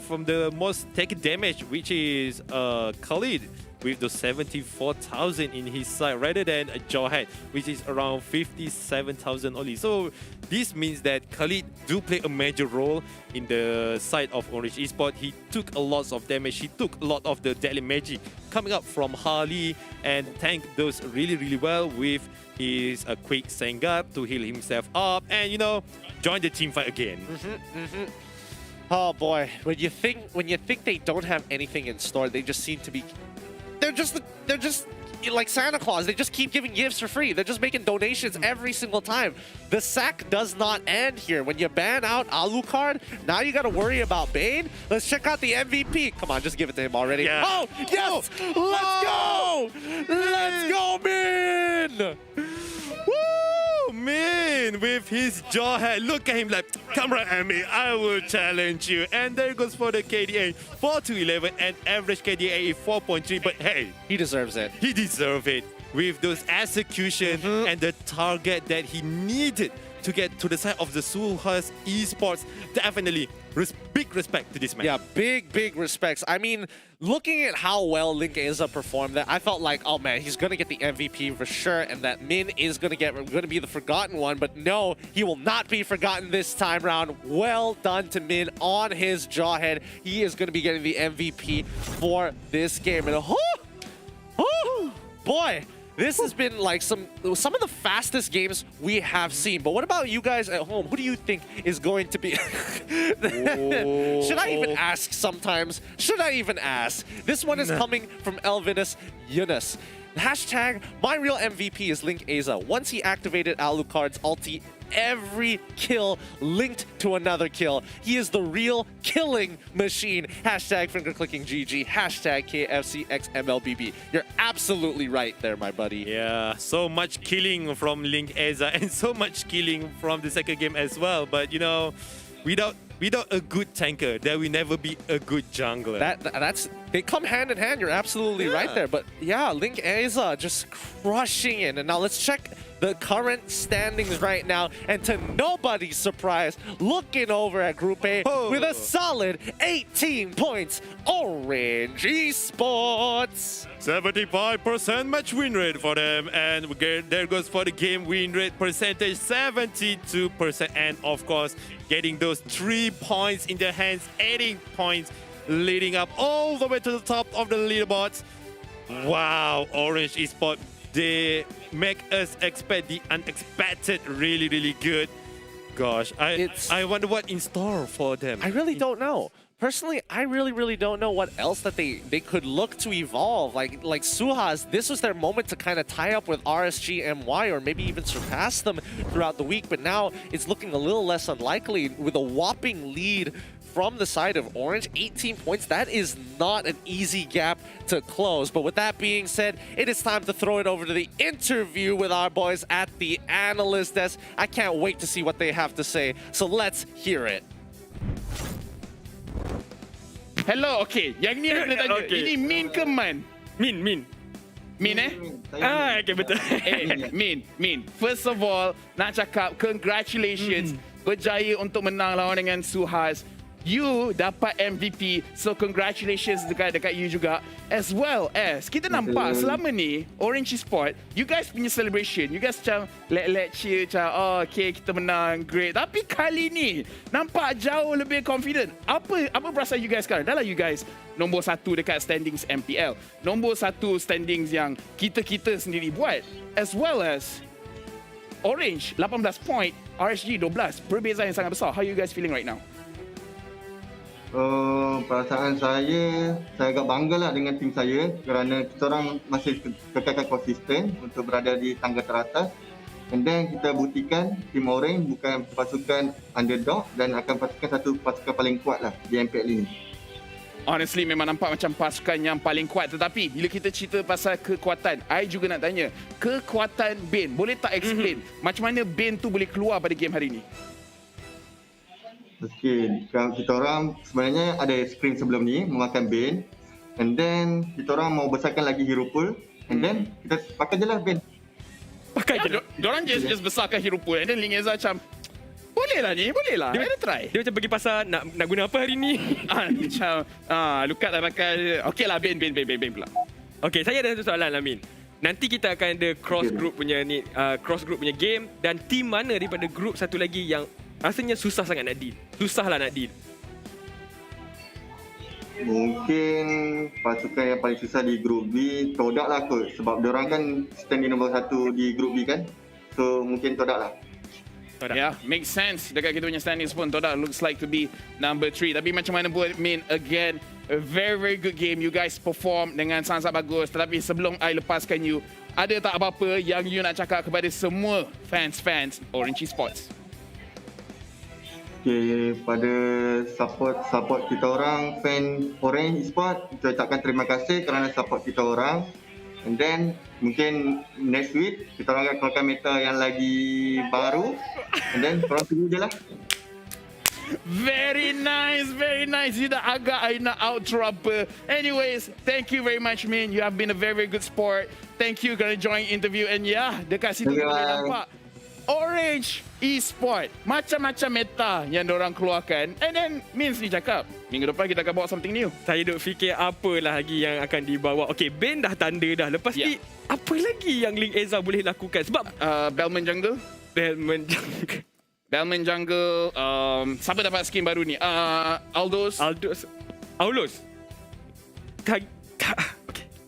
from the most taken damage, which is Khalid, with the 74,000 in his side, rather than Jawhead, which is around 57,000 only. So this means that Khalid do play a major role in the side of Orange Esports. He took a lot of damage. He took a lot of the deadly magic coming up from Harley, and tanked those really, really well with his quick Sangard to heal himself up and join the team fight again. Oh boy, when you think they don't have anything in store, they just seem to be. They're just like Santa Claus. They just keep giving gifts for free. They're just making donations every single time. The sack does not end here. When you ban out Alucard, now you got to worry about Bane. Let's check out the MVP. Come on, just give it to him already. Yeah. Oh, yes! Oh. Let's go! Let's go, Min! Woo! Min with his Jawhead. Look at him like, come on, Amy, I will challenge you. And there goes for the KDA. 4-11 and average KDA is 4.3. But hey, he deserves it. He deserves it. With those execution and the target that he needed to get to the side of the Suhaz Esports. Definitely big respect to this man. Yeah, big respects. I mean, looking at how well Link Eza performed, that I felt like, oh man, he's gonna get the MVP for sure, and that Min is gonna be the forgotten one. But no, he will not be forgotten this time round. Well done to Min on his jawhead. He is gonna be getting the MVP for this game. And boy, this has been like some of the fastest games we have seen. But what about you guys at home? Who do you think is going to be... Should I even ask sometimes? Should I even ask? This one is coming from Elvinus Yunus. Hashtag my real MVP is Link Eza. Once he activated Alucard's ulti, every kill linked to another kill. He is the real killing machine. Hashtag finger clicking GG. Hashtag KFC x MLBB. You're absolutely right there, my buddy. Yeah, so much killing from Link Eza and so much killing from the second game as well. But you know, without a good tanker, there will never be a good jungler. They come hand in hand. You're absolutely right there. But yeah, Link Eza just crushing it. And now let's check the current standings right now. And to nobody's surprise, looking over at Group A with a solid 18 points, Orange Esports. 75% match win rate for them, and there goes for the game win rate percentage, 72%, and of course getting those 3 points in their hands, 18 points, leading up all the way to the top of the leaderboards. Wow, Orange Esports, they make us expect the unexpected. Really good. Gosh, I wonder what in store for them. I really don't know. Personally, I really don't know what else that they could look to evolve. Like Suhaz, this was their moment to kind of tie up with RSG MY or maybe even surpass them throughout the week. But now it's looking a little less unlikely with a whopping lead from the side of Orange. 18 points, that is not an easy gap to close. But with that being said, it is time to throw it over to the interview with our boys at the analyst desk. I can't wait to see what they have to say. So let's hear it. Hello, okay. Yang ni nak tanya. Okay. Ini Min ke Man? Min. Min Okay, betul. Min. First of all, nak cakap congratulations. Berjaya untuk menang lawan dengan Suhaz. You dapat MVP, so congratulations dekat you juga. As well as, kita nampak selama ni, Orange Esports, you guys punya celebration, you guys macam let cheer, macam, oh, okay, kita menang, great. Tapi kali ni, nampak jauh lebih confident. Apa perasaan you guys sekarang? Dah lah you guys nombor 1 dekat standings MPL. Nombor 1 standings yang kita sendiri buat. As well as, Orange, 18 point, RSG 12. Perbezaan yang sangat besar. How are you guys feeling right now? Perasaan saya agak bangga lah dengan tim saya kerana kita orang masih kekalkan konsisten untuk berada di tangga teratas. And then kita buktikan tim Orange bukan pasukan underdog dan akan pasukan satu pasukan paling kuat lah di MPL ini. Honestly, memang nampak macam pasukan yang paling kuat. Tetapi bila kita cerita pasal kekuatan, I juga nak tanya, kekuatan Bane, boleh tak explain macam mana Bane tu boleh keluar pada game hari ni? Okey, kita orang sebenarnya ada screen sebelum ni memakan Bane, and then kita orang mau besarkan lagi hero pool, and then kita pakai je lah Bane. Pakai je. Diorang just besarkan hero pool, and then Link Eza macam, boleh lah ni, boleh lah. Dia try. Dia macam pergi pasar nak guna apa hari ni? Macam, Lukat tak pakai. Okey lah, Bane pula. Okay, saya ada satu soalan lah, Min. Nanti kita akan ada cross group punya game, dan team mana daripada group satu lagi yang rasanya susah sangat nak deal? Susah lah nak deal. Mungkin pasukan yang paling susah di grup B TODAK lah kot, sebab diorang kan stand di nombor 1 di grup B kan. So mungkin TODAK lah. Yeah, makes sense. Dekat kita punya standings pun TODAK looks like to be number 3. Tapi macam mana pun, Min, again, a very good game. You guys perform dengan sangat bagus. Tetapi sebelum I lepaskan you, ada tak apa-apa yang you nak cakap kepada semua fans Orange Esports? Okay, pada support kita orang, fan Orange Esports, kita ucapkan terima kasih kerana support kita orang. And then mungkin next week kita orang akan keluarkan meta yang lagi baru. And then korang tunggu je lah. Very nice. You dah agak I nak outro apa. Anyways, thank you very much, Min. You have been a very good sport. Thank you kerana join interview. And yeah, dekat situ kita boleh nampak Orange Esports. Macam-macam meta yang diorang keluarkan. And then Min ni cakap, minggu depan kita akan bawa something new. Saya duk fikir apa lagi yang akan dibawa. Okay, ban dah tanda dah. Lepas ni, apa lagi yang Link Eza boleh lakukan? Sebab Bellman Jungle. Bellman Jungle. Siapa dapat skin baru ni? Aldos. Okay.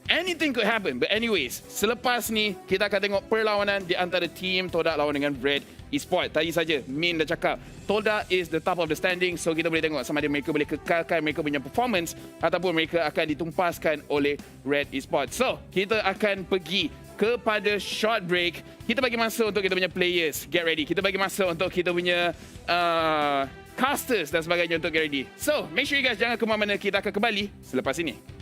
Anything could happen. But anyways, selepas ni, kita akan tengok perlawanan di antara team TODAK lawan dengan Red Esports. Tadi saja, Min dah cakap, TODAK is the top of the standing. So, kita boleh tengok sama ada mereka boleh kekalkan mereka punya performance ataupun mereka akan ditumpaskan oleh Red Esports. So, kita akan pergi kepada short break. Kita bagi masa untuk kita punya players get ready. Kita bagi masa untuk kita punya casters dan sebagainya untuk get ready. So, make sure you guys jangan ke mana-mana. Kita akan kembali selepas ini.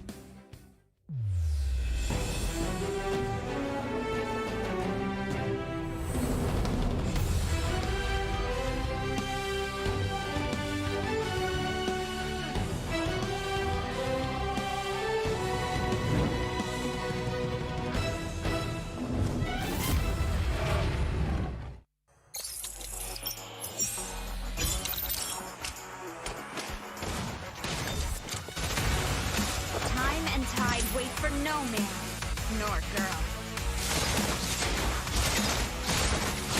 Time and tide wait for no man nor girl.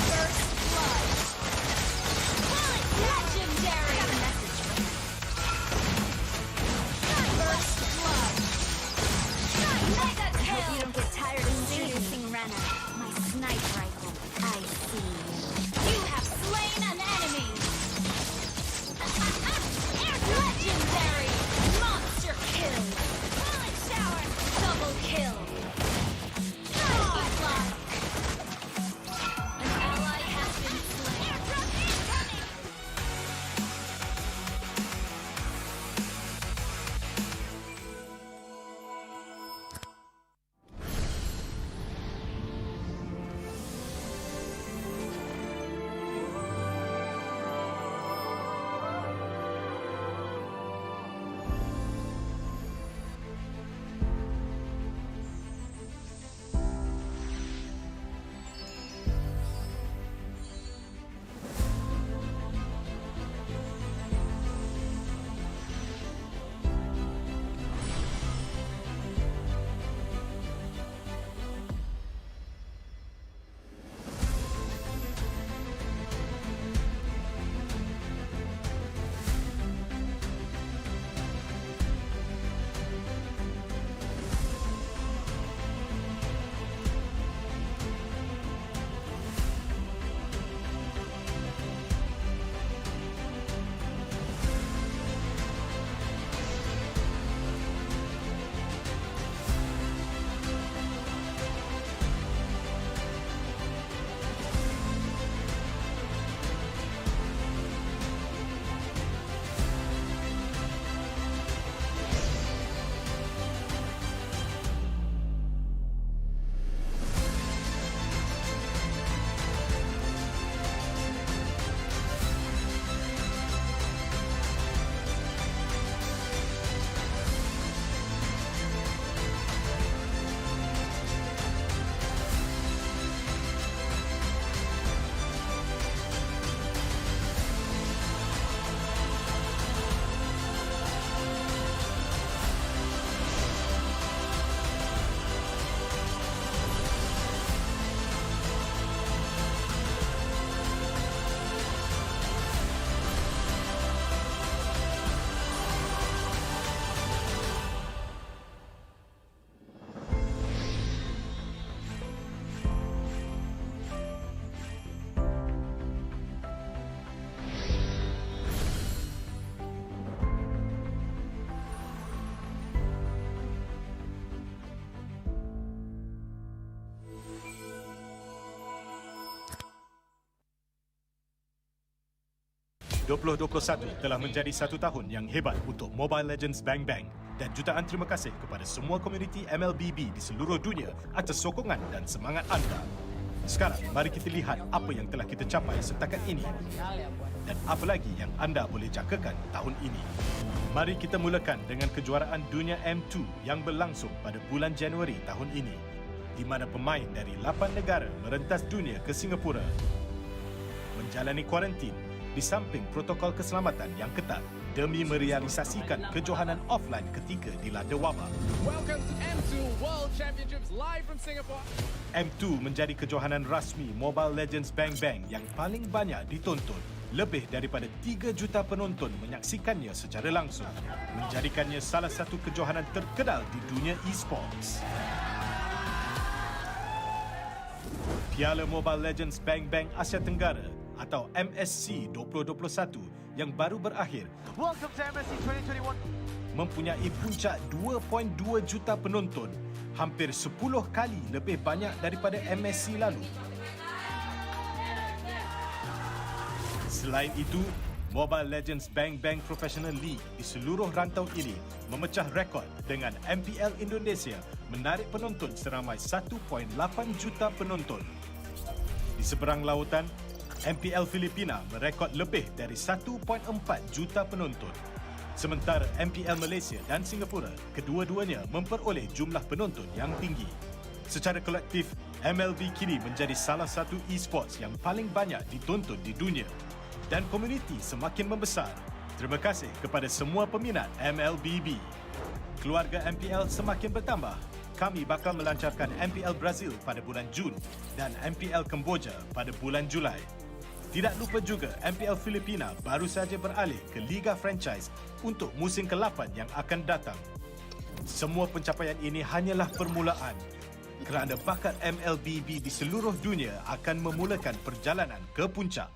First blood. Legendary. Got a message for him. First blood. Mega kill. Hope you don't get tired of seeing Rana. My snipe rifle. I see you. You have slain an enemy. Legendary. Monster kill. Bullet shower. Double kill. An ally has been slain. Airdrop incoming. ...2021 telah menjadi satu tahun yang hebat untuk Mobile Legends Bang Bang dan jutaan terima kasih kepada semua komuniti MLBB di seluruh dunia atas sokongan dan semangat anda. Sekarang, mari kita lihat apa yang telah kita capai setakat ini dan apa lagi yang anda boleh jangkakan tahun ini. Mari kita mulakan dengan kejuaraan dunia M2 yang berlangsung pada bulan Januari tahun ini, di mana pemain dari 8 negara merentas dunia ke Singapura. menjalani kuarantin di samping protokol keselamatan yang ketat demi merealisasikan kejohanan offline ketika dilanda wabak. Welcome to M2 World Championships live from Singapore. M2 menjadi kejohanan rasmi MobileLegend Bang Bang yang paling banyak ditonton. Lebih daripada 3 juta penonton menyaksikannya secara langsung, menjadikannya salah satu kejohanan terkenal di dunia esports. Piala Mobile Legends Bang Bang Asia Tenggara atau MSC 2021 yang baru berakhir Welcome to MSC 2021. mempunyai puncak 2.2 juta penonton, hampir 10 kali lebih banyak daripada MSC lalu. Selain itu, Mobile Legends Bang Bang Professional League di seluruh rantau ini memecah rekod dengan MPL Indonesia menarik penonton seramai 1.8 juta penonton. Di seberang lautan, MPL Filipina merekod lebih dari 1.4 juta penonton. Sementara MPL Malaysia dan Singapura kedua-duanya memperoleh jumlah penonton yang tinggi. Secara kolektif, MLB kini menjadi salah satu esports yang paling banyak ditonton di dunia. Dan komuniti semakin membesar. Terima kasih kepada semua peminat MLBB. Keluarga MPL semakin bertambah. Kami bakal melancarkan MPL Brazil pada bulan Jun dan MPL Kemboja pada bulan Julai. Tidak lupa juga MPL Filipina baru saja beralih ke Liga Franchise untuk musim ke-8 yang akan datang. Semua pencapaian ini hanyalah permulaan kerana bakat MLBB di seluruh dunia akan memulakan perjalanan ke puncak.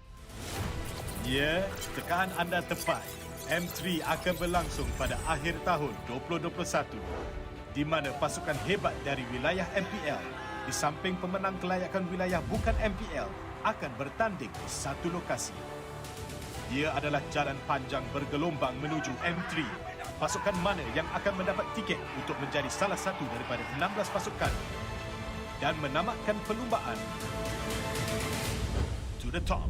Ya, tekaan anda tepat. M3 akan berlangsung pada akhir tahun 2021 di mana pasukan hebat dari wilayah MPL di samping pemenang kelayakan wilayah bukan MPL akan bertanding di satu lokasi. Ia adalah jalan panjang bergelombang menuju M3. Pasukan mana yang akan mendapat tiket untuk menjadi salah satu daripada 16 pasukan dan menamatkan perlumbaan to the top.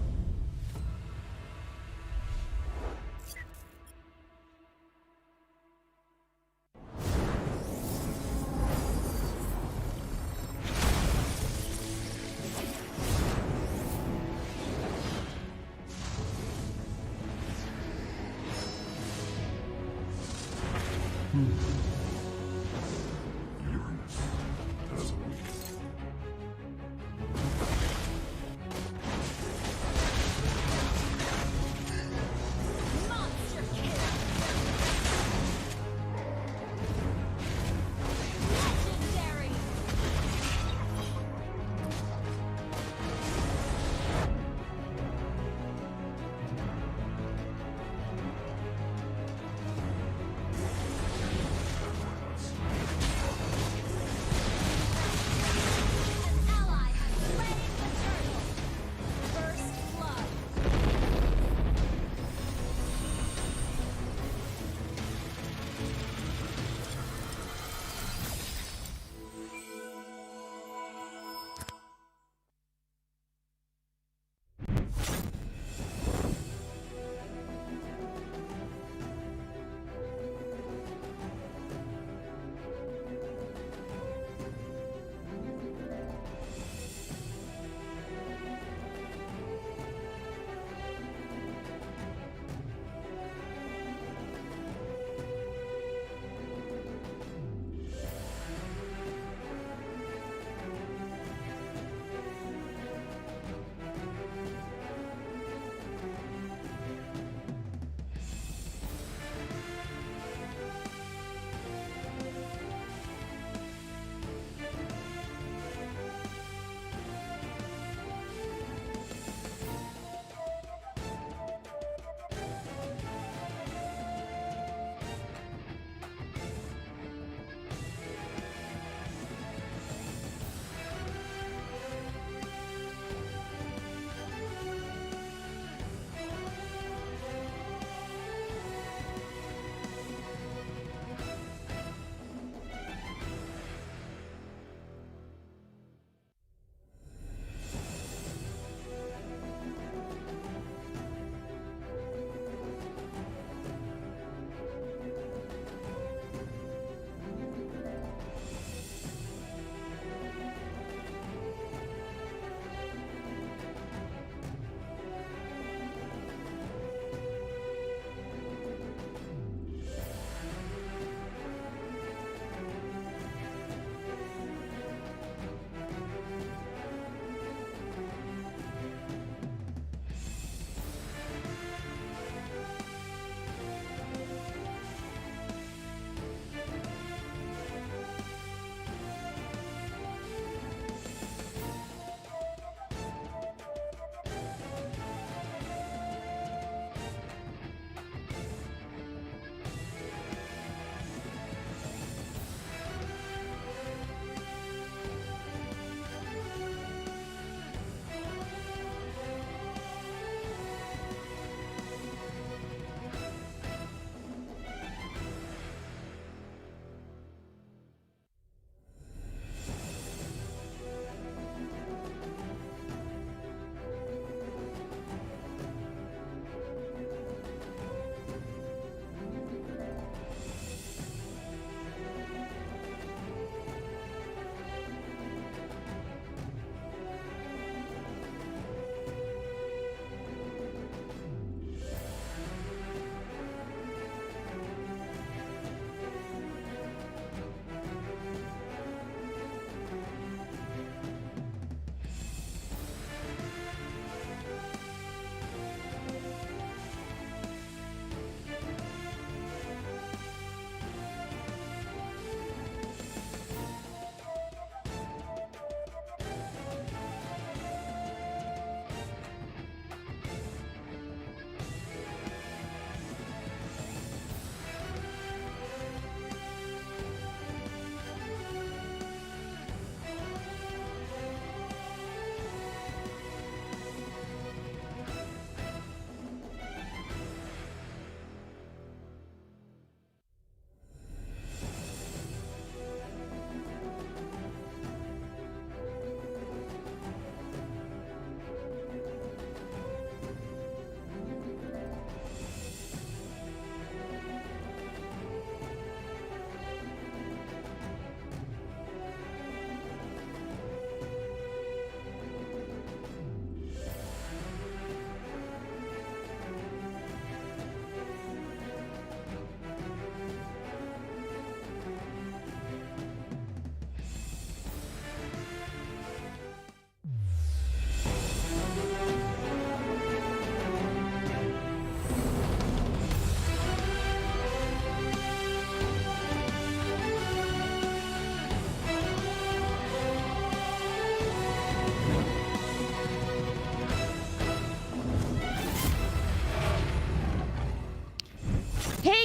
Monster kill. Legendary.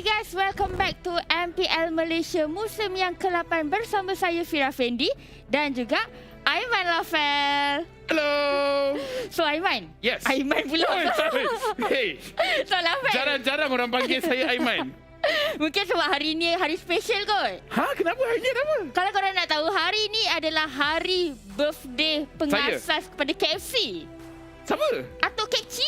guys, welcome back to MPL Malaysia musim yang ke-8 bersama saya Fira Fendi dan juga Aiman Lafel. Hello. So Aiman. Yes. Aiman pula. Hey. So Lafel. Jarang-jarang orang panggil saya Aiman. Mungkin sebab hari ni hari special kot. Ha, kenapa hari ni kenapa? Kalau korang nak tahu, hari ni adalah hari birthday pengasas kepada KFC. Siapa? Atuk KFC.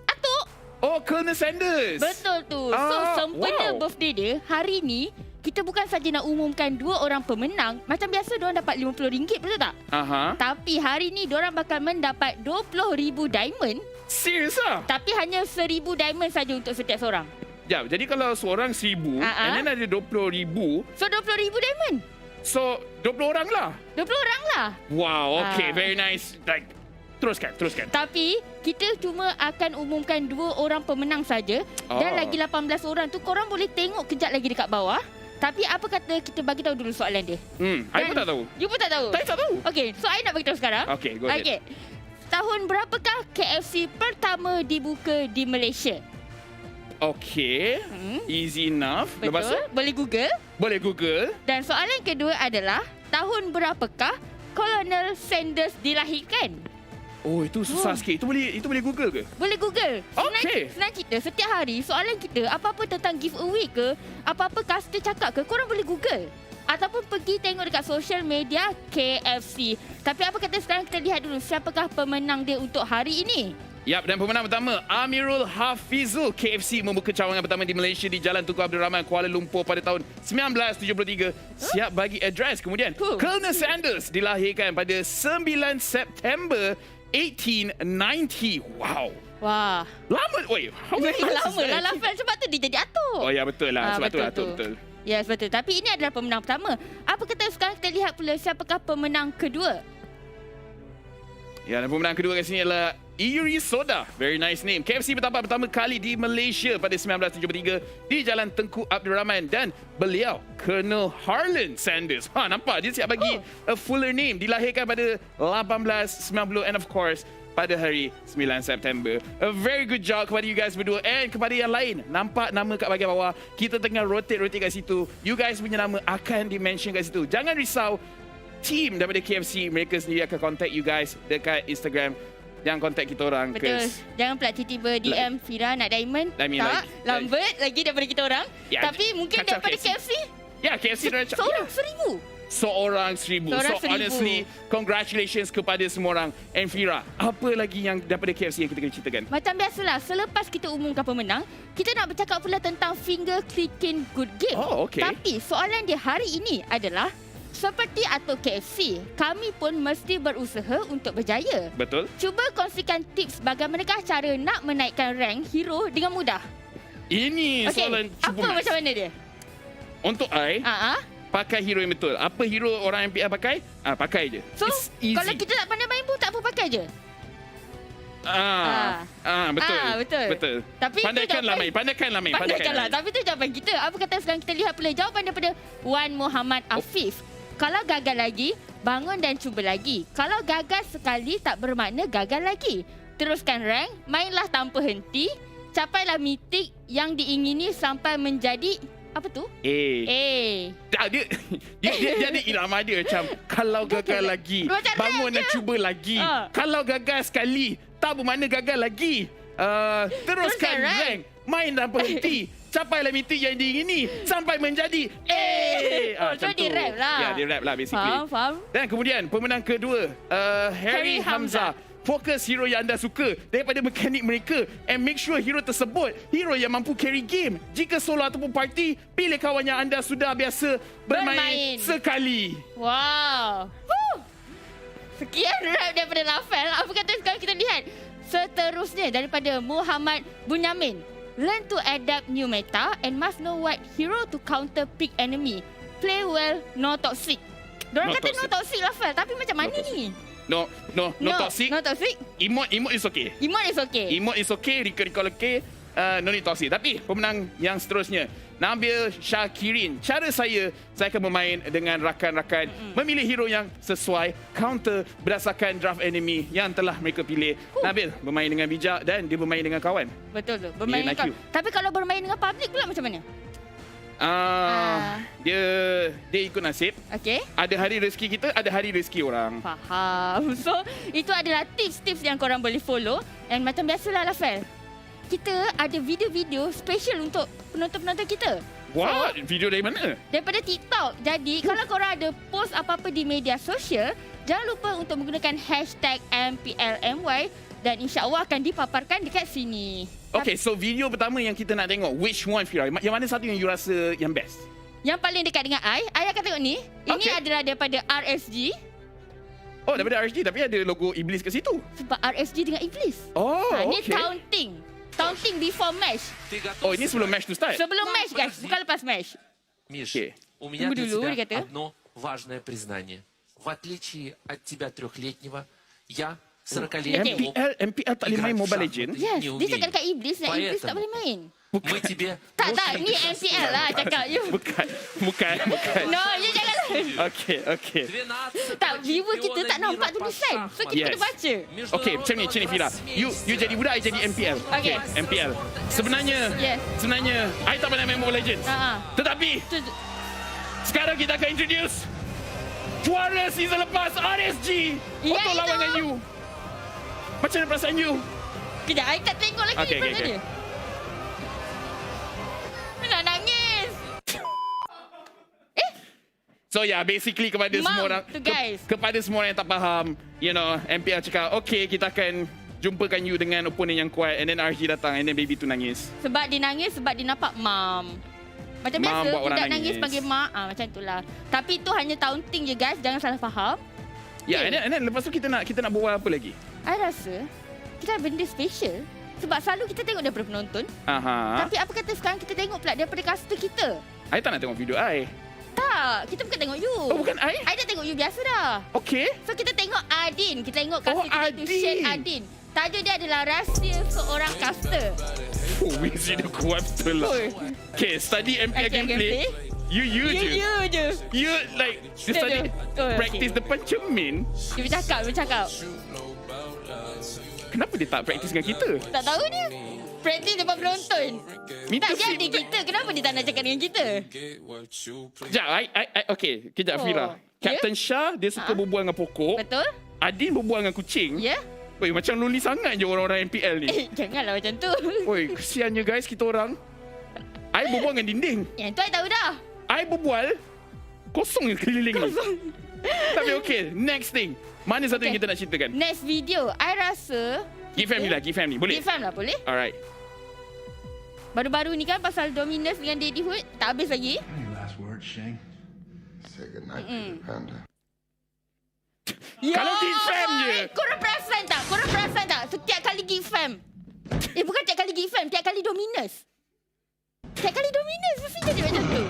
Atuk. Oh, Colonel Sanders. Betul tu. So sempena birthday dia, hari ni kita bukan saja nak umumkan 2 orang pemenang. Macam biasa diorang dapat RM50, betul tak? Aha. Tapi hari ni diorang bakal mendapat 20,000 diamond. Serius ah? Tapi hanya 1,000 diamond saja untuk setiap seorang. Ya, jadi kalau seorang 1,000 and then ada 20,000. So 20,000 diamond. So 20 orang lah. 20 orang lah. Wow, okay, very nice. Like, teruskan. Tapi kita cuma akan umumkan 2 orang pemenang saja dan lagi 18 orang tu korang boleh tengok kejap lagi dekat bawah. Tapi apa kata kita bagi tahu dulu soalan dia? I pun tak tahu. You pun tak tahu? Tak tahu. Okay, so I nak bagi tahu sekarang. Okay, go ahead. Okay. Tahun berapakah KFC pertama dibuka di Malaysia? Okay, easy enough. Betul. Lepas tu? Boleh Google. Boleh Google. Dan soalan kedua adalah tahun berapakah Colonel Sanders dilahirkan? Oh, itu susah sikit. Itu boleh Google ke? Boleh Google. Okay. Senang cerita, setiap hari soalan kita apa-apa tentang giveaway ke, apa-apa customer cakap ke, korang boleh Google. Ataupun pergi tengok dekat social media KFC. Tapi apa kata sekarang kita lihat dulu siapakah pemenang dia untuk hari ini? Yap, dan pemenang pertama Amirul Hafizul. KFC membuka cawangan pertama di Malaysia di Jalan Tunku Abdul Rahman, Kuala Lumpur pada tahun 1973. Siap bagi address. Kemudian Colonel Sanders dilahirkan pada 9 September 1890. Wow. Wah. Lama. Wait, how many years lama lah Lafel. Sebab tu dia jadi atuk. Oh ya, betul lah. Sebab betul tu atuk, betul. Ya, yes, betul. Tapi ini adalah pemenang pertama. Apa kata sekarang kita lihat pula siapakah pemenang kedua? Ya, dan pemenang kedua kat sini adalah Iri Soda. Very nice name. KFC bertapak pertama kali di Malaysia pada 1973 di Jalan Tengku Abdul Rahman dan beliau Colonel Harlan Sanders. Ha, nampak dia siap bagi a fuller name. Dilahirkan pada 1890 and of course pada hari 9 September. A very good job kepada you guys berdua and kepada yang lain. Nampak nama kat bahagian bawah. Kita tengah rotate kat situ. You guys punya nama akan di-mention kat situ. Jangan risau. Team daripada KFC, mereka sendiri akan contact you guys dekat Instagram. Jangan contact kita orang. Betul. Jangan pula tiba-tiba DM Fira nak diamond. Tak, lambat lagi daripada kita orang. Ya, tapi mungkin daripada KFC. Ya, KFC. Seorang 1,000. Seorang 1,000. So honestly, congratulations kepada semua orang. And Fira, apa lagi yang daripada KFC yang kita kena ceritakan? Macam biasalah, selepas kita umumkan pemenang, kita nak bercakap pula tentang finger clicking good game. Oh, okay. Tapi soalan dia hari ini adalah, seperti atuk KFC, kami pun mesti berusaha untuk berjaya. Betul. Cuba kongsikan tips bagaimanakah cara nak menaikkan rank hero dengan mudah. Ini soalan apa macam mana dia? Untuk I, pakai hero yang betul. Apa hero orang MPL pakai? Pakai je. So, kalau kita tak pandai main pun tak apa, pakai je. Betul. Tapi pandaikanlah main. Pandaikanlah. Tapi tu jawapan kita. Apa kata sekarang kita lihat pula jawapan daripada Wan Muhammad Afif. Kalau gagal lagi, bangun dan cuba lagi. Kalau gagal sekali, tak bermakna gagal lagi. Teruskan rank, mainlah tanpa henti, capailah mitik yang diingini sampai menjadi apa tu? Dia ada irama dia macam kalau gagal lagi, bangun dan cuba lagi. Kalau gagal sekali, tak bermakna gagal lagi. Teruskan rank, main tanpa henti. Capailah mitik yang diingini sampai menjadi macam tu. Dia rap lah. Ya, dia rap lah basically. Faham. Dan kemudian pemenang kedua, Harry Hamzah. Fokus hero yang anda suka daripada mekanik mereka and make sure hero tersebut hero yang mampu carry game. Jika solo ataupun party, pilih kawan yang anda sudah biasa bermain sekali. Wow. Sekian rap daripada Lafel. Apa kata sekarang kita lihat seterusnya daripada Muhammad Bunyamin. Learn to adapt new meta and must know what hero to counter pick enemy. Play well, no toxic. Diorang kata no toxic Lafel, tapi macam mana ni? No toxic. No toxic. Emote is okay. Emote is okay. Recall okay. No need toxic. Tapi pemenang yang seterusnya, Nabil Syakirin. Cara saya akan bermain dengan rakan-rakan, memilih hero yang sesuai, counter berdasarkan draft enemy yang telah mereka pilih. Nabil bermain dengan bijak dan dia bermain dengan kawan. Betul tu, bermain dengan kawan. Tapi kalau bermain dengan public pula macam mana? Dia ikut nasib. Okey. Ada hari rezeki kita, ada hari rezeki orang. Faham. So, itu adalah tips-tips yang korang boleh follow. And macam biasalah Lafel, kita ada video-video special untuk penonton-penonton kita. What? Video dari mana? Daripada TikTok. Jadi, kalau korang ada post apa-apa di media sosial, jangan lupa untuk menggunakan hashtag MPLMY dan insya-Allah akan dipaparkan dekat sini. Okay, so video pertama yang kita nak tengok, which one, Fira? Yang mana satu yang you rasa yang best? Yang paling dekat dengan I akan tengok ni. Ini adalah daripada RSG. Oh, daripada RSG tapi ada logo iblis kat situ. Sebab RSG dengan iblis. Oh, Ni okay. Taunting before match. Oh, ini sebelum match to start? Sebelum match, guys. Bukan lepas match. Миш, Okay. у меня для Тумбу-дулу, тебя ребята. одно важное признание. В отличие от тебя трехлетнего, я 40-летний MPL tak boleh main MobileLegend? Yes, dia cakap dekat iblis dan iblis tak boleh main. Мы тебе... Tak, ni MPL lah cakap. Bukan. No, you janganlah. Okay. Tak, viewer kita tak nampak tulisan. So, kita kena baca. Okay, macam ni Fira. You jadi budak, I jadi MPL. Okay. MPL. Sebenarnya, I tak pernah main MobileLegend. Tetapi, sekarang kita akan introduce juara season lepas RSG untuk lawan dengan you. Macam mana perasaan you? Kejap, I tak tengok lagi perasaan dia. Nak nangis. So basically kepada semua orang, kepada semua orang yang tak faham, MPL cakap, okay, kita akan jumpakan you dengan opponent yang kuat, and then RG datang, and then baby tu nangis. Sebab dia nangis, sebab dia nampak mom. Macam biasa, budak nangis panggil mak. Macam itulah. Tapi itu hanya taunting je, guys. Jangan salah faham. Ya, and then lepas tu kita nak buat apa lagi? I rasa kita ada benda special. Sebab selalu kita tengok daripada penonton. Tapi apa kata sekarang kita tengok pula daripada caster kita. I tak nak tengok video I. Tak, kita bukan tengok you. Oh, bukan I? I dah tengok you biasa dah. Okay. So kita tengok Adin. Kita tengok caster kita tu Shane Adin. Tajuk dia adalah rahsia seorang caster. Oh, Wizi dia kuat betul lah. Okay, study MPL gameplay. You je. You like study, practice depan cermin. Dia bercakap. Kenapa dia tak practice dengan kita? Tak tahu dia. Practice depan penonton. Tak jadi kita. Kenapa dia tak nak cakap dengan kita? Sekejap, okay. Kejap, Fira. Captain Shah, dia suka berbual dengan pokok. Betul. Adin berbual dengan kucing. Ya. Woi, macam lonely sangat je orang-orang MPL ni. Janganlah macam tu. Woi, kesiannya guys kita orang. I berbual dengan dinding. Yang tu I tahu dah. I berbual kosong keliling ni. Tapi okay, next thing. Mana satu yang kita nak ceritakan? Next video, I rasa Give family. Boleh? Give fam lah, boleh. Alright. Baru-baru ni kan pasal Dominus dengan Daddyhood, tak habis lagi. Last word, Shane. Say goodnight to the panda. Kalau give fam je. Korang perasan tak? Setiap kali give fam. Bukan tiap kali give fam, tiap kali Dominus. Tiap kali Dominus mesti jadi macam tu.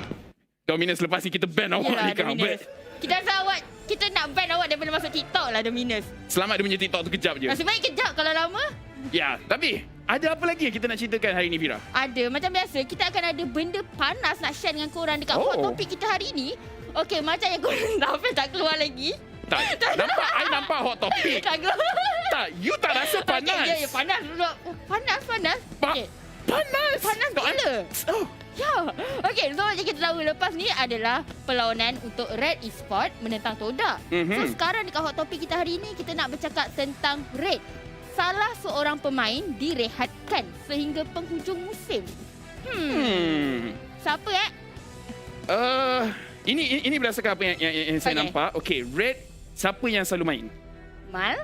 Dominus lepas ni kita ban awak ni kan. Kita rasa awak, kita nak ban awak daripada masuk TikTok lah Dominus. Selamat dia punya TikTok tu kejap je. Nasib baik kejap kalau lama. Ya, tapi ada apa lagi yang kita nak ceritakan hari ni, Fira? Ada, macam biasa kita akan ada benda panas nak share dengan korang dekat hot topik kita hari ni. Okay, macam yang korang tak keluar lagi. Tak. Nampak hot topic. Tak keluar. Tak, you tak rasa panas. Okay, panas dulu. Panas. Okay. Panas gila. Ya. Okay, so macam kita tahu lepas ni adalah perlawanan untuk Red Esports menentang TODAK. So sekarang dekat hot topic kita hari ni kita nak bercakap tentang Red. Salah seorang pemain direhatkan sehingga penghujung musim. Siapa Ini berdasarkan apa yang saya nampak. Okay, Red siapa yang selalu main? Mal?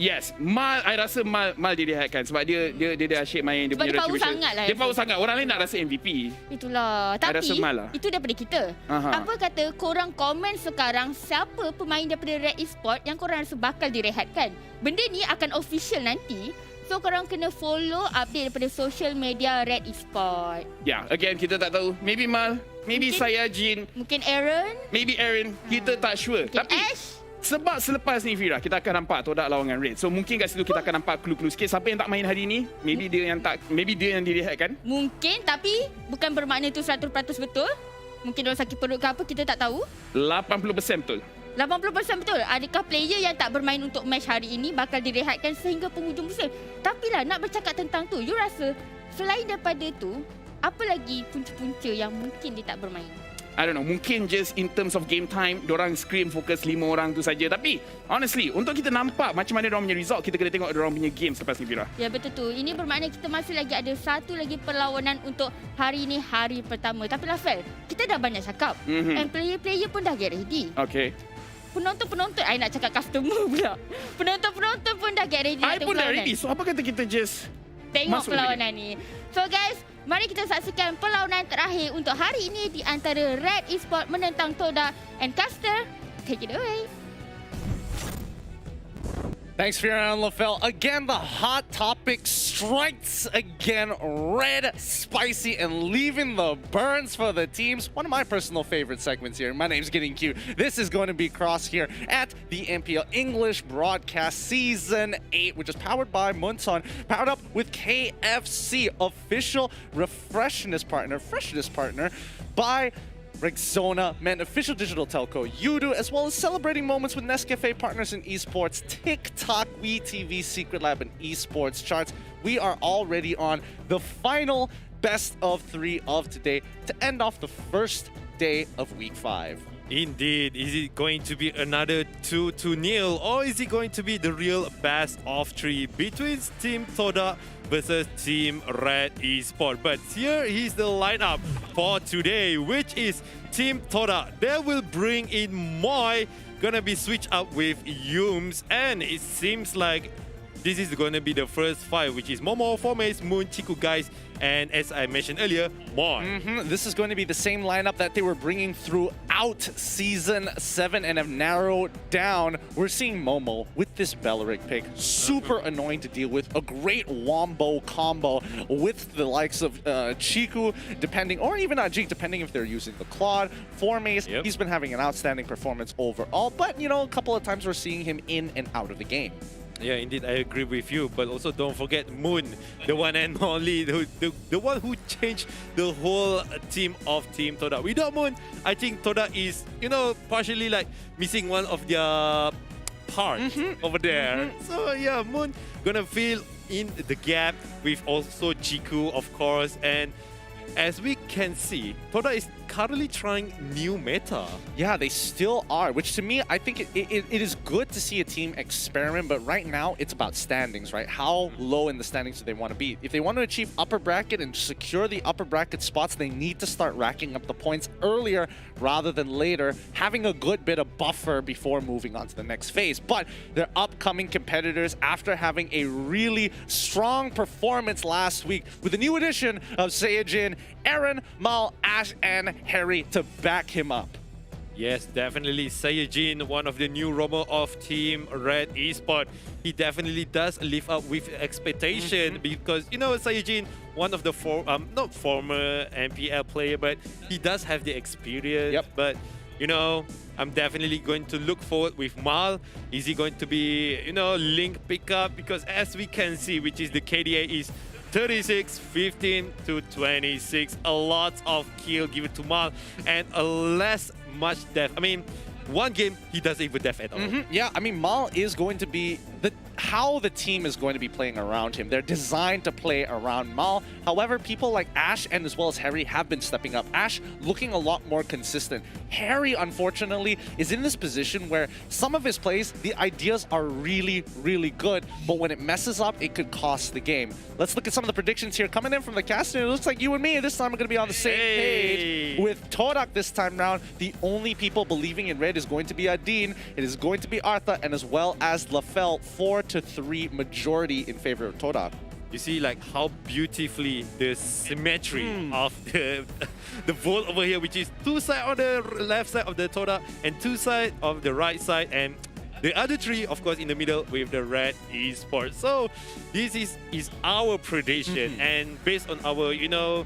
Yes, Mal. I rasa Mal direhatkan sebab dia dah asyik main. Dia punya power sangat lah. Dia power sangat. Orang lain nak rasa MVP. Itulah. Tapi rasa Mal lah. itu daripada kita. Apa kata korang komen sekarang siapa pemain daripada Red Esports yang korang rasa bakal direhatkan? Benda ni akan official nanti. So korang kena follow update daripada social media Red Esports. Ya, again kita tak tahu. Maybe Mal, maybe saya Jin, mungkin Aaron, maybe Aaron. Kita tak sure. Tapi Ash. Sebab selepas ni Fira, kita akan nampak TODAK lawan dengan Red. So mungkin kat situ kita akan nampak clue-clue sikit. Siapa yang tak main hari ni, maybe dia yang direhatkan. Mungkin, tapi bukan bermakna itu 100% betul. Mungkin orang sakit perut ke apa, kita tak tahu. 80% betul. 80% betul. Adakah player yang tak bermain untuk match hari ini bakal direhatkan sehingga penghujung musim? Tapi lah nak bercakap tentang tu, you rasa selain daripada tu, apa lagi punca-punca yang mungkin dia tak bermain? I don't know, mungkin just in terms of game time, diorang scrim fokus 5 orang tu saja. Tapi honestly, untuk kita nampak macam mana diorang punya result, kita kena tengok diorang punya game selepas ni, Fira. Ya, betul tu. Ini bermakna kita masih lagi ada satu lagi perlawanan untuk hari ni, hari pertama. Tapi Lafel, kita dah banyak cakap. And player-player pun dah get ready. Okay. Penonton-penonton, I nak cakap customer pula. Penonton-penonton pun dah get ready. I pun dah ready. So apa kata kita just tengok masuk perlawanan ni. So guys, mari kita saksikan perlawanan terakhir untuk hari ini di antara Red Esports menentang TODAK. And Caster, take it away. Thanks, Fiona and LaFell. Again, the hot topic strikes again. Red, spicy, and leaving the burns for the teams. One of my personal favorite segments here. My name's Getting Cute. This is going to be Cross here at the MPL English Broadcast Season 8, which is powered by Munson, powered up with KFC, official freshness partner by Rexona, Man, official digital telco, Udo, as well as celebrating moments with Nescafe partners in esports, TikTok, WeTV, Secret Lab, and esports charts. We are already on the final best of 3 of today to end off the first day of week 5. Indeed. Is it going to be another 2-0 or is it going to be the real best of 3 between Team TODAK versus Team Red Esports? But here is the lineup for today, which is Team TODAK. They will bring in Moy, gonna be switched up with Yums, and it seems like this is going to be the first 5, which is Momo, Formace, Moon, Chiku guys, and as I mentioned earlier, Moy. This is going to be the same lineup that they were bringing throughout Season 7 and have narrowed down. We're seeing Momo with this Belleric pick. Super annoying to deal with. A great wombo combo with the likes of Chiku, depending, or even Ajik, depending if they're using the Claude. Formace, he's been having an outstanding performance overall, but, you know, a couple of times we're seeing him in and out of the game. Yeah, indeed, I agree with you. But also don't forget Moon, the one and only, the one who changed the whole team of Team TODAK. Without Moon, I think TODAK is, you know, partially like missing one of their parts over there. So yeah, Moon gonna fill in the gap with also Chiku, of course. And as we can see, TODAK is currently trying new meta. Yeah, they still are, which to me, I think it is good to see a team experiment, but right now it's about standings, right? How low in the standings do they want to be? If they want to achieve upper bracket and secure the upper bracket spots, they need to start racking up the points earlier rather than later, having a good bit of buffer before moving on to the next phase. But their upcoming competitors, after having a really strong performance last week with the new addition of Saiyajin, Aaron, Mal, Ash, and Harry to back him up. Yes, definitely. Saiyajin, one of the new roamer of Team Red Esports. He definitely does live up with expectation because, you know, Saiyajin, one of the not former MPL player, but he does have the experience. But, you know, I'm definitely going to look forward with Mal. Is he going to be, you know, Link pickup? Because as we can see, which is the KDA is 36, 15 to 26. A lot of kill given to Mal and a less much death. I mean, one game, he doesn't even death at all. Yeah, I mean, Mal is going to be how the team is going to be playing around him. They're designed to play around Mal. However, people like Ash and as well as Harry have been stepping up. Ash looking a lot more consistent. Harry, unfortunately, is in this position where some of his plays, the ideas are really, really good, but when it messes up, it could cost the game. Let's look at some of the predictions here. Coming in from the caster, it looks like you and me this time are going to be on the same page. With TODAK this time round, the only people believing in red is going to be Adine, it is going to be Artha, and as well as LaFell, 4-3 majority in favor of TODAK. You see like how beautifully the symmetry of the vote over here, which is 2 sides on the left side of the TODAK and 2 sides of the right side, and the other 3, of course, in the middle with the Red Esports. So this is our prediction, and based on our, you know,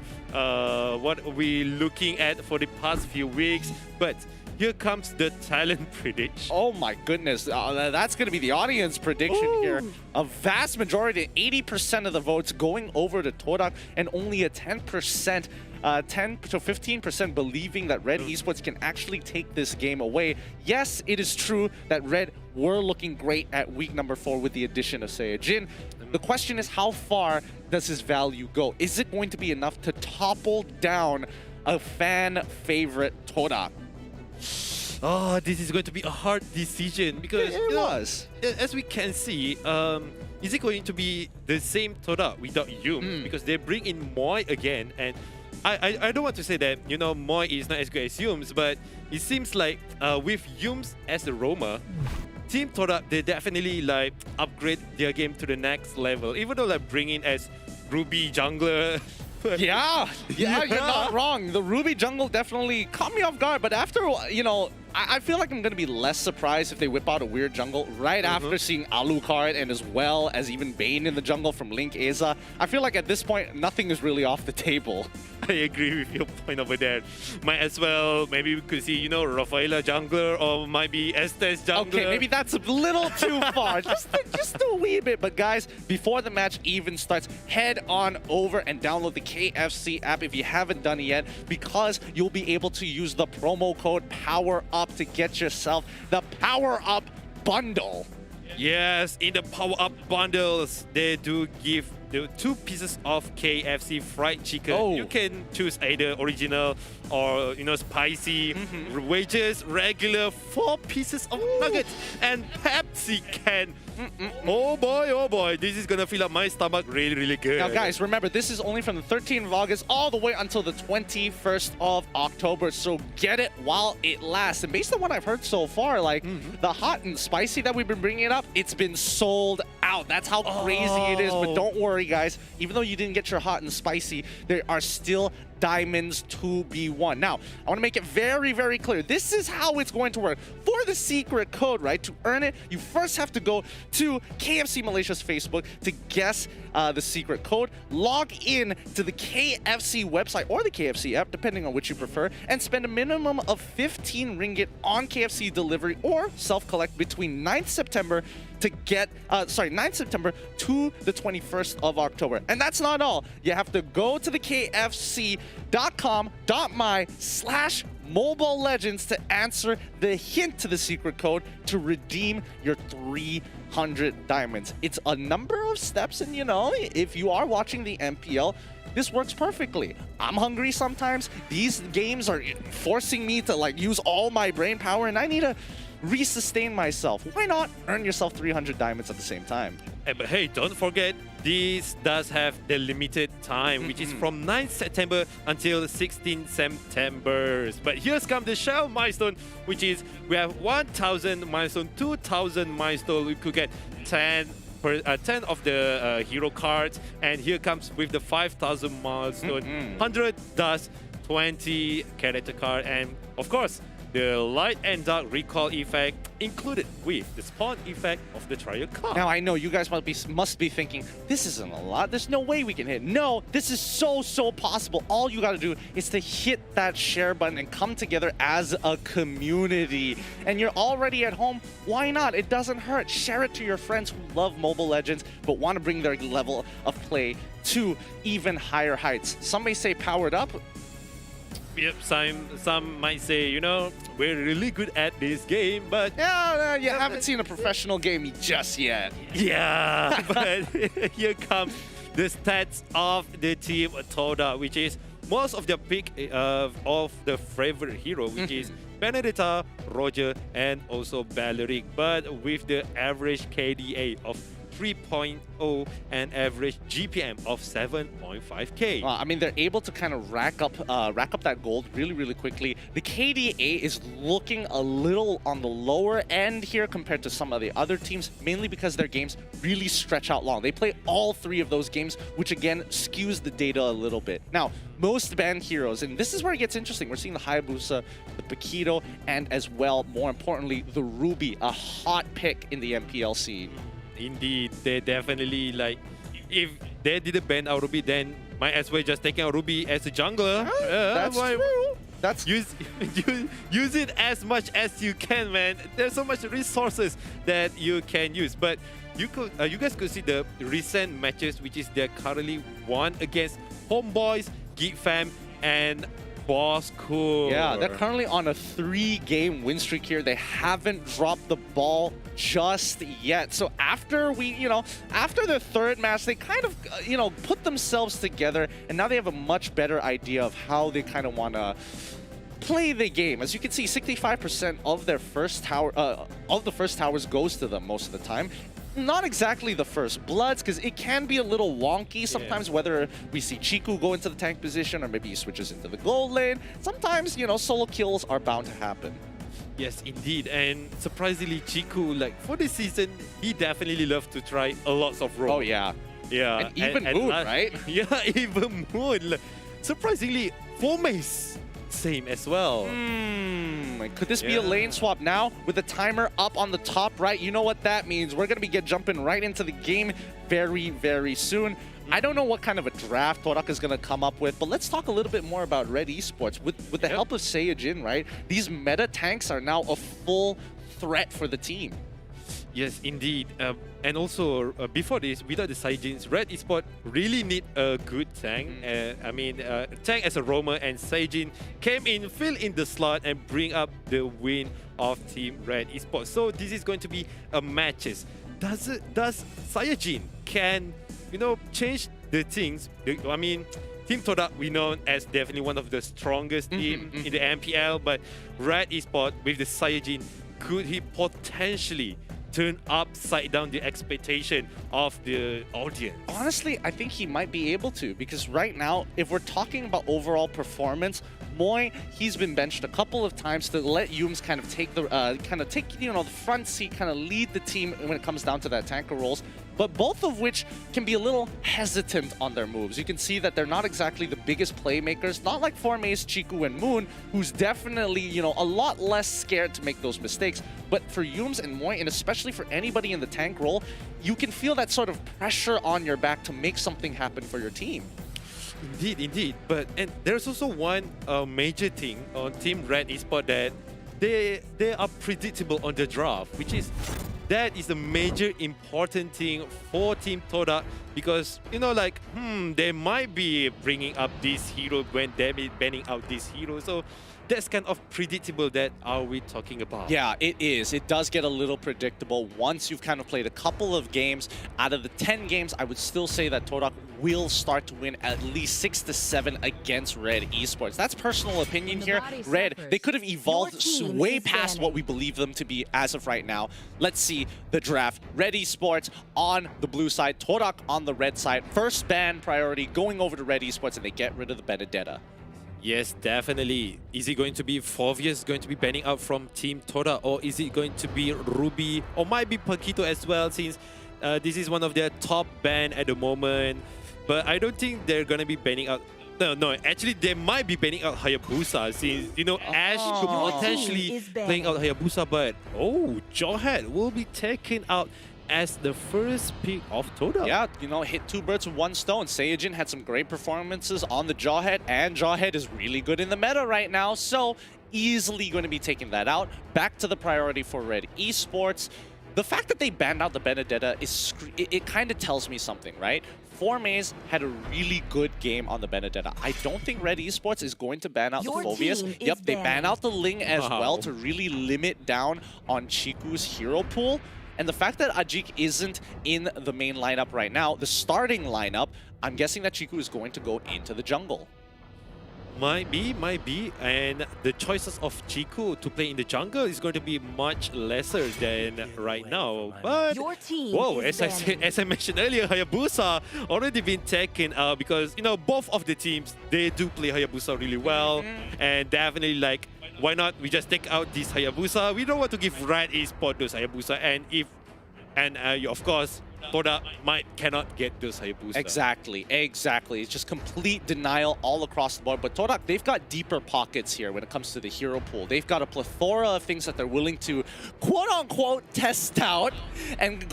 what we're looking at for the past few weeks. But here comes the talent prediction. Oh my goodness, that's going to be the audience prediction here. A vast majority, 80% of the votes going over to TODAK, and only a 10%, 10 to 15% believing that Red Esports can actually take this game away. Yes, it is true that Red were looking great at week number 4 with the addition of Saiyajin. The question is, how far does his value go? Is it going to be enough to topple down a fan favorite TODAK? Oh, this is going to be a hard decision because It was. as we can see, is it going to be the same TODAK without Yum? Because they bring in Moy again, and I don't want to say that Moy is not as good as Yums, but it seems like with Yums as a roamer, Team TODAK, they definitely like upgrade their game to the next level. Even though like bringing as Ruby jungler. Yeah, you're not wrong. The Ruby jungle definitely caught me off guard, but after, I feel like I'm going to be less surprised if they whip out a weird jungle right after seeing Alucard and as well as even Bane in the jungle from Link Eza. I feel like at this point, nothing is really off the table. I agree with your point over there. Might as well, maybe we could see, Rafaela jungler or might be Estes jungler. Okay, maybe that's a little too far. just a wee bit. But guys, before the match even starts, head on over and download the KFC app if you haven't done it yet, because you'll be able to use the promo code POWERUP to get yourself the Power Up bundle. Yes, in the Power Up bundles, they do give the 2 pieces of KFC fried chicken. You can choose either original or spicy, wedges, regular, 4 pieces of nuggets, and Pepsi can. Oh boy, this is gonna fill up my stomach really good. Now guys, remember, this is only from the 13th of August all the way until the 21st of October, so get it while it lasts. And based on what I've heard so far, like the hot and spicy that we've been bringing up, it's been sold out. That's how crazy it is. But don't worry guys, even though you didn't get your hot and spicy, there are still diamonds to be won. Now, I want to make it very clear. This is how it's going to work. For the secret code, right, to earn it, you first have to go to KFC Malaysia's Facebook to guess the secret code, log in to the KFC website or the KFC app, depending on which you prefer, and spend a minimum of 15 ringgit on KFC delivery or self-collect between 9th September to get, 9th September to the 21st of October. And that's not all. You have to go to the kfc.com.my/MobileLegends to answer the hint to the secret code to redeem your 300 diamonds. It's a number of steps, and if you are watching the MPL, this works perfectly. I'm hungry sometimes. These games are forcing me to use all my brain power, and I need to resustain myself. Why not earn yourself 300 diamonds at the same time? But hey, don't forget, this does have the limited time, which is from 9th September until 16th September. But here's come the shell milestone, which is we have 1,000 milestone, 2,000 milestone. We could get 10 of the hero cards, and here comes with the 5,000 milestone, 100 dust, 20 character card, and of course, the light and dark recall effect included with the spawn effect of the trial card. Now I know you guys must be thinking, this isn't a lot. There's no way we can hit. No, this is so possible. All you gotta do is to hit that share button and come together as a community. And you're already at home, why not? It doesn't hurt. Share it to your friends who love Mobile Legends but want to bring their level of play to even higher heights. Some may say powered up. Yep, some might say, we're really good at this game, but... Yeah, you haven't seen a professional game just yet. Yeah, but here come the stats of the team TODAK, which is most of the pick of the favorite hero, which is Benedetta, Roger, and also Balearic, but with the average KDA of 3.0 and average GPM of 7.5k. I mean, they're able to kind of rack up that gold really quickly. The KDA is looking a little on the lower end here compared to some of the other teams, mainly because their games really stretch out long. They play all 3 of those games, which again skews the data a little bit. Now, most banned heroes, and this is where it gets interesting. We're seeing the Hayabusa, the Paquito, and as well, more importantly, the Ruby, a hot pick in the MPL scene. Indeed, they definitely if they didn't ban our Ruby, then might as well just take out Ruby as a jungler. That's true. That's use it as much as you can, man. There's so much resources that you can use, but you guys could see the recent matches, which is they're currently won against Homeboys, Geek Fam, and Boss Cool. Yeah, they're currently on a 3-game win streak here. They haven't dropped the ball just yet. So after after the third match, they kind of, put themselves together, and now they have a much better idea of how they kind of want to play the game. As you can see, 65% of their first tower, of the first towers goes to them most of the time. Not exactly the first bloods, because it can be a little wonky sometimes, whether we see Chiku go into the tank position or maybe he switches into the gold lane. Sometimes, solo kills are bound to happen. Yes, indeed. And surprisingly, Chiku, like, for this season, he definitely loves to try a lot of roles. Oh, yeah. Yeah. And even Moon, right? Yeah, even Moon. Surprisingly, Formace, same as well. Could this be a lane swap now with the timer up on the top right? You know what that means. We're going to be jumping right into the game very, very soon. I don't know what kind of a draft TODAK is going to come up with, but let's talk a little bit more about Red Esports. With the help of Saiyajin, right? These meta tanks are now a full threat for the team. Yes, indeed. And also, before this, without the Saiyajins, Red Esports really need a good tank. Tank as a roamer, and Saiyajin came in, fill in the slot, and bring up the win of Team Red Esports. So this is going to be a matches. Does Saiyajin can, change the things? Team TODAK, we know as definitely one of the strongest team in the MPL, but Red Esports with the Saiyajin, could he potentially turn upside down the expectation of the audience? Honestly, I think he might be able to, because right now, if we're talking about overall performance, Moy, he's been benched a couple of times to let Yums kind of take the the front seat, kind of lead the team when it comes down to that tanker roles. But both of which can be a little hesitant on their moves. You can see that they're not exactly the biggest playmakers, not like Formace, Chiku, and Moon, who's definitely, a lot less scared to make those mistakes. But for Yums and Moy, and especially for anybody in the tank role, you can feel that sort of pressure on your back to make something happen for your team. Indeed. And there's also one major thing on Team Red Esports, that they are predictable on the draft, which is that is a major important thing for Team TODAK, because they might be bringing up this hero when they're banning out this hero. So that's kind of predictable. That are we talking about? Yeah, it is. It does get a little predictable once you've kind of played a couple of games. Out of the 10 games, I would still say that TODAK will start to win at least 6 to 7 against Red Esports. That's personal opinion here. Red, they could have evolved way past what we believe them to be as of right now. Let's see the draft. Red Esports on the blue side, TODAK on the red side. First ban priority going over to Red Esports, and they get rid of the Benedetta. Yes, definitely. Is it going to be Forvius going to be banning out from Team TODAK, or is it going to be Ruby, or might be Paquito as well, since this is one of their top ban at the moment? But I don't think they're going to be banning out. No, actually they might be banning out Hayabusa, since, Ash could potentially playing out Hayabusa, but Jawhead will be taken out as the first pick of TODAK. Yeah, hit 2 birds with 1 stone. Saiyajin had some great performances on the Jawhead, and Jawhead is really good in the meta right now, so easily going to be taking that out. Back to the priority for Red Esports. The fact that they banned out the Benedetta, it kind of tells me something, right? Formace had a really good game on the Benedetta. I don't think Red Esports is going to ban out the Phobius. Yep, they ban out the Ling as well to really limit down on Chiku's hero pool. And the fact that Ajik isn't in the main lineup right now, the starting lineup, I'm guessing that Chiku is going to go into the jungle. Might be. And the choices of Chiku to play in the jungle is going to be much lesser than right now. But, as I mentioned earlier, Hayabusa already been taken out, because, both of the teams, they do play Hayabusa really well. And definitely, why not we just take out this Hayabusa? We don't want to give Red Esports those Hayabusa, and of course, TODAK cannot get those Hayabusa. Exactly. It's just complete denial all across the board. But TODAK, they've got deeper pockets here when it comes to the hero pool. They've got a plethora of things that they're willing to, quote-unquote, test out. And,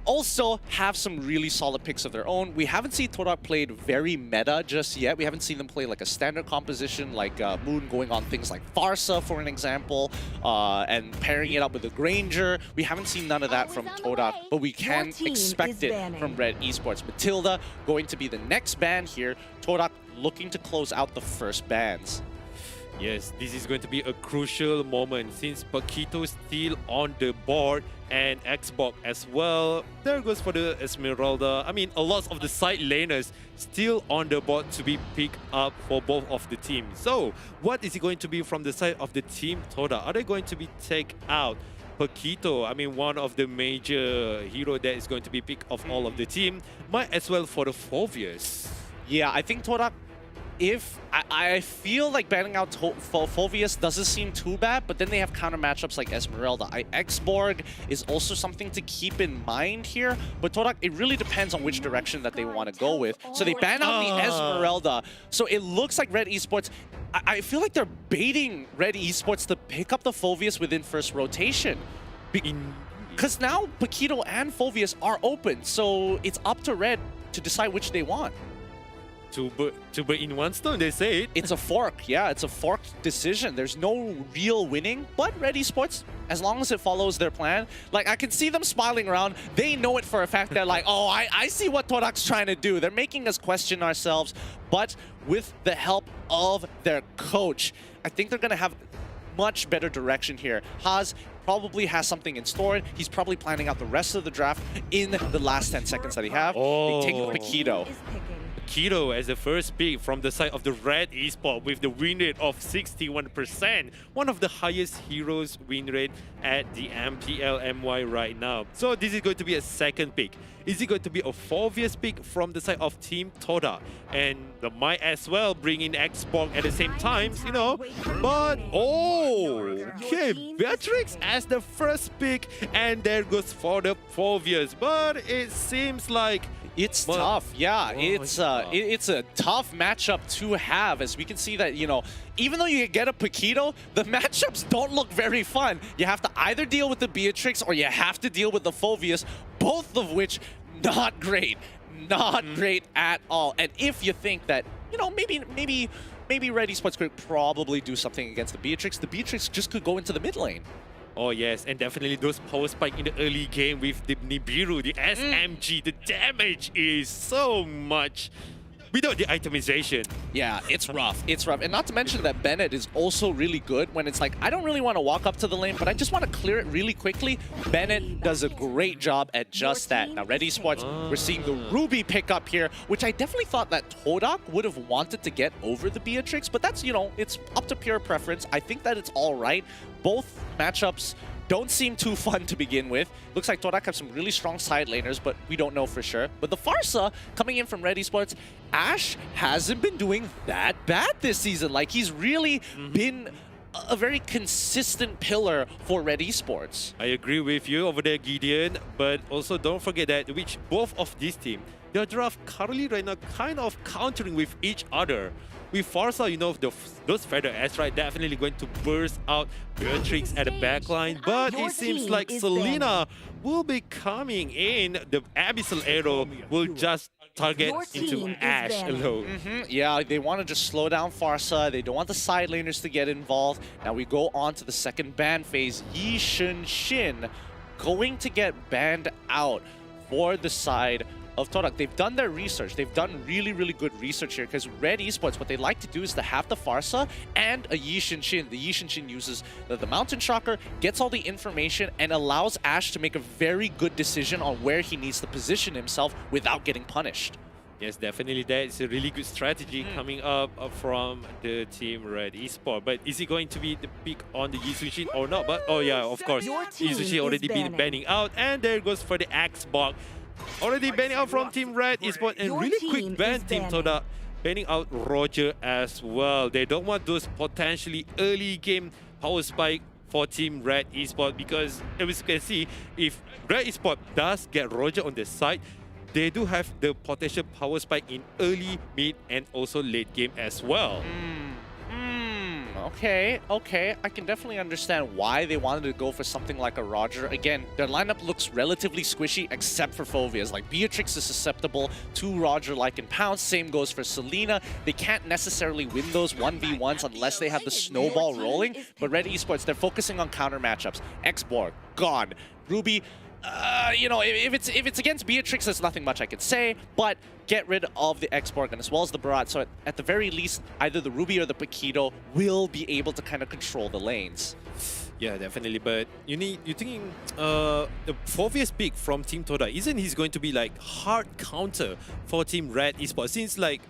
also have some really solid picks of their own. We haven't seen TODAK played very meta just yet. We haven't seen them play like a standard composition, like Moon going on things like Farsa, for an example, and pairing it up with the Granger. We haven't seen none of that from TODAK, but we can expect it from Red Esports. Matilda going to be the next ban here. TODAK looking to close out the first bans. Yes, this is going to be a crucial moment since Paquito is still on the board and Xbox as well. There goes for the Esmeralda. I mean, a lot of the side laners still on the board to be picked up for both of the teams. So, what is it going to be from the side of the team TODAK? Are they going to be take out Paquito? I mean, one of the major hero that is going to be picked of all of the team. Might as well for the Phoveus. Yeah, I think TODAK, if I feel like banning out Phoveus doesn't seem too bad, but then they have counter matchups like Esmeralda. Xborg is also something to keep in mind here, but TODAK, it really depends on which direction that they want to go with. So they ban out the Esmeralda, so it looks like Red Esports, I feel like they're baiting Red Esports to pick up the Phoveus within first rotation. Because now Paquito and Phoveus are open, so it's up to Red to decide which they want. Two birds in one stone, they say it. It's a fork, yeah, it's a forked decision. There's no real winning, but Red Esports, as long as it follows their plan, like I can see them smiling around. They know it for a fact. They're like, oh, I see what TODAK's trying to do. They're making us question ourselves, but with the help of their coach, I think they're going to have much better direction here. Suhaz probably has something in store. He's probably planning out the rest of the draft in the last 10 seconds that he have. They take Paquito. Paquito as the first pick from the side of the Red Esports with the win rate of 61%. One of the highest heroes win rate at the MPL MY right now. So this is going to be a second pick. Is it going to be a Phoveus pick from the side of Team TODAK? And they might as well bring in Xbox at the same time, you know. But, okay, Beatrix as the first pick, and there goes for the Phoveus. But it seems like it's tough, yeah. It's a tough matchup to have, as we can see that, you know, even though you get a Paquito, the matchups don't look very fun. You have to either deal with the Beatrix or you have to deal with the Phoveus, both of which not great. Not great at all. And if you think that, you know, maybe Red Esports could probably do something against the Beatrix just could go into the mid lane. Oh yes, and definitely those power spike in the early game with the Nibiru, the SMG, the damage is so much without the itemization. Yeah, it's rough. It's rough. And not to mention that Bennett is also really good when it's like, I don't really want to walk up to the lane, but I just want to clear it really quickly. Bennett does a great job at just that. Now, Red Esports, we're seeing the Ruby pick up here, which I definitely thought that TODAK would have wanted to get over the Beatrix, but that's, you know, it's up to pure preference. I think that it's all right. Both matchups don't seem too fun to begin with. Looks like TODAK have some really strong side laners, but we don't know for sure. But the Farsa coming in from Red Esports, Ash hasn't been doing that bad this season. Like, he's really been a very consistent pillar for Red Esports. I agree with you over there, Gideon, but also don't forget that which both of these teams, their draft currently right now kind of countering with each other. With Farsa, you know, those Feather S, right, definitely going to burst out Beatrix at the backline, but it seems like Selena will be coming in. The Abyssal Arrow will just target into Ash alone. Yeah, they want to just slow down Farsa. They don't want the side laners to get involved. Now we go on to the second ban phase. Yi Shun Shin going to get banned out for the side of TODAK. They've done their research. They've done really, really good research here, because Red Esports, what they like to do is to have the Farsa and a Yi Shin Shin. The Yi Shin Shin uses the Mountain Shocker, gets all the information, and allows Ash to make a very good decision on where he needs to position himself without getting punished. Yes, definitely that is a really good strategy coming up from the team Red Esports. But is it going to be the pick on the Yisushi or not? But oh yeah, of course, Yisushi already been banning out, and there goes for the Xbox. Already banning out from Team Red Esports, and really quick ban Team TODAK banning out Roger as well. They don't want those potentially early game power spike for Team Red Esports, because as you can see, if Red Esports does get Roger on the side, they do have the potential power spike in early, mid, and also late game as well. Okay, I can definitely understand why they wanted to go for something like a Roger. Again, their lineup looks relatively squishy except for Phobias. Like, Beatrix is susceptible to Roger-like and Pounce. Same goes for Selena. They can't necessarily win those 1v1s unless they have the snowball rolling. But Red Esports, they're focusing on counter matchups. X-Borg, gone. Ruby, you know, if it's against Beatrix, there's nothing much I could say, but get rid of the X-Borg and as well as the Barat. So at the very least, either the Ruby or the Paquito will be able to kind of control the lanes. Yeah, definitely. But you're thinking the Phobias pick from Team TODAK, isn't he going to be like hard counter for Team Red Esports? Since like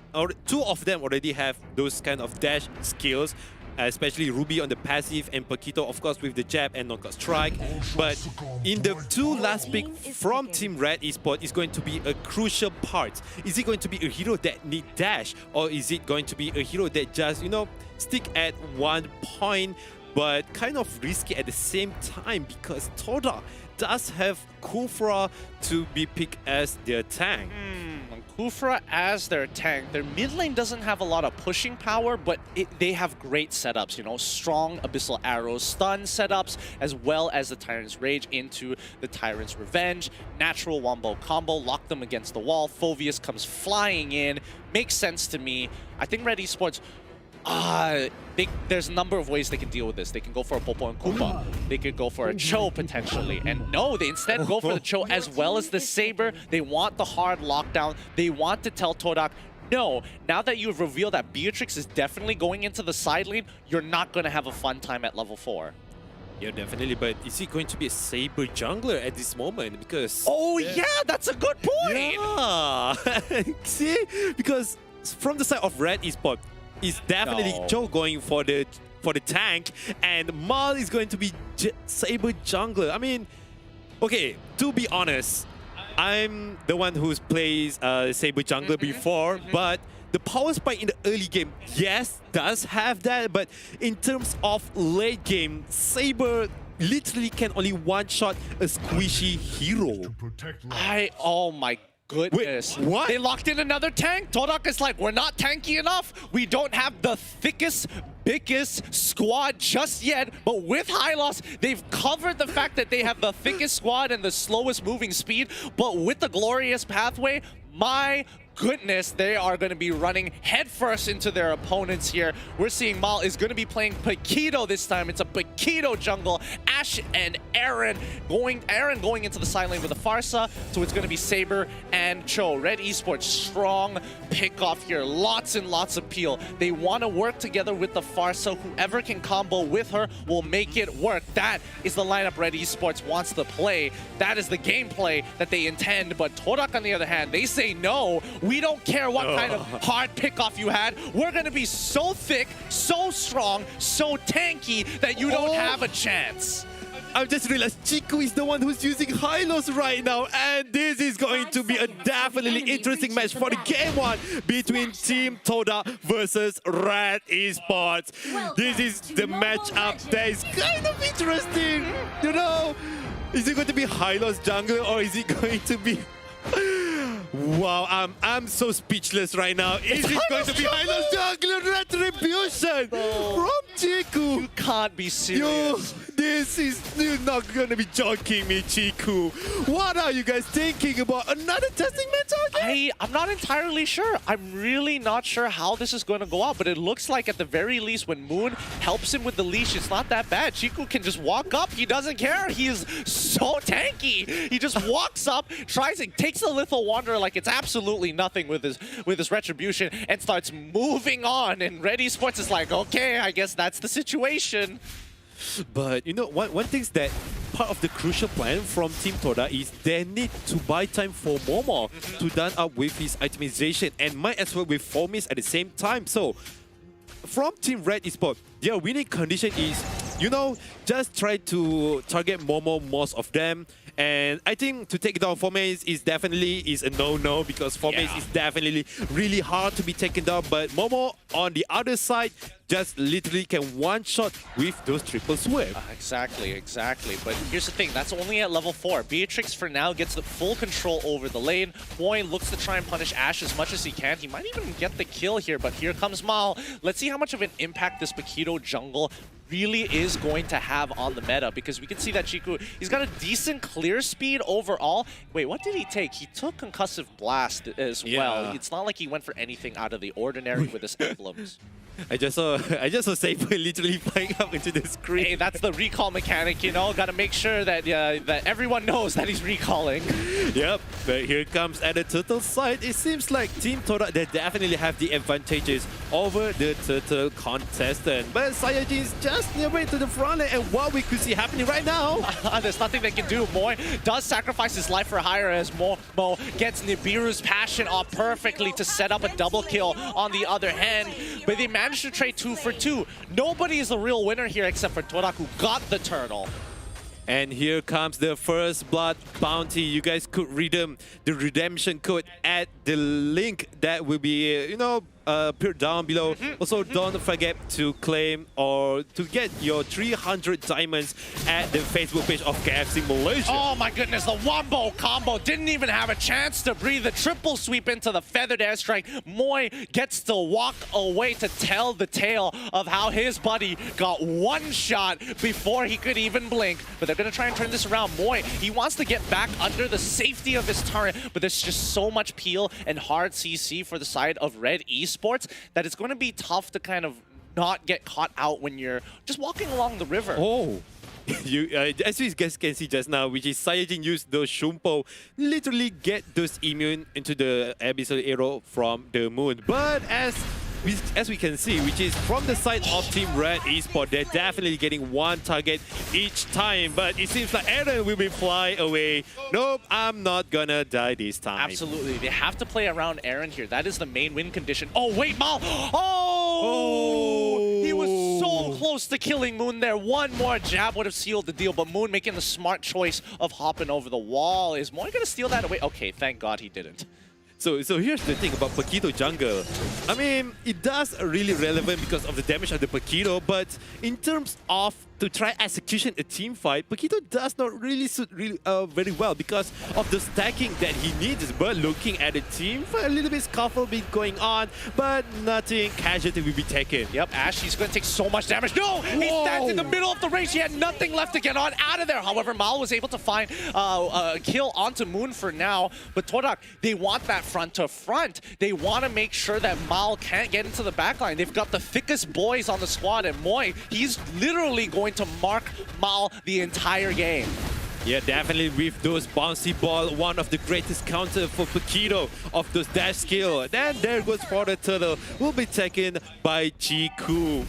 two of them already have those kind of dash skills, especially Ruby on the passive and Paquito, of course, with the jab and knockout strike. But in the two last pick from Team Red Esports is going to be a crucial part. Is it going to be a hero that need dash, or is it going to be a hero that just, you know, stick at one point, but kind of risky at the same time, because TODAK does have Kufra to be picked as their tank. Kufra as their tank. Their mid lane doesn't have a lot of pushing power, but they have great setups, you know, strong Abyssal Arrows stun setups, as well as the Tyrant's Rage into the Tyrant's Revenge. Natural wombo combo, lock them against the wall. Phobias comes flying in. Makes sense to me. I think Red Esports, there's a number of ways they can deal with this. They can go for a Popo and Koopa. They could go for a Cho potentially. And no, they instead go for the Cho as well as the Saber. They want the hard lockdown. They want to tell TODAK, no, now that you've revealed that Beatrix is definitely going into the side lane, you're not going to have a fun time at level 4. Yeah, definitely. But is he going to be a Saber jungler at this moment? Because... Oh, yeah, that's a good point! Yeah! See? Because from the side of Red Esports, is definitely Joe going for the tank, and Mal is going to be Saber jungler. I mean, okay, to be honest, I'm the one who's plays Saber jungler before, but the power spike in the early game, yes, does have that, but in terms of late game, Saber literally can only one-shot a squishy hero. Oh my goodness. Wait, what? They locked in another tank? TODAK is like, we're not tanky enough. We don't have the thickest, biggest squad just yet. But with Hylos, they've covered the fact that they have the thickest squad and the slowest moving speed. But with the glorious pathway, my goodness, they are going to be running headfirst into their opponents here. We're seeing Mal is going to be playing Paquito this time. It's a Paquito jungle. Ash and Aaron going into the side lane with a Farsa. So it's going to be Saber and Cho. Red Esports, strong pick off here. Lots and lots of peel. They want to work together with the Farsa. Whoever can combo with her will make it work. That is the lineup Red Esports wants to play. That is the gameplay that they intend. But TODAK, on the other hand, they say no. We don't care what kind of hard pickoff you had. We're going to be so thick, so strong, so tanky that you don't have a chance. I just realized Chiku is the one who's using Hylos right now, and this is going to be a definitely interesting match for the game 1 between Team TODAK versus Red Esports. This is the matchup that is kind of interesting, you know? Is it going to be Hylos jungler, or is it going to be... Wow, I'm so speechless right now. Is it going to be Hylos jungler retribution from Chiku? You can't be serious. You're not going to be joking me, Chiku. What are you guys thinking about? Another testing match again? I'm not entirely sure. I'm really not sure how this is going to go out, but it looks like at the very least when Moon helps him with the leash, it's not that bad. Chiku can just walk up. He doesn't care. He is so tanky. He just walks up, tries it, takes the Lethal Wanderer like it's absolutely nothing with his retribution, and starts moving on. And Red Esports is like, okay, I guess that's the situation. But you know, one thing that part of the crucial plan from Team TODAK is they need to buy time for Momo to done up with his itemization, and might as well with Fomis at the same time. So from Team Red Esports, their winning condition is, you know, just try to target Momo most of them, And I think to take down Formace is definitely a no-no because Formace is definitely really hard to be taken down. But Momo on the other side just literally can one-shot with those triple swift. Exactly. But here's the thing, that's only at level 4. Beatrix for now gets the full control over the lane. Moy looks to try and punish Ashe as much as he can. He might even get the kill here, but here comes Mal. Let's see how much of an impact this Paquito jungle really is going to have on the meta, because we can see that Chiku, he's got a decent clear speed overall. Wait, what did he take? He took Concussive Blast as well. It's not like he went for anything out of the ordinary with his emblems. I just saw Saber literally flying up into the screen. Hey, that's the recall mechanic, you know. Got to make sure that that everyone knows that he's recalling. Yep, but here comes at the turtle side. It seems like Team TODAK, they definitely have the advantages over the turtle contestant. But Saiyajin's just nearby to the front and what we could see happening right now. There's nothing they can do. Moy does sacrifice his life for hire as Mo gets Nibiru's passion off perfectly to set up a double kill on the other hand. But they managed to trade 2 for 2. Nobody is the real winner here except for TODAK, who got the turtle. And here comes the first blood bounty. You guys could redeem the redemption code at the link that will be, put down below. Also, don't forget to claim or to get your 300 diamonds at the Facebook page of KFC Malaysia. Oh my goodness, the wombo combo didn't even have a chance to breathe. The triple sweep into the feathered airstrike. Moy gets to walk away to tell the tale of how his buddy got one shot before he could even blink. But they're going to try and turn this around. Moy, he wants to get back under the safety of his turret, but there's just so much peel and hard CC for the side of Red Esports that it's going to be tough to kind of not get caught out when you're just walking along the river. Oh. As you guys can see just now, which is Saiyajin used those Shumpo, literally get those immune into the abyssal arrow from the moon. But as we can see, which is from the side of Team Red Esports, they're definitely getting one target each time. But it seems like Aaron will be fly away. Nope, I'm not gonna die this time. Absolutely, they have to play around Aaron here. That is the main win condition. Oh wait, Mal! Oh! He was so close to killing Moon there. One more jab would have sealed the deal, but Moon making the smart choice of hopping over the wall. Is Moy gonna steal that away? Okay, thank God he didn't. So here's the thing about Paquito jungle. I mean, it does really relevant because of the damage of the Paquito, but in terms of to try execution a team fight, Paquito does not really suit very well because of the stacking that he needs. But looking at the team, a little bit scuffle be going on, but nothing casualty will be taken. Yep, Ashe, he's going to take so much damage. No! He stands in the middle of the range. He had nothing left to get on out of there. However, Mal was able to find a kill onto Moon for now. But TODAK, they want that front to front. They want to make sure that Mal can't get into the backline. They've got the thickest boys on the squad, and Moy, he's literally going to mark Mal the entire game. Yeah, definitely with those bouncy ball, one of the greatest counter for Paquito of those dash skill. Then there goes for the turtle, will be taken by Chiku.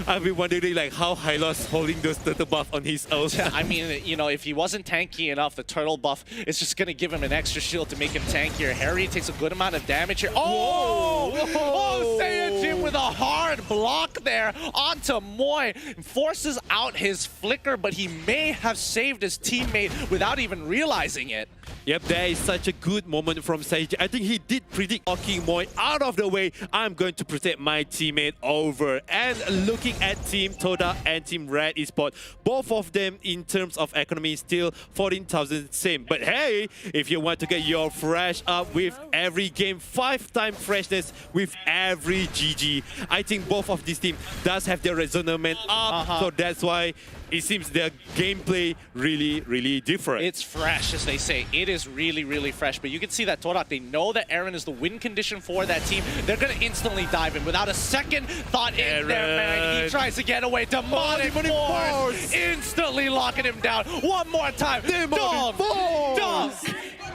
I've been wondering like how Hylos holding those turtle buff on his own. I mean, if he wasn't tanky enough, the turtle buff is just going to give him an extra shield to make him tankier. Harry takes a good amount of damage here. Oh! Oh, Saiyajin with a hard block there onto Moy. Forces out his flicker, but he may have saved his teammate without even realizing it. Yep, there is such a good moment from Saiyajin. I think he did predict knocking Moy out of the way. I'm going to protect my teammate over. And looking at Team TODAK and Team Red Esports, both of them in terms of economy still 14,000 same. But hey, if you want to get your fresh up with every game, 5-time freshness with every GG, I think both of these teams does have their resonance up. So that's why it seems their gameplay really different. It's fresh, as they say. It is really fresh. But you can see that TODAK, they know that Aaron is the win condition for that team. They're going to instantly dive in without a second thought in there, man. He tries to get away. Demonic Force instantly locking him down. One more time. Dunk! Dunk!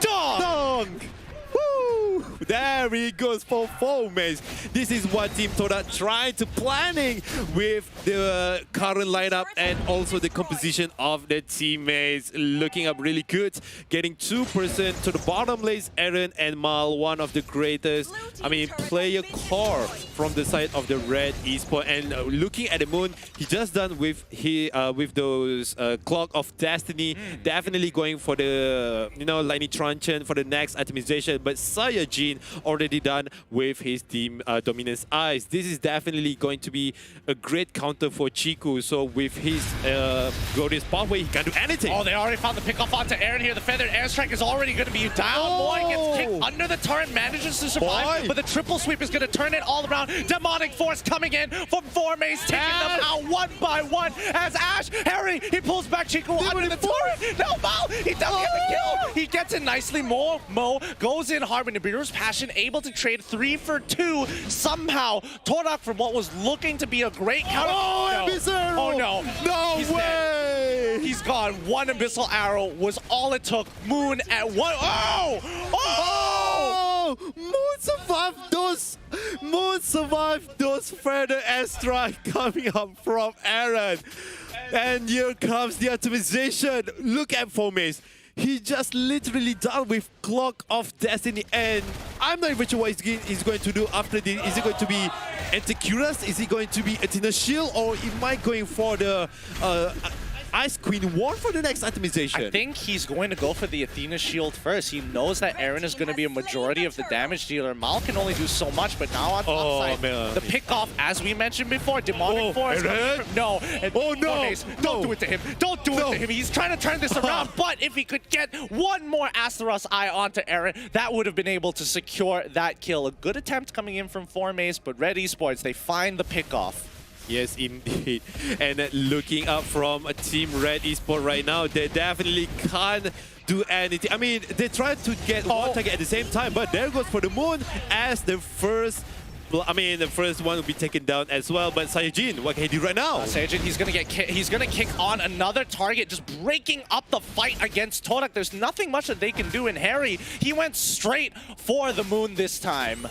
Dunk! Dunk! Woo! there he goes for Fomace. This is what Team TODAK tried to planning with the current lineup and also the composition of the teammates. Looking up really good, getting 2% to the bottom lanes. Aaron and Mal, one of the greatest, player core from the side of the Red Esports. And looking at the Moon, he just done with those Clock of Destiny, definitely going for the Lightning Truncheon for the next itemization. But Saiyajin already done with his team Dominance Eyes. This is definitely going to be a great counter for Chiku. So with his glorious pathway, he can do anything. Oh, they already found the pickoff onto Aaron here. The feathered airstrike is already going to be down. Moy gets kicked under the turret, manages to survive, but the triple sweep is going to turn it all around. Demonic Force coming in from Fomace, taking them out one by one as Ash, Harry, he pulls back Chiku under the turret. No, Mal, he doesn't get the kill. He gets it nicely. Mo goes in hard with Nibiru's Passion, able to trade 3 for 2. Somehow, TODAK, from what was looking to be a great counter. Oh no. No He's way. Dead. He's gone. One Abyssal Arrow was all it took. Moon at one. Moon survived those feather airstrike coming up from Aaron. And here comes the optimization. Look at Fomace. He just literally done with Clock of Destiny, and I'm not even sure what he's going to do after this. Is it going to be Anticuras? Is he going to be Athena Shield? Or am I going for the Ice Queen Ward for the next itemization? I think he's going to go for the Athena Shield first. He knows that Aaron is going to be a majority of the damage dealer. Mal can only do so much, but now on top side, the pickoff, as we mentioned before, Demonic Force. No. Fomace, don't do it to him. Don't do it to him. He's trying to turn this around, but if he could get one more Astaros Eye onto Aaron, that would have been able to secure that kill. A good attempt coming in from Fomace, but Red Esports, they find the pickoff. Yes, indeed. And looking up from a Team Red Esports right now, they definitely can't do anything. They tried to get one target at the same time, but there goes for the Moon as the first. The first one will be taken down as well. But Saiyajin, what can he do right now? Saiyajin, he's gonna kick on another target, just breaking up the fight against TODAK. There's nothing much that they can do. And Harry, he went straight for the Moon this time.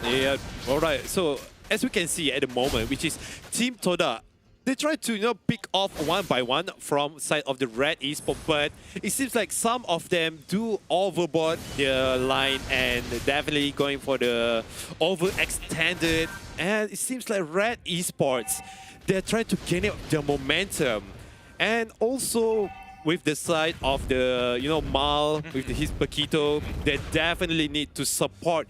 Yeah. All right. So as we can see at the moment, which is Team TODAK, they try to pick off one by one from side of the Red Esports, but it seems like some of them do overboard the line and definitely going for the overextended. And it seems like Red Esports, they're trying to gain up their momentum. And also with the side of the Mal with his Paquito, they definitely need to support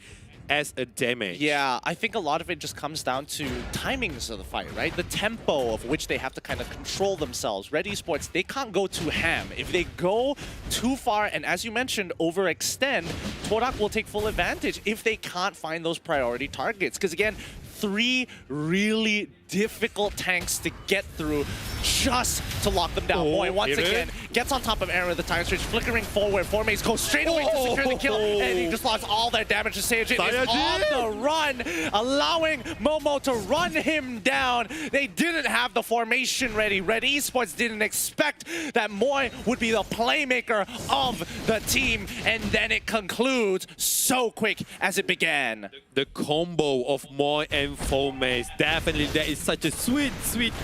as a damage. Yeah, I think a lot of it just comes down to timings of the fight, right? The tempo of which they have to kind of control themselves. Red Esports, they can't go too ham. If they go too far, and as you mentioned, overextend, TODAK will take full advantage if they can't find those priority targets. Because again, 3 really difficult tanks to get through just to lock them down. Moy, once again, gets on top of Aaron with the time switch, flickering forward. Fomace goes straight away to secure the kill, and he just lost all their damage to Saiyajin. Is on the run, allowing Momo to run him down. They didn't have the formation ready. Red Esports didn't expect that Moy would be the playmaker of the team, and then it concludes so quick as it began. The combo of Moy and Fomace, definitely that is such a sweet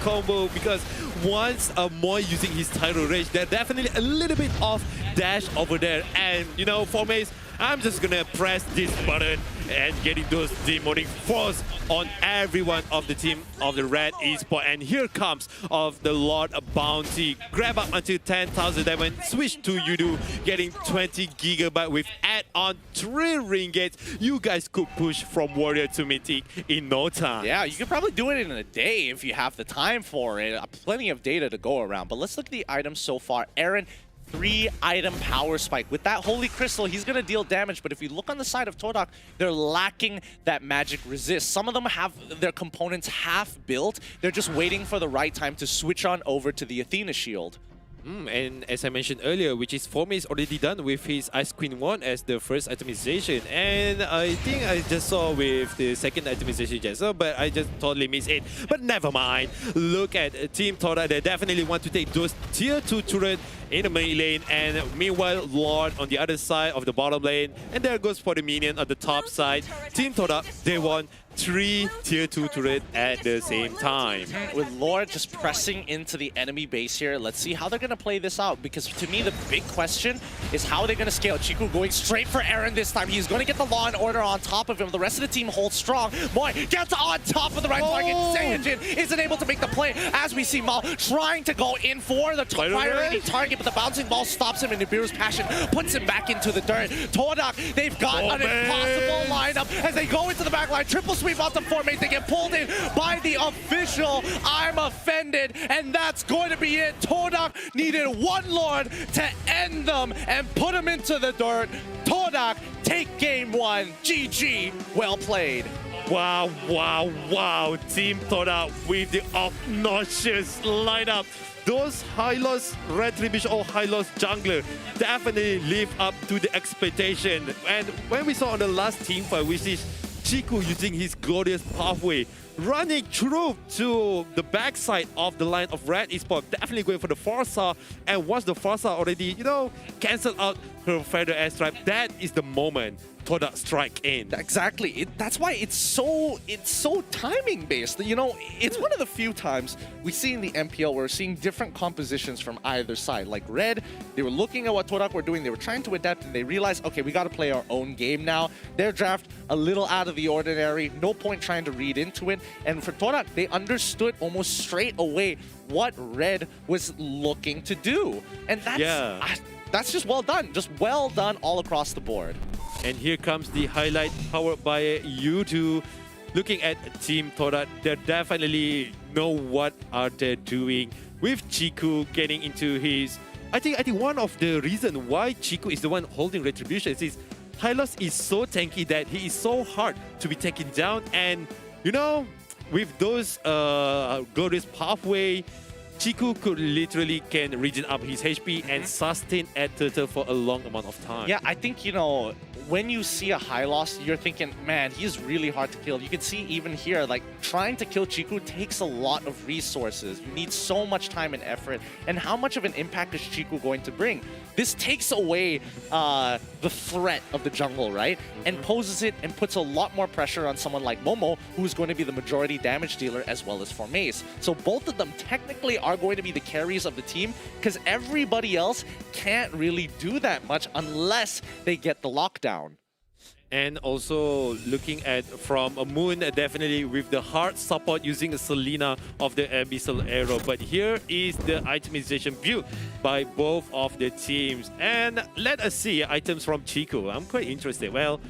combo, because once Moy using his Tyro Rage, they're definitely a little bit off dash over there. And Fomace, I'm just gonna press this button and getting those demonic force on everyone of the team of the Red Esports. And here comes of the Lord Bounty. Grab up until 10,000 diamond, switch to Yudu, getting 20 gigabyte with add-on 3 ringgits. You guys could push from Warrior to Mythic in no time. Yeah, you could probably do it in a day if you have the time for it. Plenty of data to go around. But let's look at the items so far. Aaron, 3-item power spike. With that Holy Crystal, he's going to deal damage, but if you look on the side of TODAK, they're lacking that magic resist. Some of them have their components half built. They're just waiting for the right time to switch on over to the Athena Shield. And as I mentioned earlier, which is Forme is already done with his Ice Queen 1 as the first itemization. And I think I just saw with the second itemization just so, but I just totally missed it. But never mind. Look at Team TODAK. They definitely want to take those tier 2 turret in the main lane, and meanwhile Lord on the other side of the bottom lane. And there goes for the minion on the top side. Team TODAK, they want 3 tier 2 turret at the same time. With Lord just pressing into the enemy base here, let's see how they're going to play this out. Because to me, the big question is how they're going to scale. Chiku going straight for Aaron this time. He's going to get the Law and Order on top of him. The rest of the team holds strong. Moy gets on top of the right target. Saiyajin isn't able to make the play. As we see Mal trying to go in for the priority target, but the bouncing ball stops him, and Nibiru's passion puts him back into the dirt. TODAK, they've got an impossible lineup as they go into the back line. Triple sweep off the formate. They get pulled in by the official. I'm offended, and that's going to be it. TODAK needed one Lord to end them and put them into the dirt. TODAK take game 1. GG. Well played. Wow, wow, wow. Team TODAK with the obnoxious lineup. Those high-loss Retribution or high-loss jungler definitely live up to the expectation. And when we saw on the last team fight, which is Chiku using his glorious pathway, running through to the backside of the line of Red Esports, definitely going for the Forza. And once the Forza already, cancelled out her Feather Airstrike, that is the moment TODAK strike in. Exactly. That's why it's so timing based. It's one of the few times we see in the MPL where we're seeing different compositions from either side. Like Red, they were looking at what TODAK were doing, they were trying to adapt, and they realized, okay, we got to play our own game now. Their draft a little out of the ordinary, no point trying to read into it. And for TODAK, they understood almost straight away what Red was looking to do. And that's just well done. Just well done all across the board. And here comes the highlight powered by U2. Looking at Team TODAK, they definitely know what are they doing with Chiku getting into his... I think one of the reasons why Chiku is the one holding Retribution is Hylos is so tanky that he is so hard to be taken down. And, with those glorious pathway, Chiku could literally can regen up his HP and sustain at Turtle for a long amount of time. Yeah, I think, when you see a high loss, you're thinking, man, he's really hard to kill. You can see even here, like, trying to kill Chiku takes a lot of resources. You need so much time and effort. And how much of an impact is Chiku going to bring? This takes away the threat of the jungle, right? And poses it and puts a lot more pressure on someone like Momo, who's going to be the majority damage dealer as well as Formace. So both of them technically are going to be the carries of the team because everybody else can't really do that much unless they get the lockdown. And also looking at from Moon, definitely with the hard support using Selena of the Abyssal Arrow. But here is the itemization built by both of the teams. And let us see items from Chiku. I'm quite interested. Well,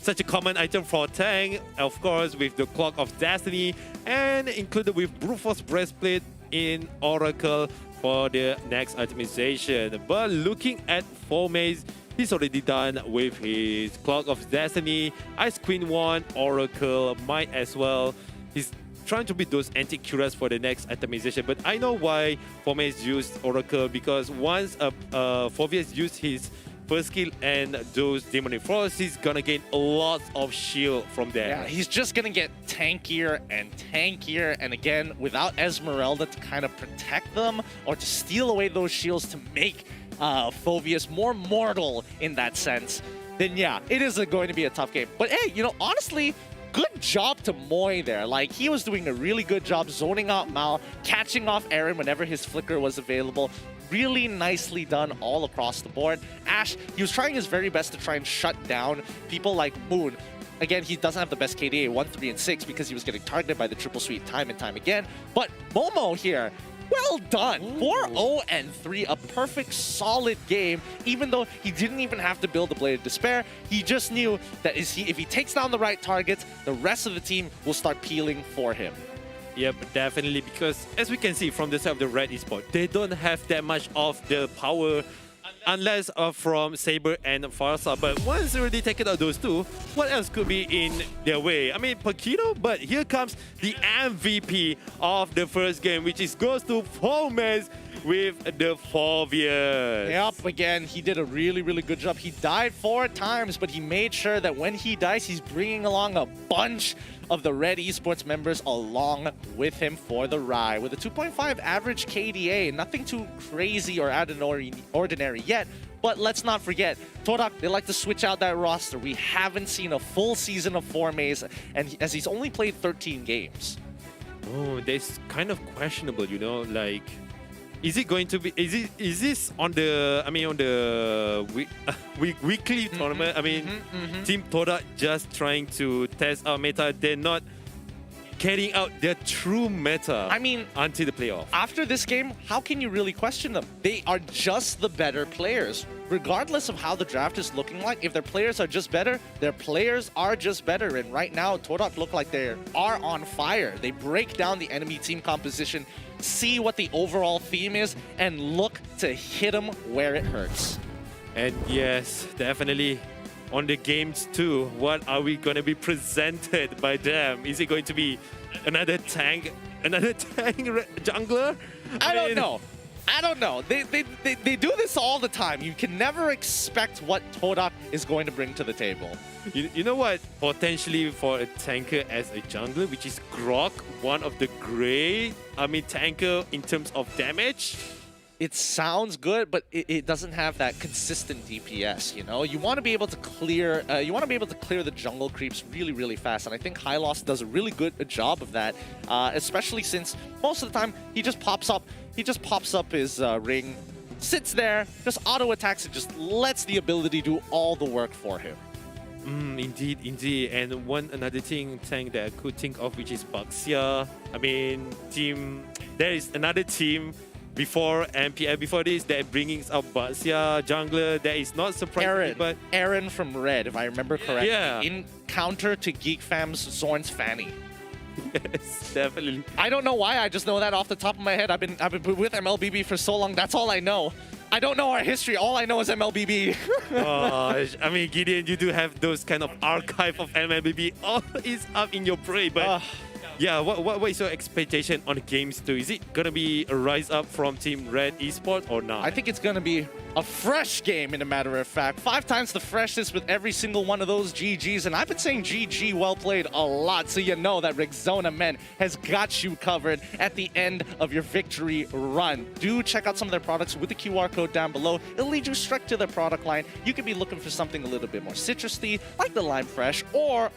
such a common item for tank, of course, with the Clock of Destiny, and included with Brute Force Breastplate in Oracle for the next itemization. But looking at Formace, he's already done with his Clock of Destiny, Ice Queen 1, Oracle, might as well. He's trying to beat those anti-curas for the next itemization. But I know why Formace used Oracle, because once Forvius used his first skill and those Demonic Frost, he's gonna gain a lot of shield from there. Yeah, he's just gonna get tankier and tankier, and again, without Esmeralda to kind of protect them or to steal away those shields to make Phoveus more mortal in that sense, then yeah, it is going to be a tough game. But hey, honestly, good job to Moy there. Like, he was doing a really good job zoning out Mal, catching off Aaron whenever his flicker was available. Really nicely done all across the board. Ash, he was trying his very best to try and shut down people like Moon. Again, he doesn't have the best KDA, 1, 3, and 6, because he was getting targeted by the triple sweep time and time again. But Momo here, well done. 4-0 and 3, a perfect, solid game. Even though he didn't even have to build the Blade of Despair, he just knew that if he takes down the right targets, the rest of the team will start peeling for him. Yep, definitely, because as we can see from the side of the Red Esports, they don't have that much of the power unless from Saber and Farsa. But once they already taken out those two, what else could be in their way? I mean, Paquito, but here comes the MVP of the first game, which goes to Formace. with the Foviers. Yep, again, he did a really, really good job. He died 4 times, but he made sure that when he dies, he's bringing along a bunch of the Red Esports members along with him for the ride. With a 2.5 average KDA, nothing too crazy or out of ordinary yet. But let's not forget, TODAK, they like to switch out that roster. We haven't seen a full season of 4Maze, and as he's only played 13 games. Oh, that's kind of questionable, you know, like, is it going to be, is this on the, I mean, on the weekly tournament? I mean, Team TODAK just trying to test out meta. They're not carrying out their true meta, I mean, until the playoff. After this game, how can you really question them? They are just the better players. Regardless of how the draft is looking like, if their players are just better, their players are just better. And right now, TODAK look like they are on fire. They break down the enemy team composition, see what the overall theme is, and look to hit them where it hurts. And yes, definitely. On the games too, what are we going to be presented by them? Is it going to be another tank jungler? I don't know. I don't know. They do this all the time. You can never expect what TODAK is going to bring to the table. You know what? Potentially for a tanker as a jungler, which is Grok, one of the great, tanker in terms of damage. It sounds good, but it doesn't have that consistent DPS, you know? You want to be able to clear the jungle creeps really, really fast, and I think Hylos does a really good job of that, especially since most of the time he just pops up his ring, sits there, just auto attacks and just lets the ability do all the work for him. Indeed. And another tank that I could think of, which is Baxia. There is another team before MPL, before this, they're bringing up Baxia, jungler. That is not surprising, but Aaron from Red, if I remember correctly. Yeah. In counter to GeekFam's Zorn's Fanny. Yes, definitely. I don't know why, I just know that off the top of my head. I've been with MLBB for so long, that's all I know. I don't know our history, all I know is MLBB. Gideon, you do have those kind of archive of MLBB. All is up in your brain, but yeah, what is your expectation on the games too? Is it gonna be a rise up from Team Red Esports or not? I think it's gonna be a fresh game, in a matter of fact. 5 times the freshness with every single one of those GGs, and I've been saying GG well played a lot, so you know that Rexona Men has got you covered at the end of your victory run. Do check out some of their products with the QR code down below. It'll lead you straight to their product line. You could be looking for something a little bit more citrusy, like the Lime Fresh, or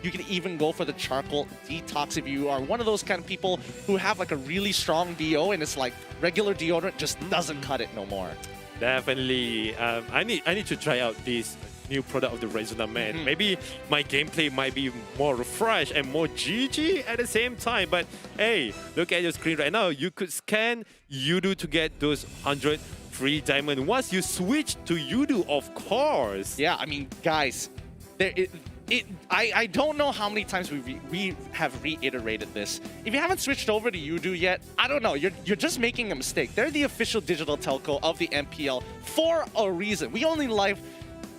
you can even go for the Charcoal Detox if you are one of those kind of people who have like a really strong DO and it's like regular deodorant just doesn't cut it no more. Definitely. I need to try out this new product of the Rexona Man. Maybe my gameplay might be more refreshed and more GG at the same time. But hey, look at your screen right now. You could scan Yudu to get those 100 free diamond once you switch to Yudu, of course. Yeah, guys, I don't know how many times we have reiterated this. If you haven't switched over to Yudu yet, I don't know. You're just making a mistake. They're the official digital telco of the MPL for a reason. We only like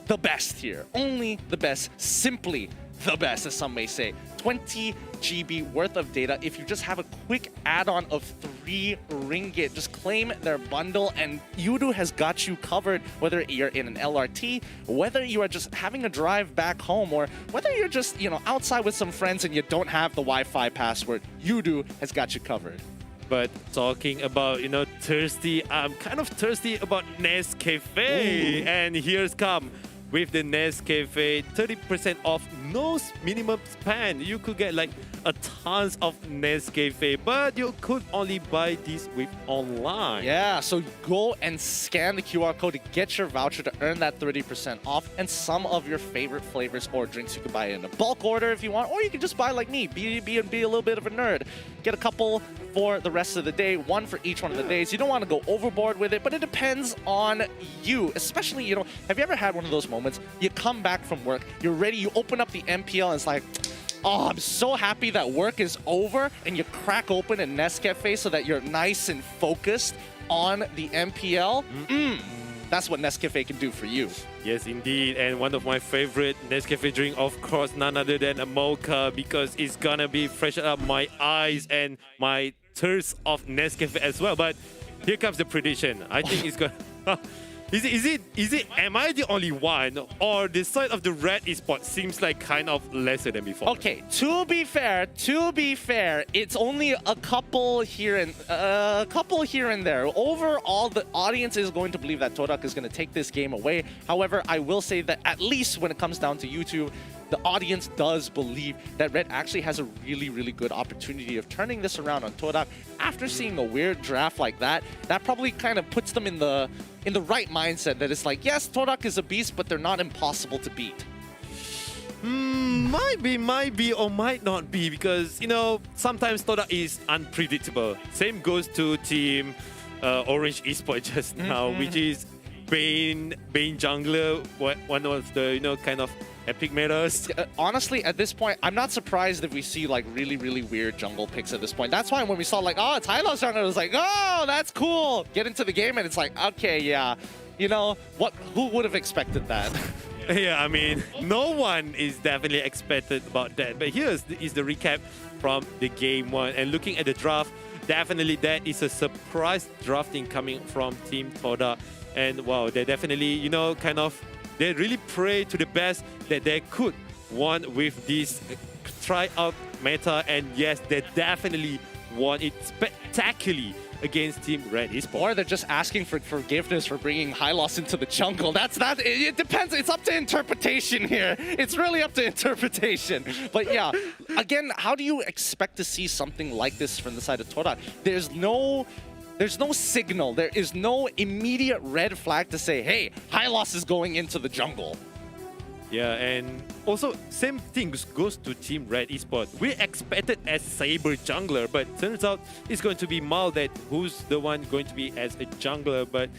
the best here. Only the best. Simply the best, as some may say. 20 GB worth of data if you just have a quick add-on of 3 ringgit. Just claim their bundle and Yudu has got you covered, whether you're in an LRT, whether you are just having a drive back home, or whether you're just, outside with some friends and you don't have the Wi-Fi password. Yudu has got you covered. But talking about, thirsty, I'm kind of thirsty about Nescafe. And here's come. With the Nescafe, 30% off, no minimum spend. You could get like a tons of Nescafe, but you could only buy this with online. Yeah, so go and scan the QR code to get your voucher to earn that 30% off and some of your favorite flavors or drinks. You can buy it in a bulk order if you want, or you can just buy like me, be a little bit of a nerd. Get a couple for the rest of the day, one for each one of the days. You don't want to go overboard with it, but it depends on you. Especially, have you ever had one of those moments? You come back from work, you're ready, you open up the MPL and it's like, oh, I'm so happy that work is over, and you crack open a Nescafe so that you're nice and focused on the MPL. That's what Nescafe can do for you. Yes, indeed. And one of my favorite Nescafe drink, of course, none other than a mocha, because it's gonna be fresh up my eyes and my thirst of Nescafe as well. But Here comes the prediction. I think it's going. Is it? Am I the only one, or the side of the red esports seems like kind of lesser than before? Okay, to be fair, it's only a couple here and there. Overall, the audience is going to believe that TODAK is going to take this game away. However, I will say that at least when it comes down to YouTube, the audience does believe that Red actually has a really, really good opportunity of turning this around on TODAK. After seeing a weird draft like that, that probably kind of puts them in the right mindset that it's like, yes, TODAK is a beast, but they're not impossible to beat. Might be, or might not be, because, you know, sometimes TODAK is unpredictable. Same goes to Team Orange Esports just now, which is Bane jungler, one of the, you know, kind of epic metas. Honestly, at this point, I'm not surprised if we see like really, really weird jungle picks at this point. That's why when we saw like, oh, it's Hylos jungle, it was like, oh, that's cool. Get into the game and it's like, okay, yeah. You know, who would have expected that? Yeah, I mean, no one is definitely expected about that. But here is the recap from the game one. And looking at the draft, definitely that is a surprise drafting coming from Team TODAK. And wow, they definitely, you know, they really pray to the best that they could won with this tryout meta. And yes, they definitely won it spectacularly against Team Red Esports. Or they're just asking for forgiveness for bringing Hylos into the jungle. It depends. It's up to interpretation here. It's really up to interpretation. But yeah, again, how do you expect to see something like this from the side of TODAK? There's no signal. There is no immediate red flag to say, hey, Hylos is going into the jungle. Yeah, and also same thing goes to Team Red Esports. We expected as Saber jungler, but turns out it's going to be Maldet who's the one going to be as a jungler. But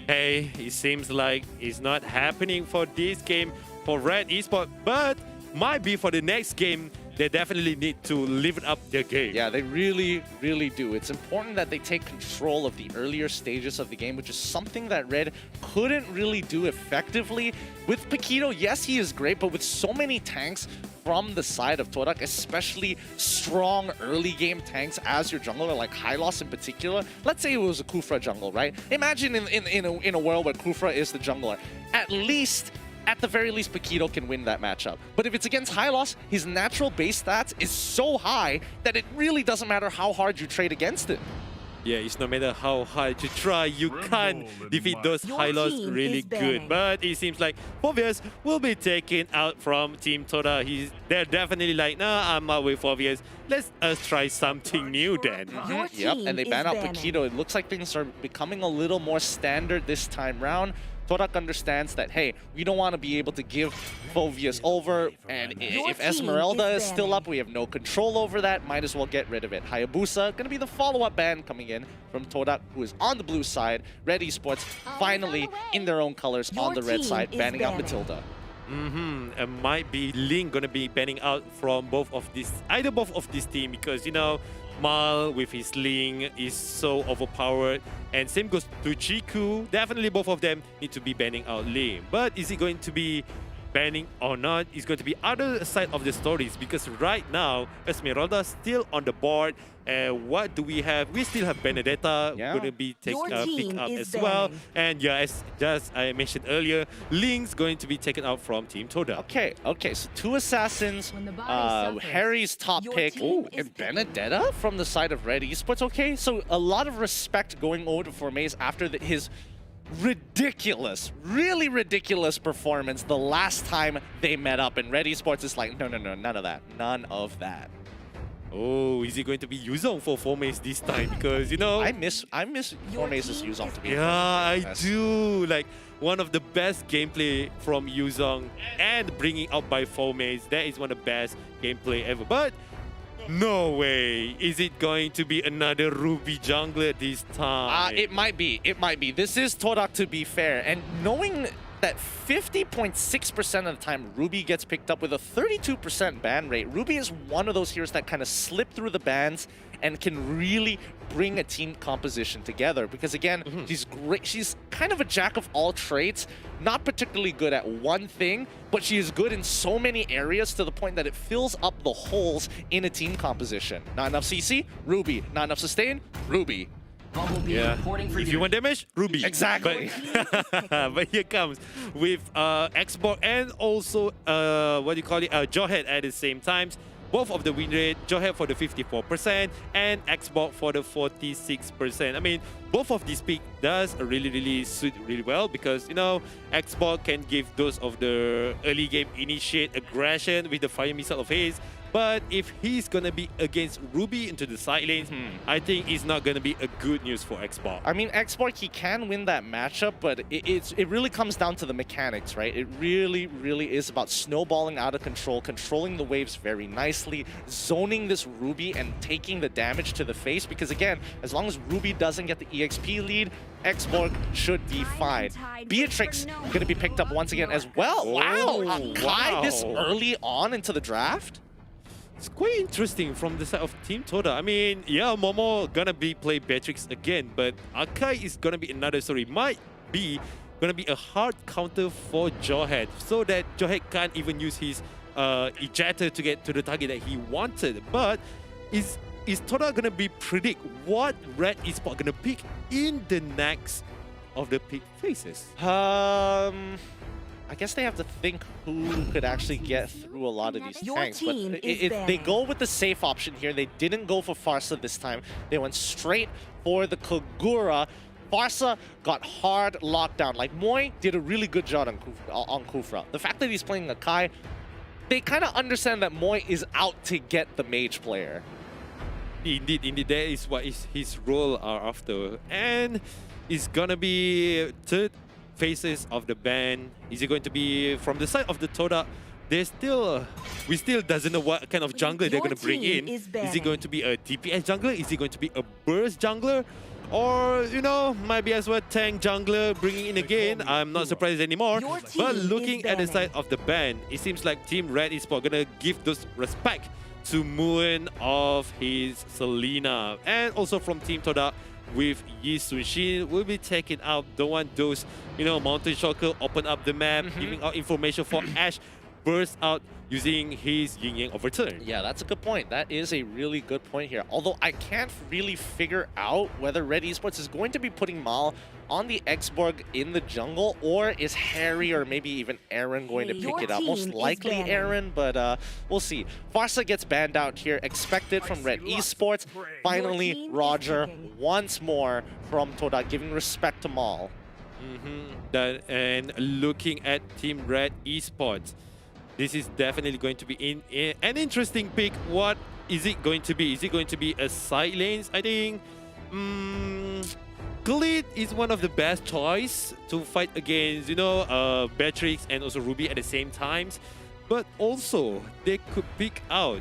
hey, it seems like it's not happening for this game for Red Esports, but might be for the next game. They definitely need to live up their game. Yeah, they really, really do. It's important that they take control of the earlier stages of the game, which is something that Red couldn't really do effectively. With Paquito, yes, he is great, but with so many tanks from the side of TODAK, especially strong early game tanks as your jungler, like Hylos in particular. Let's say it was a Kufra jungle, right? Imagine in a world where Kufra is the jungler. At the very least, Paquito can win that matchup. But if it's against Hylos, his natural base stats is so high that it really doesn't matter how hard you trade against it. Yeah, it's no matter how hard you try, you can't defeat those Hylos really good. But it seems like Fovius will be taken out from Team TODAK. They're definitely like, nah, I'm out with Fovius. Let's try something new then. Yep, and they ban out Paquito. It looks like things are becoming a little more standard this time round. TODAK understands that, hey, we don't want to be able to give Fovius over, and if Esmeralda is still up, we have no control over that. Might as well get rid of it. Hayabusa, going to be the follow-up ban coming in from TODAK, who is on the blue side. Red Esports finally in their own colors on the red side, banning out Matilda. It might be Link going to be banning out from both of this team, because, you know, Mal with his Link is so overpowered, and same goes to Chiku. Definitely both of them need to be banning out Link. But is it going to be banning or not? It's going to be other side of the stories, because right now Esmeralda still on the board. What do we have? We still have Benedetta going to be picked up as well. And yeah, as just I mentioned earlier, Link's going to be taken out from Team TODAK. Okay, so two assassins, Harry's top pick, and Benedetta from the side of Red Esports. Okay, so a lot of respect going over to Formaze after his really ridiculous performance the last time they met up, and Red Esports is like, no, none of that. Oh, is it going to be Yuzong for Formaze this time? Because, you know, I miss Formaze's Yuzong to be honest. I do. Like, one of the best gameplay from Yuzong and bringing out by Formaze. That is one of the best gameplay ever. But no way. Is it going to be another Ruby jungler this time? It might be. This is TODAK, to be fair. And knowing that 50.6% of the time Ruby gets picked up with a 32% ban rate, Ruby is one of those heroes that kind of slip through the bans and can really bring a team composition together. Because again, she's great. She's kind of a jack of all trades, not particularly good at one thing, but she is good in so many areas to the point that it fills up the holes in a team composition. Not enough CC? Ruby. Not enough sustain? Ruby. Yeah. If you want damage, Ruby. Exactly. But here comes with Xbox and also what do you call it? Jawhead at the same times. Both of the win rate, Jawhead for the 54% and Xbox for the 46%. I mean, both of these picks does really suit really well because, you know, Xbox can give those of the early game initiate aggression with the fire missile of his. But if he's gonna be against Ruby into the side lanes, I think it's not gonna be a good news for Xbox. I mean, Xbox, he can win that matchup, but it really comes down to the mechanics, right? It really is about snowballing out of control, controlling the waves very nicely, zoning this Ruby and taking the damage to the face. Because again, as long as Ruby doesn't get the EXP lead, Xbox should be fine. Beatrix gonna be picked up once again as well. Wow, Akai this early on into the draft? It's quite interesting from the side of Team TODAK. I mean, yeah, Momo gonna be play Beatrix again, but Akai is gonna be another story. Might be gonna be a hard counter for Jawhead, so that Jawhead can't even use his ejector to get to the target that he wanted. But is TODAK gonna be predict what Red Esports gonna pick in the next of the pick phases? I guess they have to think who could actually get through a lot of these tanks. But they go with the safe option here. They didn't go for Farsa this time. They went straight for the Kagura. Farsa got hard lockdown. Like, Moy did a really good job on Kufra. The fact that he's playing Akai, they kind of understand that Moy is out to get the mage player. Indeed, that is what is his role are after. And it's gonna be third phases of the ban. Is it going to be from the side of the TODAK? We still doesn't know what kind of jungler they're going to bring in. Is it going to be a DPS jungler? Is it going to be a burst jungler? Or, you know, might be as well tank jungler bringing in again. I'm not surprised anymore. But looking at the side of the ban, it seems like Team Red Esports gonna give those respect to Moon of his Selena. And also from Team TODAK, with Yi Sun-shin, will be taking out the one those, you know, Mountain Shocker, open up the map, giving out information for Ash, burst out using his Yin Yang Overturn. Yeah, that's a good point. That is a really good point here. Although I can't really figure out whether Red Esports is going to be putting Mal on the Xborg in the jungle, or is Harry or maybe even Aaron going to pick it up? Most likely Aaron, but we'll see. Farsa gets banned out here, expected from Red Esports. Finally, Roger once more from TODAK, giving respect to Mal. And looking at Team Red Esports, this is definitely going to be an interesting pick. What is it going to be? Is it going to be a side lanes? I think Glid is one of the best choice to fight against, you know, Beatrix and also Ruby at the same times. But also, they could pick out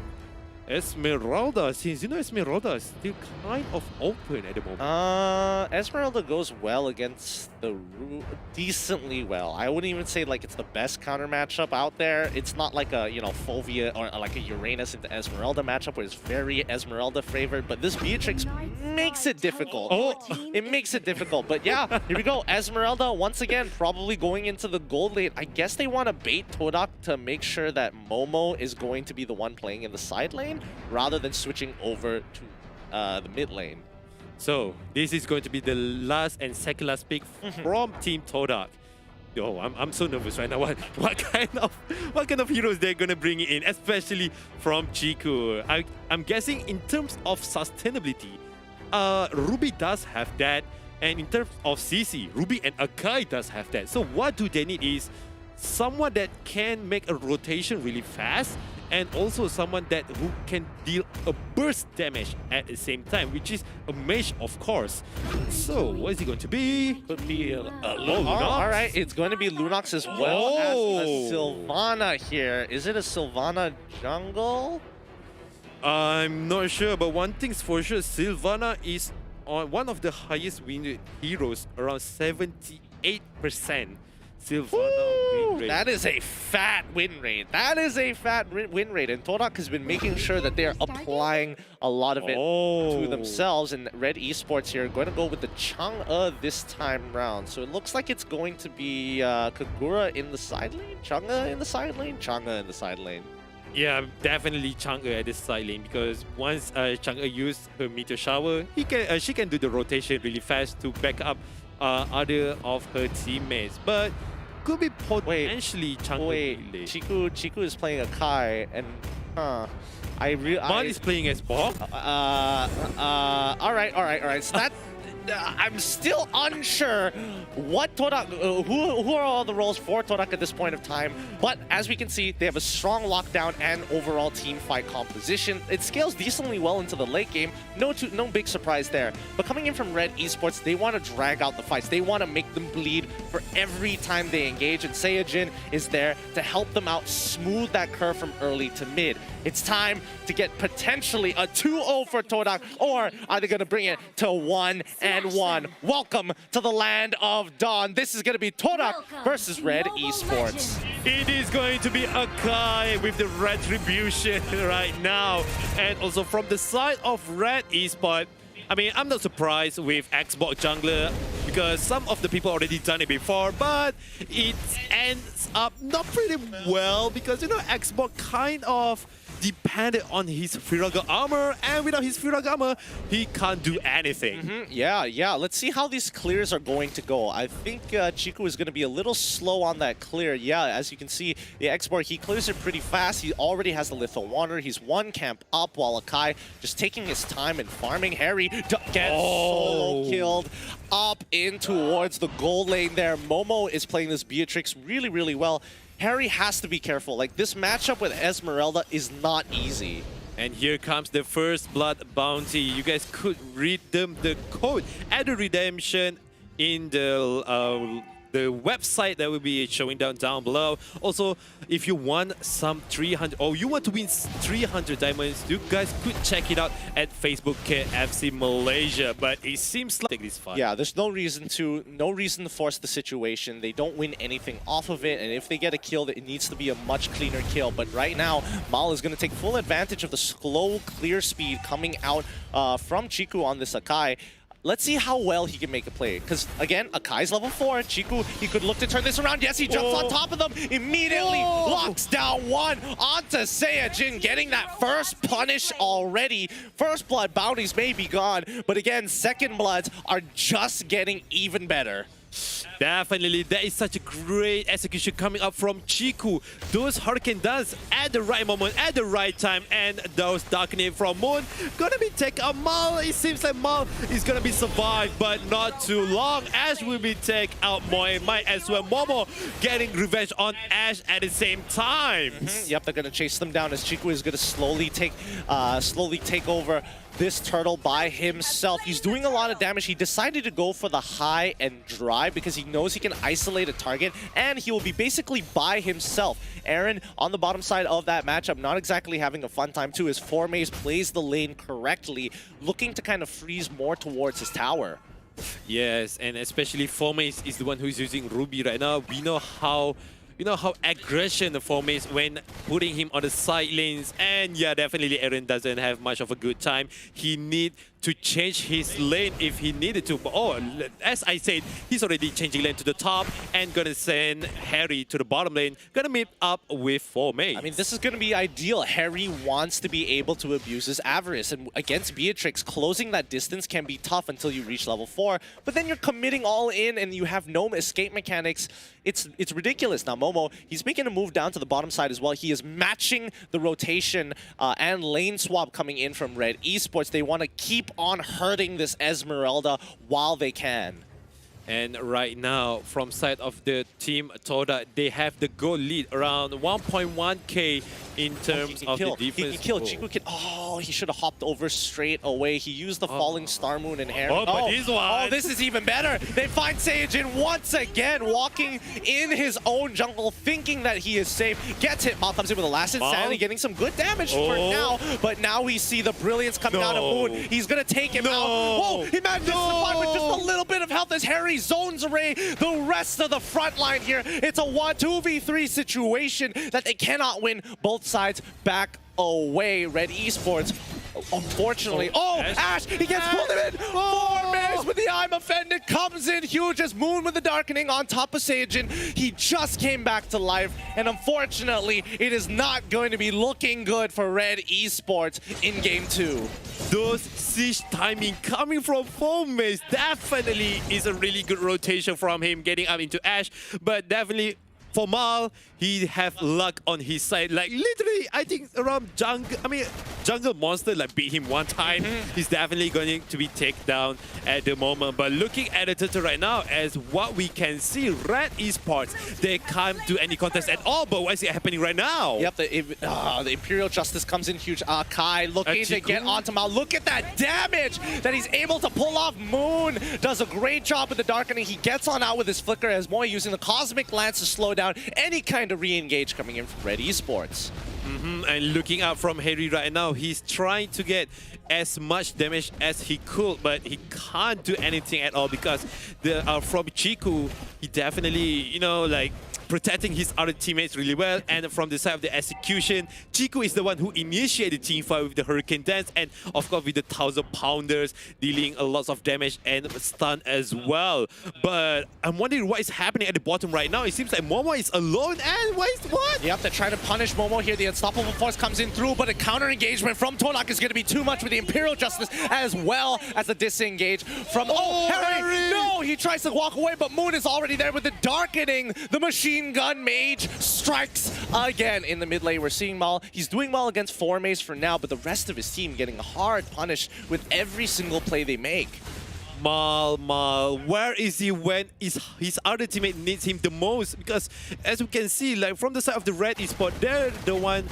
Esmeralda, since, you know, Esmeralda is still kind of open at the moment. Esmeralda goes well against the decently well. I wouldn't even say like it's the best counter matchup out there. It's not like a, you know, Fovea or like a Uranus into Esmeralda matchup where it's very Esmeralda favored, but this Beatrix makes it difficult. It makes it difficult. But yeah, here we go. Esmeralda once again probably going into the gold lane. I guess they want to bait TODAK to make sure that Momo is going to be the one playing in the side lane, rather than switching over to the mid lane. So this is going to be the last and second last pick from Team TODAK. Yo, I'm so nervous right now. What kind of heroes they're gonna bring in, especially from Chiku. I'm guessing in terms of sustainability, Ruby does have that, and in terms of CC, Ruby and Akai does have that. So what do they need is someone that can make a rotation really fast, and also someone who can deal a burst damage at the same time, which is a mage, of course. So, what is it going to be? Could be a Lunox. Alright, it's going to be Lunox as well as a Sylvana here. Is it a Sylvana jungle? I'm not sure, but one thing's for sure, Sylvana is on one of the highest win rate heroes, around 78%. Sylvana win rate. That is a fat win rate. That is a fat win rate. And TODAK has been making sure that they're applying a lot of it to themselves. And Red Esports here are going to go with the Chang'e this time round. So it looks like it's going to be Kagura in the side lane, Chang'e in the side lane, Chang'e in the side lane. Yeah, definitely Chang'e at this side lane because once Chang'e used her meteor shower, she can do the rotation really fast to back up other of her teammates. But could be potentially Chang'e. Wait, Chiku is playing a Kai and Mal is playing as Bob. All right. So that I'm still unsure what TODAK, who are all the roles for TODAK at this point of time. But as we can see, they have a strong lockdown and overall team fight composition. It scales decently well into the late game. No big surprise there. But coming in from Red Esports, they want to drag out the fights. They want to make them bleed for every time they engage. And Saiyajin is there to help them out, smooth that curve from early to mid. It's time to get potentially a 2-0 for TODAK, or are they going to bring it to 1-1? Welcome to the land of Dawn. This is going to be TODAK versus Red Esports. It is going to be a guy with the retribution right now. And also from the side of Red Esports, I mean, I'm not surprised with Xbox Jungler because some of the people already done it before, but it ends up not pretty well because, you know, Xbox kind of depended on his Firaga armor, and without his Firaga armor, he can't do anything. Yeah. Let's see how these clears are going to go. I think Chiku is going to be a little slow on that clear. Yeah, as you can see, the X-Bar, he clears it pretty fast. He already has the Lethal Wander. He's one camp up while Akai just taking his time and farming. Harry gets solo killed up in towards the gold lane there. Momo is playing this Beatrix really, really well. Harry has to be careful. Like, this matchup with Esmeralda is not easy. And here comes the first blood bounty. You guys could read them the code at the redemption in the website that will be showing down below. Also, if you want some 300 or you want to win 300 diamonds, you guys could check it out at Facebook KFC Malaysia. But it seems like this fight. Yeah, there's no reason to force the situation. They don't win anything off of it, and if they get a kill, it needs to be a much cleaner kill. But right now, Mal is going to take full advantage of the slow clear speed coming out from Chiku on this Akai. Let's see how well he can make a play. Because, again, Akai's level 4. Chiku, he could look to turn this around. Yes, he jumps on top of them. Immediately locks down one onto Saiyajin, getting that first punish already. First blood bounties may be gone. But again, second bloods are just getting even better. Definitely, that is such a great execution coming up from Chiku. Those Hurricane Dance at the right moment, at the right time, and those Darkening from Moon gonna be taken out. Mal, it seems like Mal is gonna be survived, but not too long. Ash will be taken out more. Might as well. Momo getting revenge on Ash at the same time. Yep, they're gonna chase them down as Chiku is gonna slowly take over this turtle by himself. He's doing a lot of damage. He decided to go for the high and dry because he knows he can isolate a target, and he will be basically by himself. Aaron on the bottom side of that matchup, not exactly having a fun time too, as Formaze plays the lane correctly, looking to kind of freeze more towards his tower. Yes, and especially Formaze is the one who's using Ruby right now. We know how aggression the Formaze when putting him on the side lanes. And yeah, definitely Aaron doesn't have much of a good time. He need to change his lane if he needed to. But as I said, he's already changing lane to the top and gonna send Harry to the bottom lane. Gonna meet up with Formaze. I mean, this is gonna be ideal. Harry wants to be able to abuse his avarice. And against Beatrix, closing that distance can be tough until you reach level 4. But then you're committing all in and you have no escape mechanics. It's ridiculous. Now, Momo, he's making a move down to the bottom side as well. He is matching the rotation and lane swap coming in from Red Esports. They want to keep on hurting this Esmeralda while they can. And right now, from side of the team TODAK, they have the goal lead around 1.1k in terms of the defense. He killed Chiku. He should have hopped over straight away. He used the falling star moon and Harry. This is even better. They find Saiyajin once again walking in his own jungle, thinking that he is safe. Gets hit. Mal comes in with a last insanity, getting some good damage for now. But now we see the brilliance coming out of Moon. He's gonna take him out. Whoa! He manages to survive with just a little bit of health as Harry zones array the rest of the front line here. It's a 2v3 situation that they cannot win. Both sides back away. Red Esports, unfortunately. Ash! He gets pulled in! Formaze Suhaz with the I'm offended comes in huge as Moon with the darkening on top of Saiyajin. He just came back to life, and unfortunately, it is not going to be looking good for Red Esports in Game 2. Those siege timing coming from Fomace definitely is a really good rotation from him getting up into Ash, but definitely for Mal, he have luck on his side. Like literally, I think around jungle monster like beat him one time. He's definitely going to be taken down at the moment. But looking at the turtle right now, as what we can see, Red Esports, they can't do any contest at all. But what is happening right now? Yep, the Imperial Justice comes in huge. Kai looking to get onto Mal. Look at that damage that he's able to pull off. Moon does a great job with the darkening. He gets on out with his flicker as Moy using the Cosmic Lance to slow down any kind of re-engage coming in from Red Esports. And looking out from Harry right now, he's trying to get as much damage as he could, but he can't do anything at all because from Chiku, he definitely, protecting his other teammates really well. And from the side of the execution, Chiku is the one who initiated the team fight with the Hurricane Dance, and of course with the 1000-pounders dealing a lot of damage and stun as well. But I'm wondering what is happening at the bottom right now. It seems like Momo is alone, and what? Yep, they're trying to punish Momo here. The Unstoppable Force comes in through, but a counter engagement from TODAK is going to be too much with the Imperial Justice, as well as a disengage from Harry! No, he tries to walk away, but Moon is already there with the darkening. The machine gun mage strikes again in the mid lane. We're seeing Mal. He's doing well against Fomace for now, but the rest of his team getting hard punished with every single play they make. Mal, where is he when his other teammate needs him the most? Because as we can see, like from the side of the Red Esports, they're the one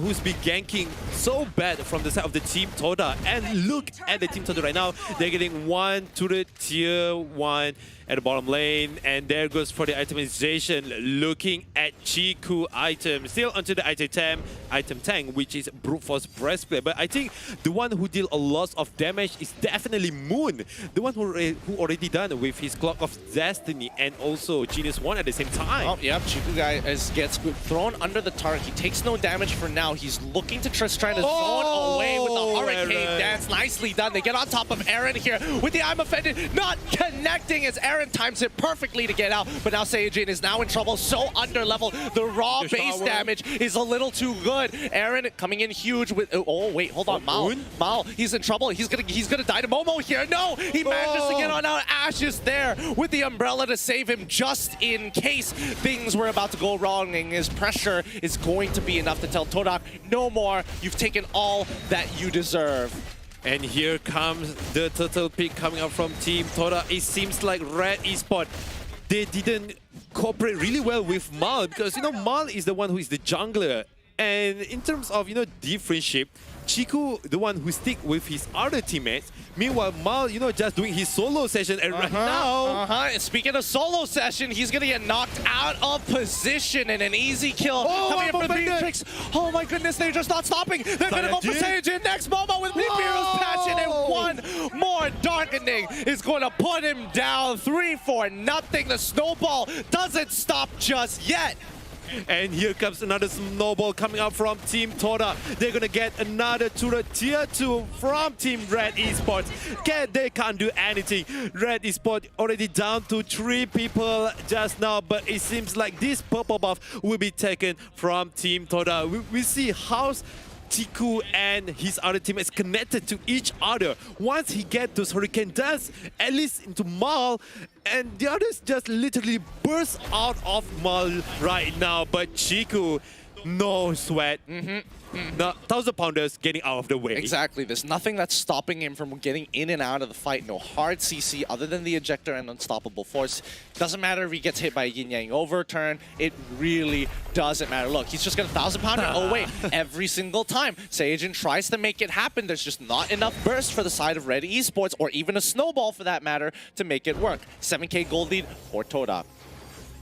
who's been ganking so bad from the side of the Team TODAK. And look at the Team TODAK right now. They're getting one to the tier 1 at the bottom lane, and there goes for the itemization. Looking at Chiku item, still onto the item tank, which is Brute Force Breastplate. But I think the one who deal a lot of damage is definitely Moon, the one who already done with his Clock of Destiny and also Genius 1 at the same time. Oh, yep, Chiku guy gets thrown under the turret. He takes no damage for now. He's looking to try to zone away with the Hurricane Dance. Nicely done. They get on top of Aaron here with the I'm offended, not connecting as Aaron times it perfectly to get out, but now Saiyajin is now in trouble, so under level. The raw base damage is a little too good. Aaron coming in huge with, oh wait, hold on, Mal, he's in trouble. He's gonna die to Momo here. No, he manages to get on out. Ash is there with the umbrella to save him just in case things were about to go wrong, and his pressure is going to be enough to tell TODAK, no more, you've taken all that you deserve. And here comes the turtle pick coming up from Team TODAK. It seems like Red Esports, they didn't cooperate really well with Mal, because Mal is the one who is the jungler. And in terms of deep friendship, Chiku, the one who stick with his other teammates. Meanwhile, Mal, just doing his solo session, and right now... And speaking of solo session, he's gonna get knocked out of position and an easy kill. Coming in for the tricks. Oh my goodness, they're just not stopping. They're gonna go for Saiyajin next. Momo with Imperial's passion, and one more darkening is going to put him down. 3-4-0. The snowball doesn't stop just yet. And here comes another snowball coming up from Team TODAK. They're gonna get another to the tier 2 from Team Red Esports. They can't do anything. Red Esports already down to 3 people just now, but it seems like this purple buff will be taken from Team TODAK. We see how Chiku and his other teammates connected to each other. Once he gets those Hurricane Dance, at least into Mal, and the others just literally burst out of Mal right now. But Chiku, no sweat. The 1000-pounders getting out of the way. Exactly. There's nothing that's stopping him from getting in and out of the fight. No hard CC other than the ejector and Unstoppable Force. Doesn't matter if he gets hit by a yin-yang overturn. It really doesn't matter. Look, he's just going to 1000-pounder. Oh, wait. Every single time Saiyajin tries to make it happen, there's just not enough burst for the side of Red Esports, or even a snowball for that matter, to make it work. 7k gold lead for TODAK.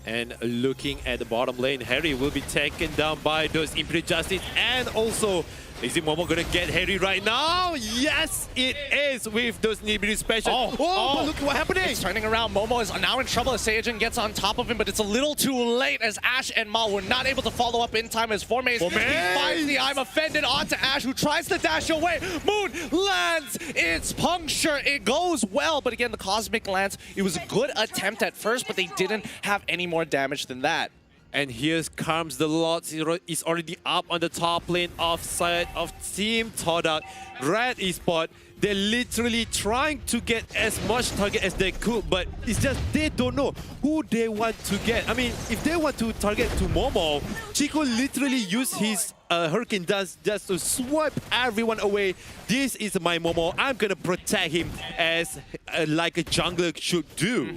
And looking at the bottom lane, Harry will be taken down by those Imperial Justice and also Is it Momo gonna get Harry right now? Yes, it is with those Nibiru special. But look what happening. It's turning around. Momo is now in trouble as Saiyajin gets on top of him, but it's a little too late as Ash and Mal were not able to follow up in time as Formaze. He finds the I'm offended onto Ash, who tries to dash away. Moon lands. It's puncture. It goes well, but again, the Cosmic lands. It was a good attempt at first, but they didn't have any more damage than that. And here comes the Lord. Is already up on the top lane of side of Team TODAK. Red Esports, they're literally trying to get as much target as they could, but it's just they don't know who they want to get. I mean, if they want to target to Momo, Chico literally used his Hurricane Dance just to swipe everyone away. This is my Momo. I'm gonna protect him as like a jungler should do.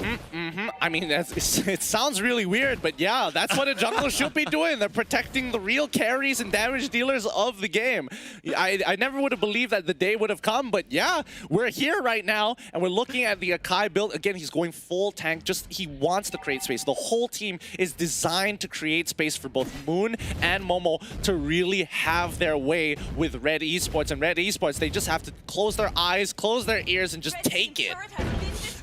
I mean, it sounds really weird, but yeah, that's what a jungler should be doing. They're protecting the real carries and damage dealers of the game. I never would have believed that the day would have come, but yeah, we're here right now, and we're looking at the Akai build. Again, he's going full tank. He wants to create space. The whole team is designed to create space for both Moon and Momo to really have their way with Red Esports. And Red Esports, they just have to close their eyes, close their ears, and just take it.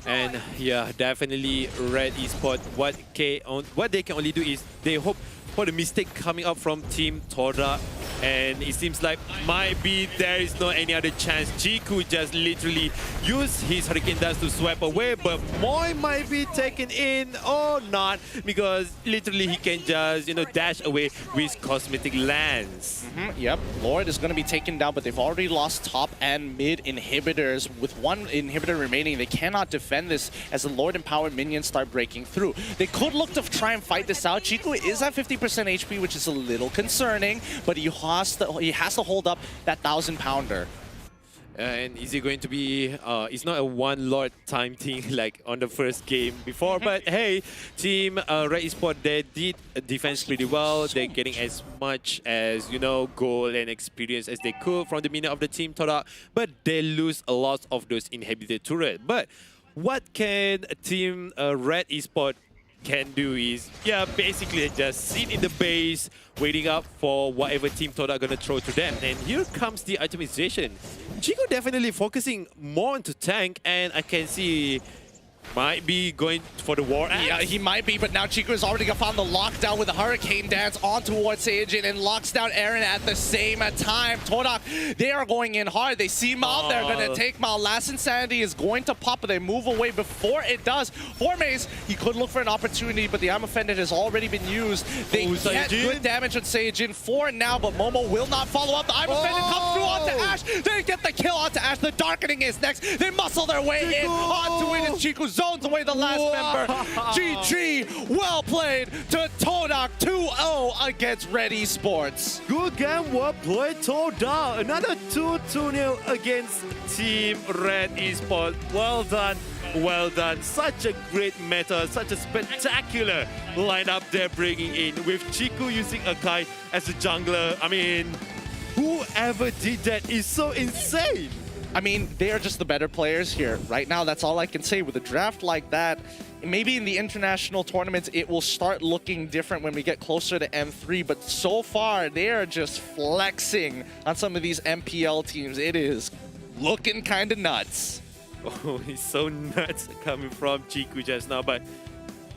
And yeah, definitely Red Esports, what they can only do is they hope for the mistake coming up from Team TODAK. And it seems like might be there is no any other chance. Jiku just literally used his Hurricane Dance to swipe away, but Moy might be taken in or not, because literally he can just, you know, dash away with Cosmetic Lance. Yep, Lord is going to be taken down, but they've already lost top and mid inhibitors. With one inhibitor remaining, they cannot defend this as the Lord empowered minions start breaking through. They could look to try and fight this out. Chiku is at 50% HP, which is a little concerning, but he has to hold up that 1,000-pounder. And is it going to be, it's not a one Lord time thing like on the first game before, but hey, Team Red Esports, they did defense pretty well. They're getting as much as, you know, gold and experience as they could from the minute of the Team TODAK, but they lose a lot of those inhibited turret. But what can Team Red Esports can do is, yeah, basically just sit in the base, waiting up for whatever Team TODAK gonna throw to them. And here comes the itemization. Chico definitely focusing more into tank, and I can see might be going for the war axe. Yeah, he might be, but now Chico has already found the lockdown with the Hurricane Dance on towards Saiyajin and locks down Aaron at the same time. TODAK, they are going in hard. They see Mal, they're going to take Mal. Last Insanity is going to pop, but they move away before it does. Formaze, he could look for an opportunity, but the I'm offended has already been used. They get good damage on Saiyajin for now, but Momo will not follow up. The I'm offended comes through onto Ash. They get the kill onto Ash. The Darkening is next. They muscle their way in onto it, and Chico zones away the last member. GG, well played to TODAK 2-0 against Red Esports. Good game, well played, TODAK. Another 2-0 against Team Red Esports. Well done, well done. Such a great meta, such a spectacular lineup they're bringing in with Chiku using Akai as a jungler. I mean, whoever did that is so insane. I mean, they are just the better players here. Right now, that's all I can say. With a draft like that, maybe in the international tournaments, it will start looking different when we get closer to M3. But so far, they are just flexing on some of these MPL teams. It is looking kind of nuts. Oh, he's so nuts coming from Chiku just now, but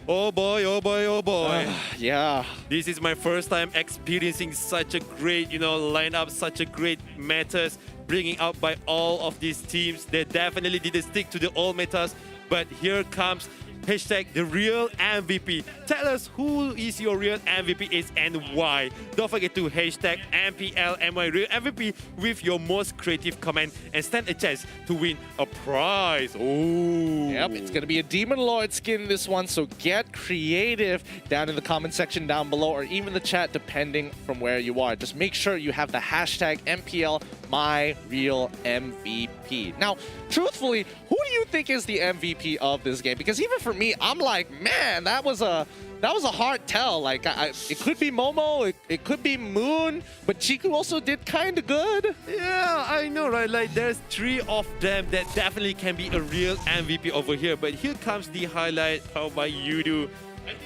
oh boy, oh boy, oh boy. Yeah. This is my first time experiencing such a great, you know, lineup, such a great metas bringing out by all of these teams. They definitely didn't stick to the old metas, but here comes hashtag the real MVP. Tell us who is your real MVP is and why. Don't forget to hashtag MPL MY real MVP with your most creative comment and stand a chance to win a prize. Oh. Yep, it's going to be a Demon Lord skin this one, so get creative down in the comment section down below or even the chat depending from where you are. Just make sure you have the hashtag MPL My Real MVP. Now, truthfully, who do you think is the MVP of this game? Because even for me, I'm like, man, that was a hard tell. Like, it could be Momo, it could be Moon, but Chiku also did kind of good. Yeah, I know, right? Like, there's 3 of them that definitely can be a real MVP over here. But here comes the highlight. How about you do?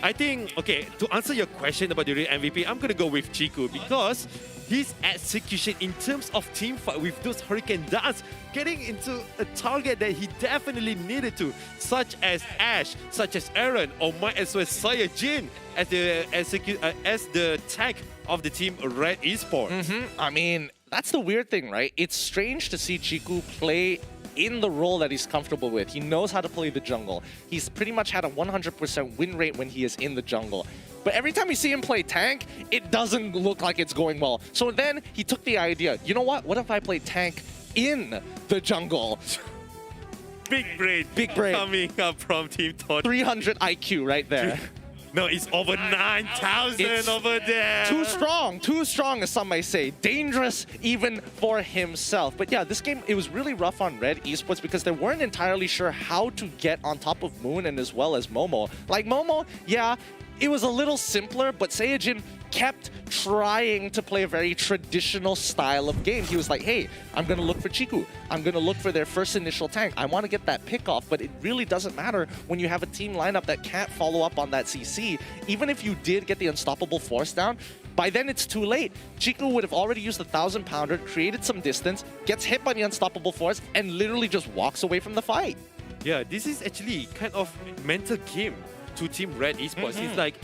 I think, okay, to answer your question about the real MVP, I'm going to go with Chiku because his execution in terms of team fight with those Hurricane Darts, getting into a target that he definitely needed to, such as Ash, such as Aaron, or might as well Saiyajin as the tank of the team Red Esports. I mean, that's the weird thing, right? It's strange to see Chiku play in the role that he's comfortable with. He knows how to play the jungle. He's pretty much had a 100% win rate when he is in the jungle. But every time you see him play tank, it doesn't look like it's going well. So then he took the idea, you know what? What if I play tank in the jungle? Big brain coming up from Team TODAK. 300 IQ right there. No, it's over 9,000 over there. Too strong, as some may say. Dangerous even for himself. But yeah, this game, it was really rough on Red Esports because they weren't entirely sure how to get on top of Moon and as well as Momo. Like Momo, yeah, it was a little simpler, but Saiyajin kept trying to play a very traditional style of game. He was like, hey, I'm going to look for Chiku. I'm going to look for their first initial tank. I want to get that pick off, but it really doesn't matter when you have a team lineup that can't follow up on that CC. Even if you did get the unstoppable force down, by then it's too late. Chiku would have already used the 1,000-pounder, created some distance, gets hit by the unstoppable force, and literally just walks away from the fight. Yeah, this is actually kind of mental game to Team Red Esports. It's like,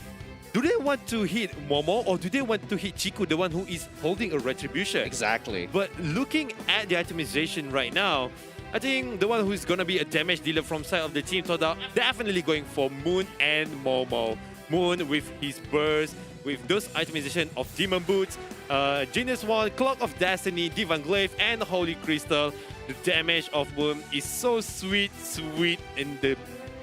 do they want to hit Momo or do they want to hit Chiku, the one who is holding a retribution? Exactly. But looking at the itemization right now, I think the one who is going to be a damage dealer from side of the Team TODAK, definitely going for Moon and Momo. Moon with his burst, with those itemization of Demon Boots, Genius Wand, Clock of Destiny, Divan Glaive, and Holy Crystal. The damage of Moon is so sweet in the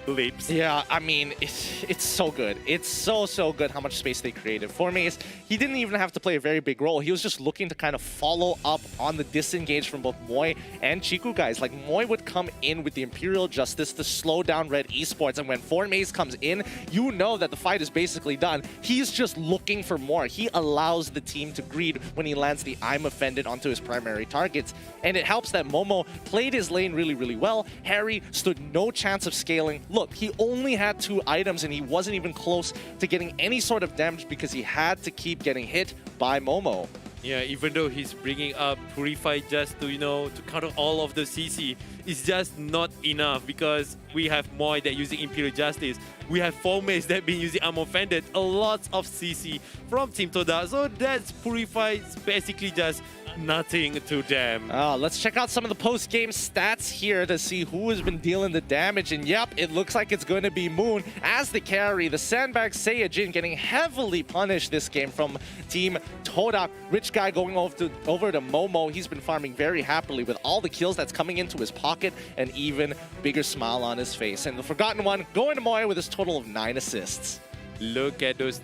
lips. Yeah, I mean, it's so good. It's so good how much space they created. For Mace, he didn't even have to play a very big role. He was just looking to kind of follow up on the disengage from both Moy and Chiku guys. Like, Moy would come in with the Imperial Justice to slow down Red Esports, and when Mace comes in, you know that the fight is basically done. He's just looking for more. He allows the team to greed when he lands the I'm Offended onto his primary targets. And it helps that Momo played his lane really well. Harry stood no chance of scaling. Look, he only had 2 items and he wasn't even close to getting any sort of damage because he had to keep getting hit by Momo. Yeah, even though he's bringing up Purify just to, to counter all of the CC, it's just not enough because we have Moy that using Imperial Justice. We have Mace that been using I'm Offended. A lot of CC from Team TODAK. So that's Purify basically just nothing to them. Let's check out some of the post-game stats here to see who has been dealing the damage. And yep, it looks like it's going to be Moon as the carry. The Sandbag Saiyajin getting heavily punished this game from Team TODAK. Rich Guy going over to Momo. He's been farming very happily with all the kills that's coming into his pocket, and even bigger smile on his face. And the Forgotten One going to Moy with his total of 9 assists. Look at those.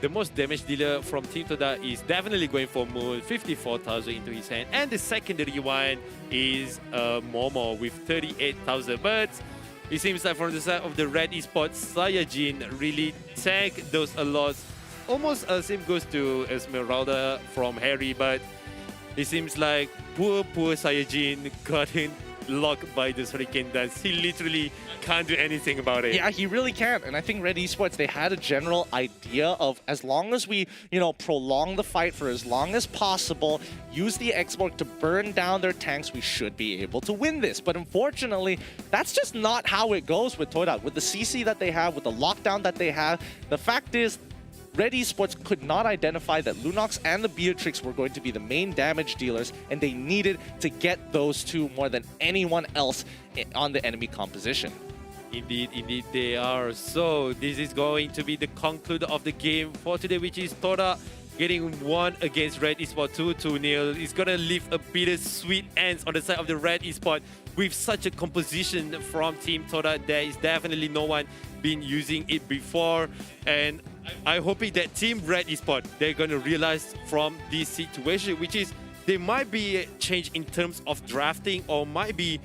The most damage dealer from Team TODAK is definitely going for Moon, 54,000 into his hand. And the secondary one is Momo with 38,000. But it seems like from the side of the Red Esports, Saiyajin really tanked those a lot. Almost same goes to Esmeralda from Harry, but it seems like poor Saiyajin got locked by this Hurricane Dance. He literally can't do anything about it. Yeah, he really can't. And I think Red Esports, they had a general idea of as long as we, prolong the fight for as long as possible, use the X-Borg to burn down their tanks, we should be able to win this. But unfortunately, that's just not how it goes with TODAK. With the CC that they have, with the lockdown that they have, the fact is, Red Esports could not identify that Lunox and the Beatrix were going to be the main damage dealers, and they needed to get those two more than anyone else on the enemy composition. Indeed, they are. So this is going to be the conclude of the game for today, which is TODAK getting 1 against Red Esports 2-0. It's going to leave a bittersweet ends on the side of the Red Esports with such a composition from Team TODAK. There is definitely no one been using it before, and I'm hoping that Team Red Esports, they're going to realize from this situation, which is there might be a change in terms of drafting, or might be,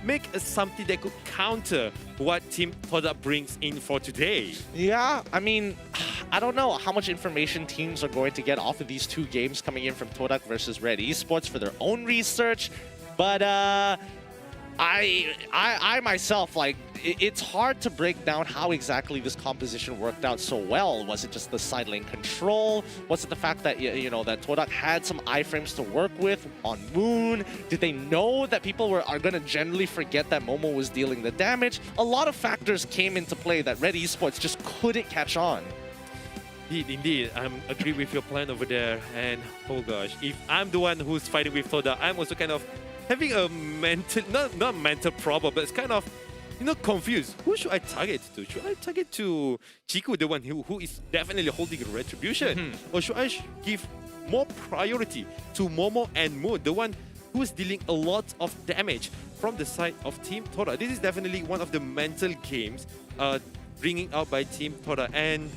make something that could counter what Team TODAK brings in for today. Yeah, I mean, I don't know how much information teams are going to get off of these 2 games coming in from TODAK versus Red Esports for their own research, but I myself, like, it's hard to break down how exactly this composition worked out so well. Was it just the side lane control? Was it the fact that, you know, that TODAK had some iframes to work with on Moon? Did they know that people are going to generally forget that Momo was dealing the damage? A lot of factors came into play that Red Esports just couldn't catch on. Indeed, I agree with your plan over there. And oh gosh, if I'm the one who's fighting with TODAK, I'm also kind of having a mental, not mental problem, but it's kind of, you know, confused. Who should I target to? Should I target to Chiku, the one who is definitely holding Retribution? Or should I give more priority to Momo and Moon, the one who's dealing a lot of damage from the side of Team TODAK? This is definitely one of the mental games bringing out by Team TODAK. And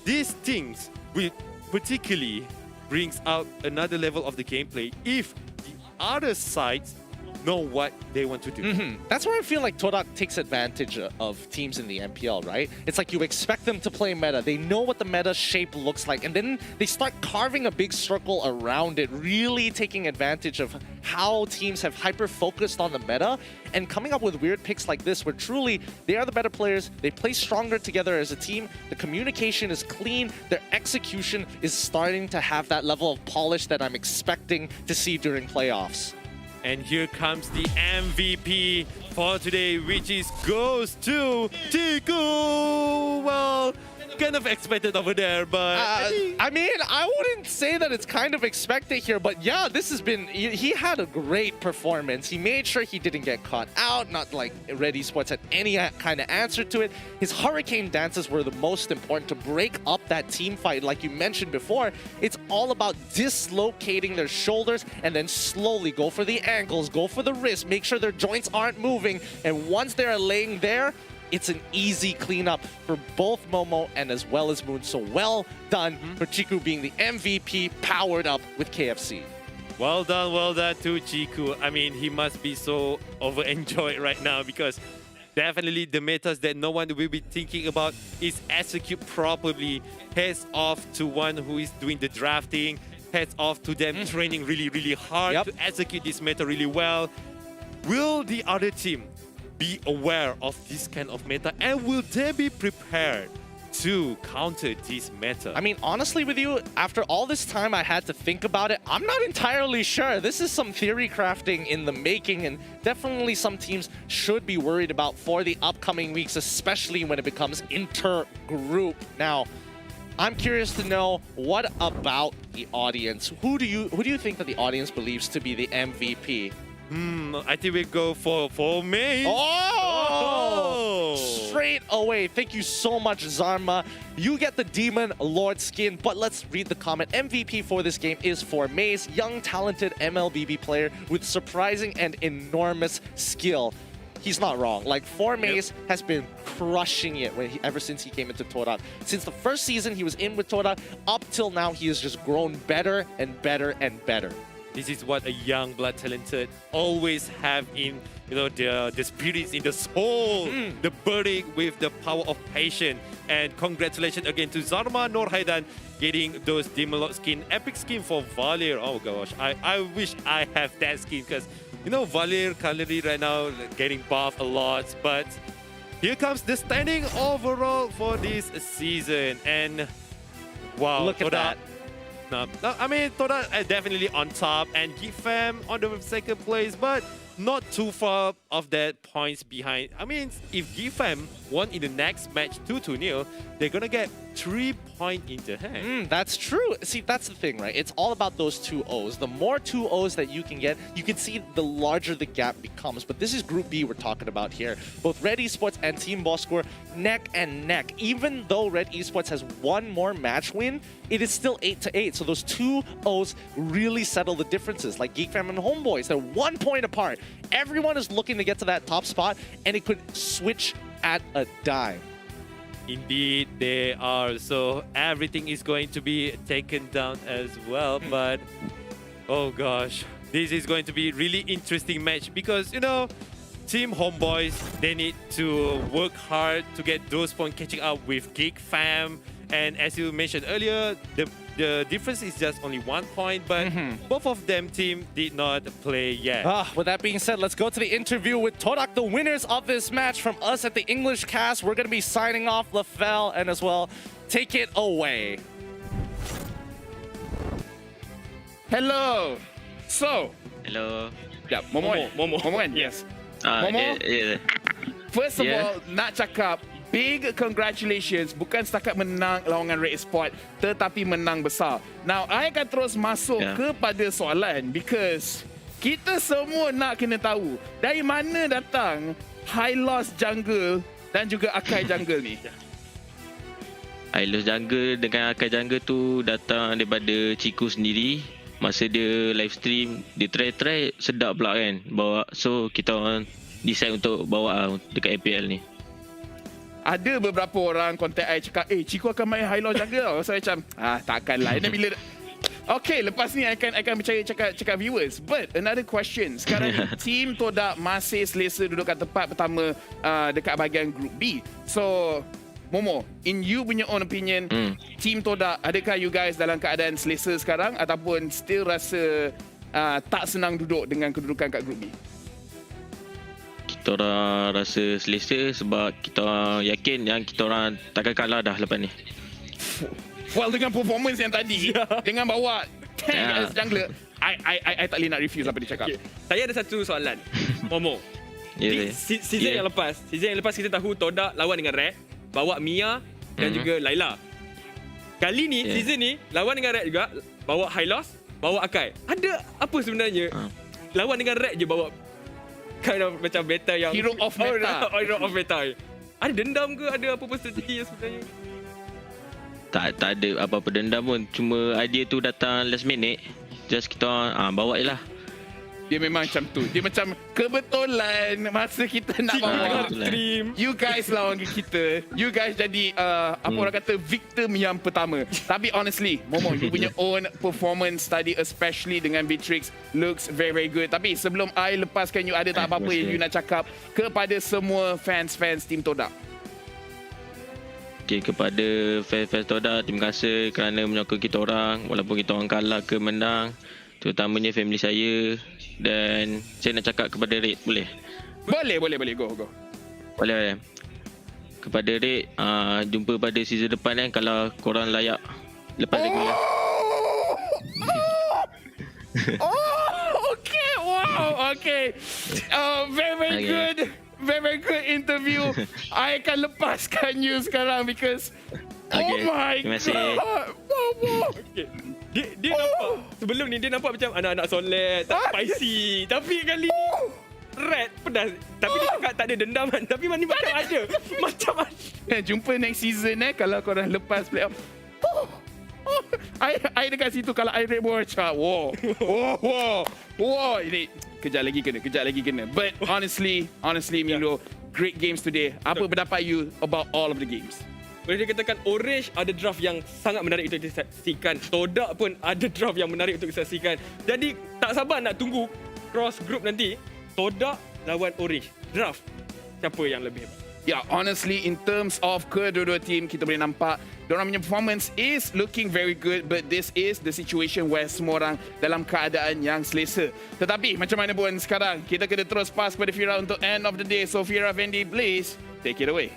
these things will particularly brings out another level of the gameplay if the other sides know what they want to do. That's where I feel like TODAK takes advantage of teams in the MPL, right? It's like you expect them to play meta. They know what the meta shape looks like, and then they start carving a big circle around it, really taking advantage of how teams have hyper-focused on the meta and coming up with weird picks like this where truly they are the better players, they play stronger together as a team, the communication is clean, their execution is starting to have that level of polish that I'm expecting to see during playoffs. And here comes the MVP for today, which goes to Chiku. Well, kind of expected over there, but I mean, I wouldn't say that it's kind of expected here, but yeah, this has been, he had a great performance. He made sure he didn't get caught out, not like Red Esports had any kind of answer to it. His hurricane dances were the most important to break up that team fight. Like you mentioned before, it's all about dislocating their shoulders and then slowly go for the ankles, go for the wrist, make sure their joints aren't moving, and once they're laying there, it's an easy cleanup for both Momo and as well as Moon. So well done for Chiku being the MVP, powered up with KFC. well done to Chiku. I mean, he must be so overenjoyed right now because definitely the metas that no one will be thinking about is execute properly. Heads off to one who is doing the drafting. Heads off to them training really hard to execute this meta really well. Will the other team be aware of this kind of meta, and will they be prepared to counter this meta? I mean, honestly with you, after all this time I had to think about it, I'm not entirely sure. This is some theory crafting in the making, and definitely some teams should be worried about for the upcoming weeks, especially when it becomes inter-group. Now, I'm curious to know, what about the audience? Who do you think that the audience believes to be the MVP? I think we go for me. Oh! Straight away. Thank you so much, Zarma. You get the Demon Lord skin, but let's read the comment. MVP for this game is for Maze, young, talented MLBB player with surprising and enormous skill. He's not wrong. Like, Maze has been crushing it ever since he came into TODAK. Since the first season he was in with TODAK, up till now he has just grown better and better and better. This is what a young blood talented always have in, you know, the spirits in the soul, the burning with the power of patience. And congratulations again to Zarma Norhaidan getting those Demon Lord skin, epic skin for Valir. Oh gosh, I wish I have that skin because, you know, Valir currently right now getting buffed a lot. But here comes the standing overall for this season, and wow, look at that. No, I mean, TODAK definitely on top, and GFAM on the second place, but not too far of that points behind. I mean, if GFAM won in the next match 2-0, they're gonna get 3 points in the hand. That's true. See, that's the thing, right? It's all about those 2-0s. The more 2-0s that you can get, you can see the larger the gap becomes. But this is Group B we're talking about here. Both Red Esports and Team Boss score neck and neck. Even though Red Esports has one more match win, it is still 8-8. So those 2-0s really settle the differences. Like GeekFam and Homeboys, they're 1 point apart. Everyone is looking to get to that top spot, and it could switch at a dime. Indeed, they are. So everything is going to be taken down as well. But, oh gosh, this is going to be really interesting match because, you know, Team Homeboys, they need to work hard to get those points catching up with Geek Fam. And as you mentioned earlier, the difference is just only 1 point, but both of them team did not play yet. With that being said, let's go to the interview with TODAK, the winners of this match. From us at the English cast, we're going to be signing off Lafell, and as well, take it away. Hello. So. Hello. Yeah, Momo kan? Yes. Momo. First of all, nak cakap big congratulations. Bukan setakat menang lawangan Red Esports, tetapi menang besar. Now, I akan terus masuk kepada soalan because kita semua nak kena tahu dari mana datang high loss jungle dan juga Akai jungle ni. High loss jungle dengan Akai jungle tu datang daripada Ciku sendiri. Masa dia live stream, dia try sedap pula kan bawa. So kita orang decide untuk bawa dekat MPL ni. Ada beberapa orang kontak I cakap, Ciku akan main high loss jungle tau. So macam, takkanlah. Ini bila okay, lepas ni I akan percaya cakap viewers. But another question. Sekarang ni team TODAK masih selesa duduk kat tempat pertama dekat bahagian group B. So Momo, in you punya own opinion, team TODAK, adakah you guys dalam keadaan selesa sekarang ataupun still rasa tak senang duduk dengan kedudukan kat group B? Kita orang rasa selesa sebab kita orang yakin yang kita orang takkan kalah dah lepas ni. Well, dengan performance yang tadi, dengan bawa tank as jungler, I tak boleh nak refuse apa dia cakap. Okay. Saya ada satu soalan, Momo. Season yang lepas kita tahu TODAK lawan dengan Red, bawa Mia dan juga Laila. Kali ni, season ni, lawan dengan Red juga, bawa High Loss, bawa Akai. Ada apa sebenarnya? Lawan dengan Red je bawa kind of macam beta yang Hero of Meta. Hero of Meta. Ada dendam ke? Ada apa-apa strategi sebenarnya? Tak ada apa-apa dendam pun. Cuma idea tu datang last minute. Just kita bawa je lah. Dia memang macam tu. Dia macam kebetulan masa kita nak bawa stream, you guys lawan kita. You guys jadi apa orang kata victim yang pertama. Tapi honestly, Momo, you punya own performance tadi, especially dengan Beatrix, looks very very good. Tapi sebelum I lepaskan you, ada tak apa-apa yang you nak cakap kepada semua fans team TODAK? Okay, kepada fans TODAK, terima kasih kerana menyokong kita orang walaupun kita orang kalah ke menang. Terutamanya family saya. Dan saya nak cakap kepada Red, boleh? Boleh, go. Boleh. Kepada Red, jumpa pada season depan kan kalau korang layak. Lepas lagi lah. Okay, wow, okay. Very good. Very good interview. I akan lepaskan you sekarang because oh my terima kasih. God. Okay. Dia nampak sebelum ni dia nampak macam anak-anak soleh, tak spicy. Tapi kali ni Red pedas. Tapi dia cakap tak ada dendaman. Tapi mana macam ada. Macam ada. Jumpa next season kalau korang lepas playoff. I dekat situ kalau I rate more macam wow. Ini kejap lagi kena. But honestly Milo, great games today. Apa pendapat you about all of the games? Boleh dikatakan Orange ada draft yang sangat menarik untuk disaksikan. TODAK pun ada draft yang menarik untuk disaksikan. Jadi tak sabar nak tunggu cross group nanti. TODAK lawan Orange. Draft siapa yang lebih hebat? Yeah, honestly, in terms of kedua-dua team, kita boleh nampak diorang punya performance is looking very good, but this is the situation where semua orang dalam keadaan yang selesa. Tetapi macam mana pun sekarang, kita kena terus pass kepada Fira untuk end of the day. So Fira Fendi, please take it away.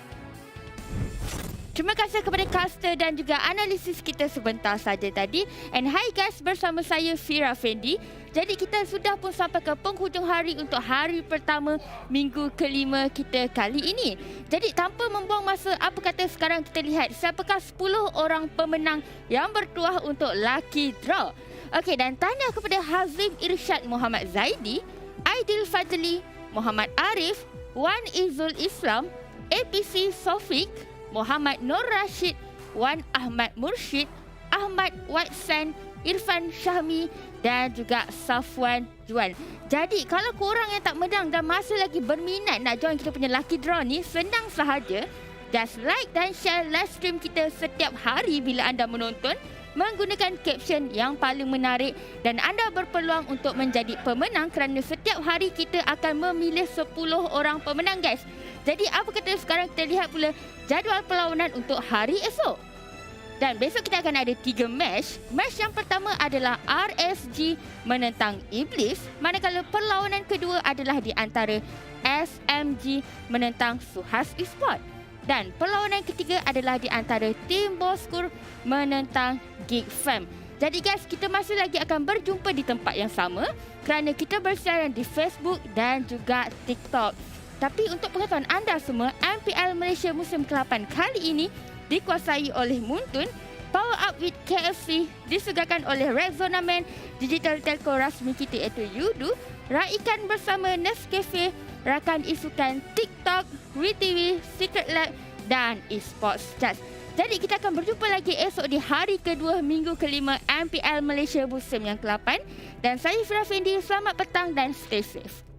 Terima kasih kepada caster dan juga analisis kita sebentar saja tadi. And hi guys, bersama saya Fira Fendi. Jadi kita sudah pun sampai ke penghujung hari untuk hari pertama minggu kelima kita kali ini. Jadi tanpa membuang masa, apa kata sekarang kita lihat siapakah 10 orang pemenang yang bertuah untuk lucky draw. Okey, dan tanya kepada Hazim Irsyad Muhammad Zaidi, Aidil Fadli, Muhammad Arif, Wan Izul Islam, APC Sofik, Muhammad Nur Rashid, Wan Ahmad Mursyid, Ahmad Watsan, Irfan Syahmi dan juga Safwan Juan. Jadi kalau korang yang tak menang dan masih lagi berminat nak join kita punya lucky draw ni, senang sahaja. Just like dan share live stream kita setiap hari bila anda menonton menggunakan caption yang paling menarik dan anda berpeluang untuk menjadi pemenang kerana setiap hari kita akan memilih 10 orang pemenang guys. Jadi apa kata sekarang kita lihat pula jadual perlawanan untuk hari esok. Dan besok kita akan ada 3 match. Match yang pertama adalah RSG menentang Iblis, manakala perlawanan kedua adalah di antara SMG menentang Suhaz Esports. Dan perlawanan ketiga adalah di antara Tim Boskur menentang Geek Fam. Jadi guys, kita masih lagi akan berjumpa di tempat yang sama kerana kita bersiaran di Facebook dan juga TikTok. Tapi untuk pengetahuan anda semua, MPL Malaysia musim ke-8 kali ini dikuasai oleh Muntun, Power Up with KFC, disegahkan oleh Rexona Man, Digital Telco rasmi kita iaitu Yudu, raikan bersama Nescafe, rakan isukan TikTok, WeTV, Secret Lab dan Esports Charts. Jadi kita akan berjumpa lagi esok di hari kedua minggu kelima MPL Malaysia musim yang ke-8. Dan saya Fira Fendi, selamat petang dan stay safe.